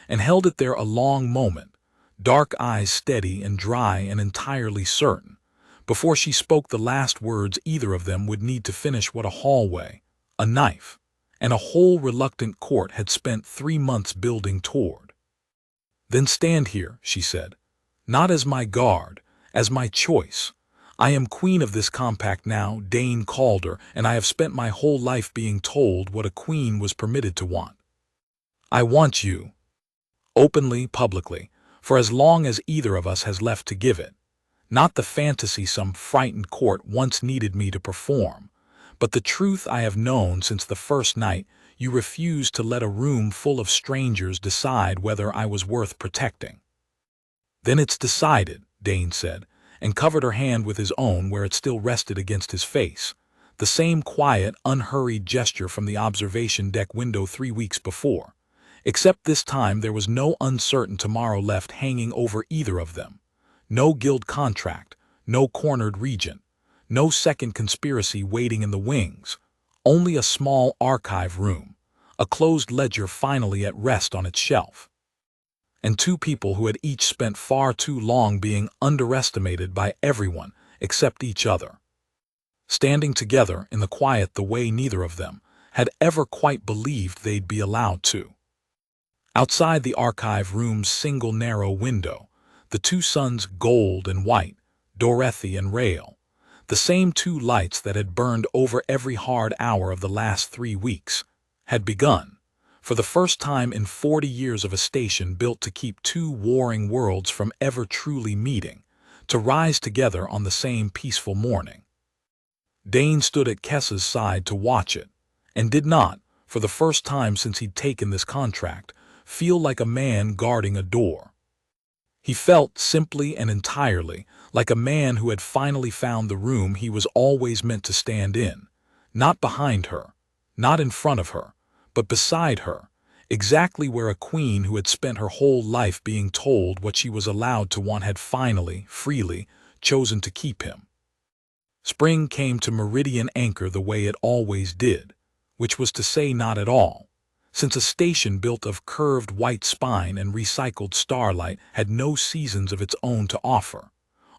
and held it there a long moment, dark eyes steady and dry and entirely certain, before she spoke the last words either of them would need to finish what a hallway, a knife, and a whole reluctant court had spent 3 months building toward. Then stand here, she said, not as my guard, as my choice. I am queen of this compact now, Dane called her, and I have spent my whole life being told what a queen was permitted to want. I want you. Openly, publicly, for as long as either of us has left to give it. Not the fantasy some frightened court once needed me to perform, but the truth I have known since the first night you refused to let a room full of strangers decide whether I was worth protecting. Then it's decided, Dane said, and covered her hand with his own where it still rested against his face, the same quiet, unhurried gesture from the observation deck window 3 weeks before, except this time there was no uncertain tomorrow left hanging over either of them, no guild contract, no cornered regent, no second conspiracy waiting in the wings, only a small archive room, a closed ledger finally at rest on its shelf, and 2 people who had each spent far too long being underestimated by everyone except each other, standing together in the quiet the way neither of them had ever quite believed they'd be allowed to. Outside the archive room's single narrow window, the 2 suns, gold and white, Dorothy and Rael, the same 2 lights that had burned over every hard hour of the last 3 weeks, had begun, for the first time in 40 years of a station built to keep 2 warring worlds from ever truly meeting, to rise together on the same peaceful morning. Dane stood at Kessa's side to watch it, and did not, for the first time since he'd taken this contract, feel like a man guarding a door. He felt simply and entirely like a man who had finally found the room he was always meant to stand in, not behind her, not in front of her, but beside her, exactly where a queen who had spent her whole life being told what she was allowed to want had finally, freely, chosen to keep him. Spring came to meridian anchor the way it always did, which was to say not at all, since a station built of curved white spine and recycled starlight had no seasons of its own to offer,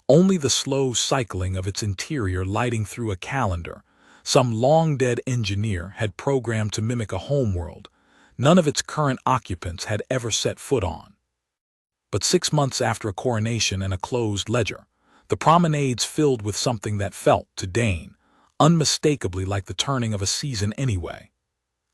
only the slow cycling of its interior lighting through a calendar some long-dead engineer had programmed to mimic a homeworld none of its current occupants had ever set foot on. But 6 months after a coronation and a closed ledger, the promenades filled with something that felt, to Dane, unmistakably like the turning of a season anyway.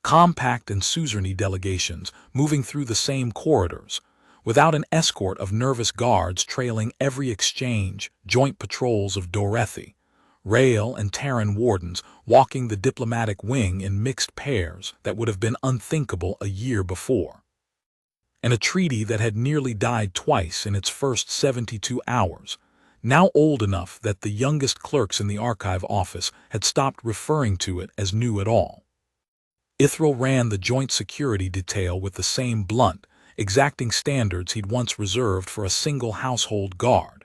Compact and suzerainy delegations moving through the same corridors, without an escort of nervous guards trailing every exchange, joint patrols of Dorothy, Rael and Terran wardens walking the diplomatic wing in mixed pairs that would have been unthinkable a year before. And a treaty that had nearly died twice in its first 72 hours, now old enough that the youngest clerks in the archive office had stopped referring to it as new at all. Ithral ran the joint security detail with the same blunt, exacting standards he'd once reserved for a single household guard,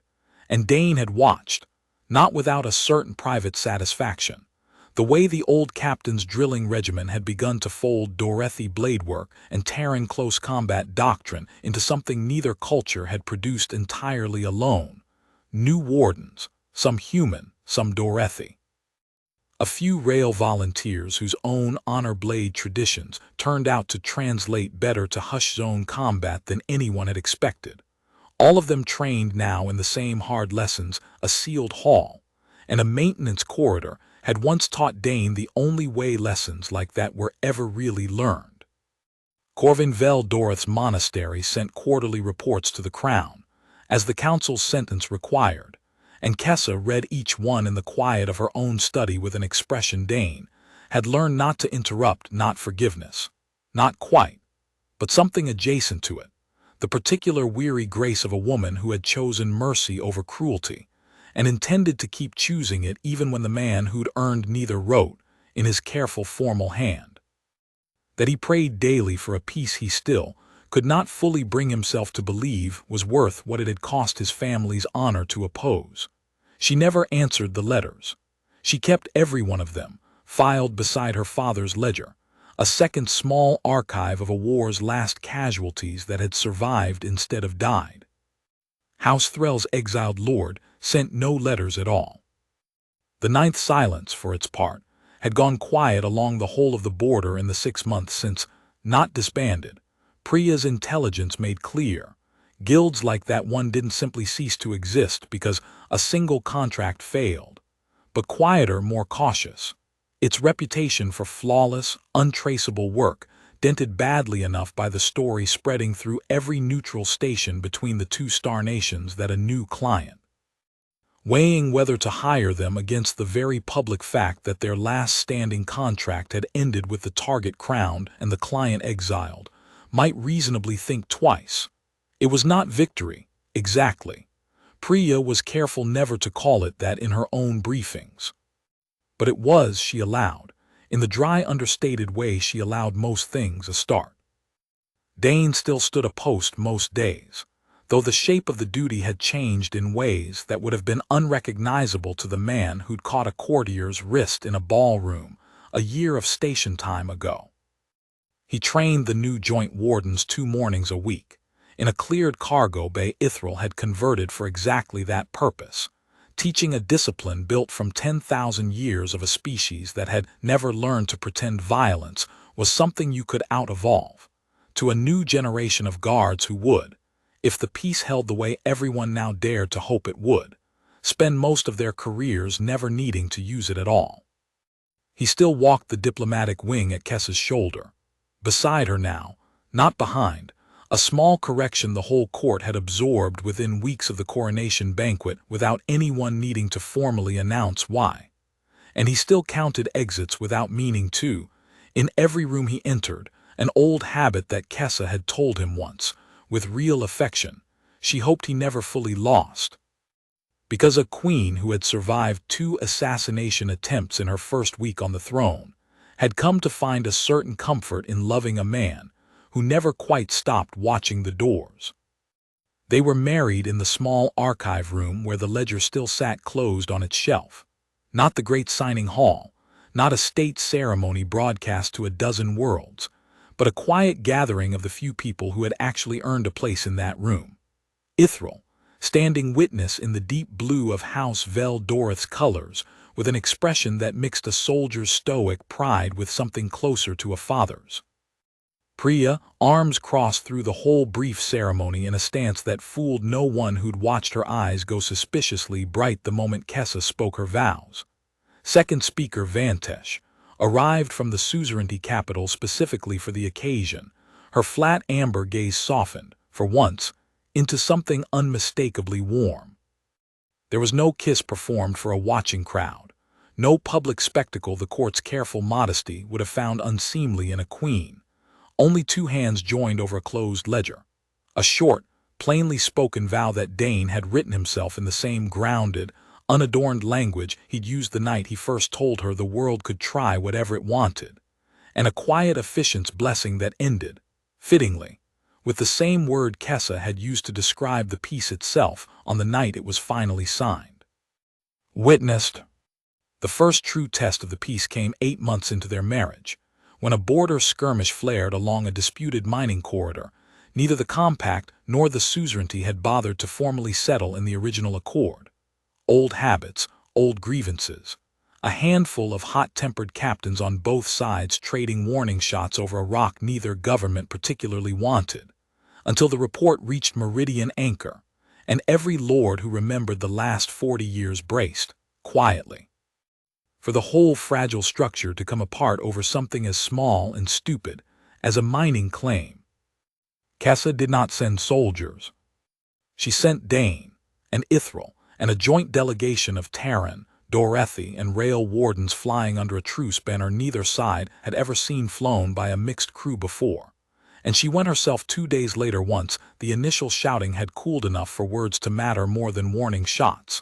and Dane had watched, not without a certain private satisfaction, the way the old captain's drilling regimen had begun to fold Dorethi bladework and Terran close combat doctrine into something neither culture had produced entirely alone: new wardens, some human, some Dorethi. A few Rail volunteers whose own honor blade traditions turned out to translate better to hush zone combat than anyone had expected. All of them trained now in the same hard lessons a sealed hall and a maintenance corridor had once taught Dane the only way lessons like that were ever really learned. Corvin Vel Dorith's monastery sent quarterly reports to the Crown, as the Council's sentence required, and Kessa read each one in the quiet of her own study with an expression Dane had learned not to interrupt. Not forgiveness, not quite, but something adjacent to it, the particular weary grace of a woman who had chosen mercy over cruelty, and intended to keep choosing it even when the man who'd earned neither wrote, in his careful formal hand, that he prayed daily for a peace he still could not fully bring himself to believe was worth what it had cost his family's honor to oppose. She never answered the letters. She kept every one of them, filed beside her father's ledger, a second small archive of a war's last casualties that had survived instead of died. House Threll's exiled lord sent no letters at all. The Ninth Silence, for its part, had gone quiet along the whole of the border in the 6 months since, not disbanded, Priya's intelligence made clear, guilds like that one didn't simply cease to exist because a single contract failed, but quieter, more cautious. Its reputation for flawless, untraceable work dented badly enough by the story spreading through every neutral station between the two star nations that a new client, weighing whether to hire them against the very public fact that their last standing contract had ended with the target crowned and the client exiled, might reasonably think twice. It was not victory, exactly. Priya was careful never to call it that in her own briefings. But it was, she allowed, in the dry, understated way she allowed most things, a start. Dane still stood a post most days, though the shape of the duty had changed in ways that would have been unrecognizable to the man who'd caught a courtier's wrist in a ballroom a year of station time ago. He trained the new joint wardens 2 mornings a week, in a cleared cargo bay Ithral had converted for exactly that purpose, teaching a discipline built from 10,000 years of a species that had never learned to pretend violence was something you could out-evolve, to a new generation of guards who would, if the peace held the way everyone now dared to hope it would, spend most of their careers never needing to use it at all. He still walked the diplomatic wing at Kessa's shoulder, beside her now, not behind, a small correction the whole court had absorbed within weeks of the coronation banquet without anyone needing to formally announce why. And he still counted exits without meaning to, in every room he entered, an old habit that Kessa had told him once, with real affection, she hoped he never fully lost. Because a queen who had survived 2 assassination attempts in her first week on the throne had come to find a certain comfort in loving a man who never quite stopped watching the doors. They were married in the small archive room where the ledger still sat closed on its shelf, not the great signing hall, not a state ceremony broadcast to a dozen worlds, but a quiet gathering of the few people who had actually earned a place in that room. Ithral, standing witness in the deep blue of House Vel Dorith's colors, with an expression that mixed a soldier's stoic pride with something closer to a father's. Priya, arms crossed through the whole brief ceremony in a stance that fooled no one who'd watched her eyes go suspiciously bright the moment Kessa spoke her vows. Second speaker Vantesh, arrived from the suzerainty capital specifically for the occasion, her flat amber gaze softened, for once, into something unmistakably warm. There was no kiss performed for a watching crowd, No public spectacle the court's careful modesty would have found unseemly in a queen. Only two hands joined over a closed ledger. A short, plainly spoken vow that Dane had written himself in the same grounded, unadorned language he'd used the night he first told her the world could try whatever it wanted. And a quiet officiant's blessing that ended, fittingly, with the same word Kessa had used to describe the peace itself on the night it was finally signed. Witnessed. The first true test of the peace came 8 months into their marriage, when a border skirmish flared along a disputed mining corridor. Neither the compact nor the suzerainty had bothered to formally settle in the original accord. Old habits, old grievances. A handful of hot-tempered captains on both sides trading warning shots over a rock neither government particularly wanted, until the report reached meridian anchor, and every lord who remembered the last 40 years braced, quietly, for the whole fragile structure to come apart over something as small and stupid as a mining claim. Kessa did not send soldiers. She sent Dane, and Ithril, and a joint delegation of Terran, Dorothy, and rail wardens flying under a truce banner neither side had ever seen flown by a mixed crew before. And she went herself 2 days later once the initial shouting had cooled enough for words to matter more than warning shots.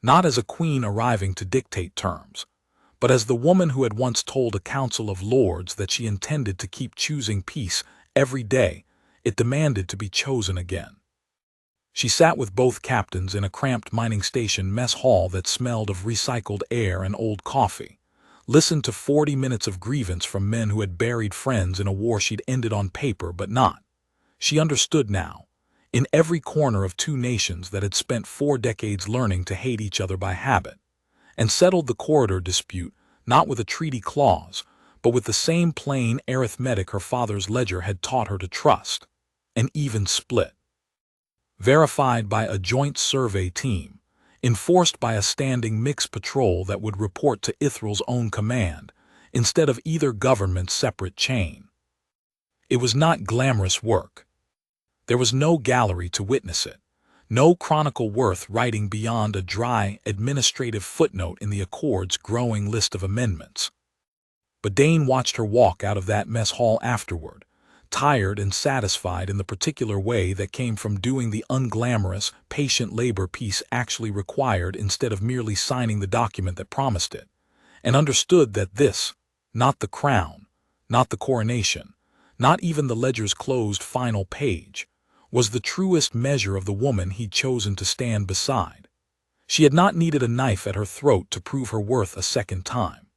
Not as a queen arriving to dictate terms, but as the woman who had once told a council of lords that she intended to keep choosing peace every day it demanded to be chosen again. She sat with both captains in a cramped mining station mess hall that smelled of recycled air and old coffee, listened to 40 minutes of grievance from men who had buried friends in a war she'd ended on paper but not. She understood now, in every corner of two nations that had spent 4 decades learning to hate each other by habit, and settled the corridor dispute not with a treaty clause, but with the same plain arithmetic her father's ledger had taught her to trust, an even split. Verified by a joint survey team, enforced by a standing mixed patrol that would report to Ithril's own command, instead of either government's separate chain. It was not glamorous work. There was no gallery to witness it, no chronicle worth writing beyond a dry, administrative footnote in the Accord's growing list of amendments. But Dane watched her walk out of that mess hall afterward, tired and satisfied in the particular way that came from doing the unglamorous, patient labor peace actually required instead of merely signing the document that promised it, and understood that this, not the crown, not the coronation, not even the ledger's closed final page, was the truest measure of the woman he'd chosen to stand beside. She had not needed a knife at her throat to prove her worth a second time.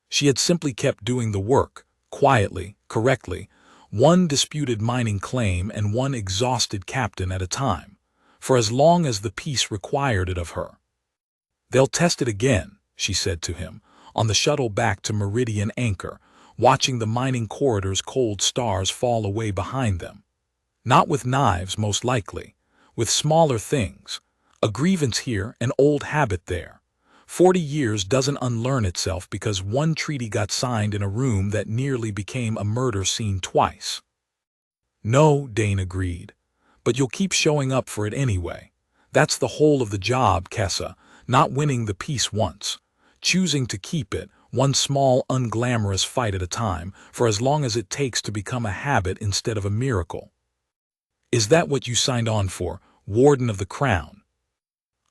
She had simply kept doing the work, quietly, correctly, one disputed mining claim and one exhausted captain at a time, for as long as the peace required it of her. "They'll test it again," she said to him, on the shuttle back to meridian anchor, watching the mining corridor's cold stars fall away behind them. Not with knives, most likely, with smaller things, a grievance here, an old habit there. 40 years doesn't unlearn itself because one treaty got signed in a room that nearly became a murder scene twice. "No," Dane agreed, "but you'll keep showing up for it anyway. That's the whole of the job, Kessa, not winning the peace once, choosing to keep it, one small, unglamorous fight at a time, for as long as it takes to become a habit instead of a miracle. Is that what you signed on for, Warden of the Crown?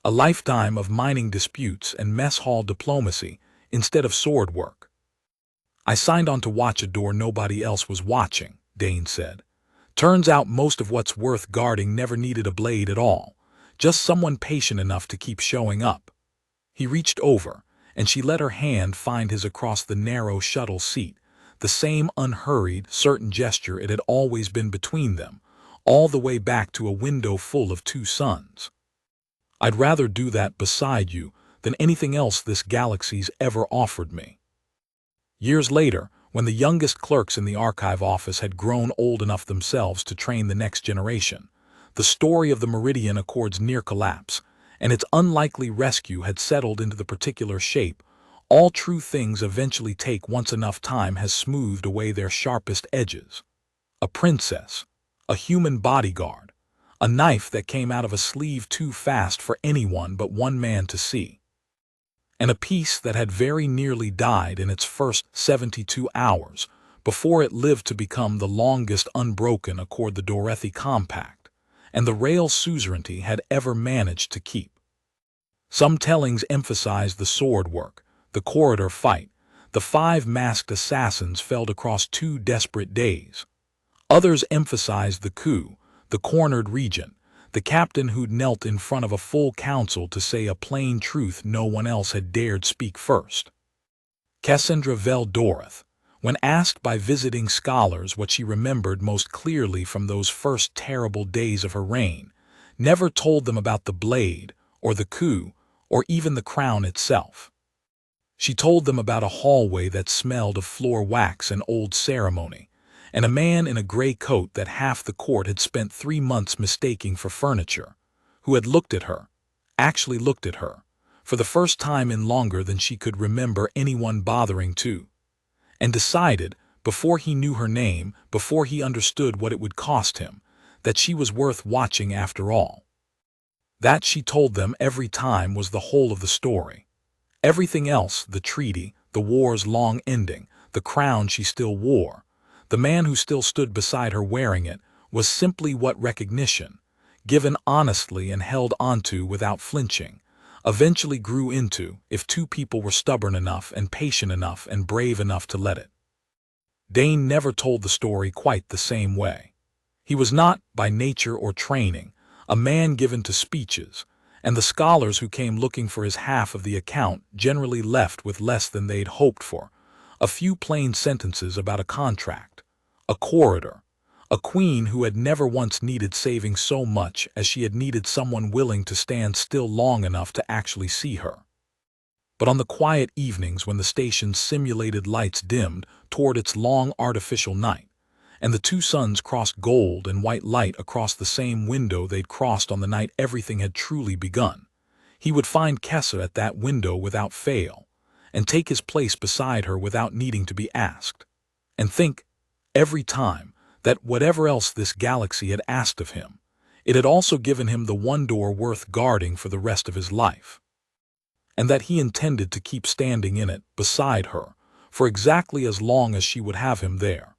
A lifetime of mining disputes and mess hall diplomacy instead of sword work?" "I signed on to watch a door nobody else was watching," Dane said. "Turns out most of what's worth guarding never needed a blade at all, just someone patient enough to keep showing up." He reached over, and she let her hand find his across the narrow shuttle seat, the same unhurried, certain gesture it had always been between them, all the way back to a window full of 2 suns. "I'd rather do that beside you than anything else this galaxy's ever offered me." Years later, when the youngest clerks in the archive office had grown old enough themselves to train the next generation, the story of the Meridian Accord's near collapse and its unlikely rescue had settled into the particular shape all true things eventually take once enough time has smoothed away their sharpest edges. A princess, a human bodyguard, a knife that came out of a sleeve too fast for anyone but one man to see. and a peace that had very nearly died in its first 72 hours before it lived to become the longest unbroken accord the Dorothy Compact and the Rail suzerainty had ever managed to keep. Some tellings emphasized the sword work, the corridor fight, the 5 masked assassins felled across 2 desperate days. Others emphasized the coup, the cornered regent, the captain who'd knelt in front of a full council to say a plain truth no one else had dared speak first. Cassandra Vel Dorothy, when asked by visiting scholars what she remembered most clearly from those first terrible days of her reign, never told them about the blade, or the coup, or even the crown itself. She told them about a hallway that smelled of floor wax and old ceremony, and a man in a gray coat that half the court had spent 3 months mistaking for furniture, who had looked at her, actually looked at her, for the first time in longer than she could remember anyone bothering to, and decided, before he knew her name, before he understood what it would cost him, that she was worth watching after all. That, she told them every time, was the whole of the story. Everything else, the treaty, the war's long ending, the crown she still wore, the man who still stood beside her wearing it, was simply what recognition, given honestly and held onto without flinching, eventually grew into if 2 people were stubborn enough and patient enough and brave enough to let it. Dane never told the story quite the same way. He was not, by nature or training, a man given to speeches, and the scholars who came looking for his half of the account generally left with less than they'd hoped for: a few plain sentences about a contract, a corridor, a queen who had never once needed saving so much as she had needed someone willing to stand still long enough to actually see her. But on the quiet evenings when the station's simulated lights dimmed toward its long artificial night, and the 2 suns crossed gold and white light across the same window they'd crossed on the night everything had truly begun, he would find Kessa at that window without fail, and take his place beside her without needing to be asked, and think, every time, that whatever else this galaxy had asked of him, it had also given him the one door worth guarding for the rest of his life, and that he intended to keep standing in it beside her for exactly as long as she would have him there.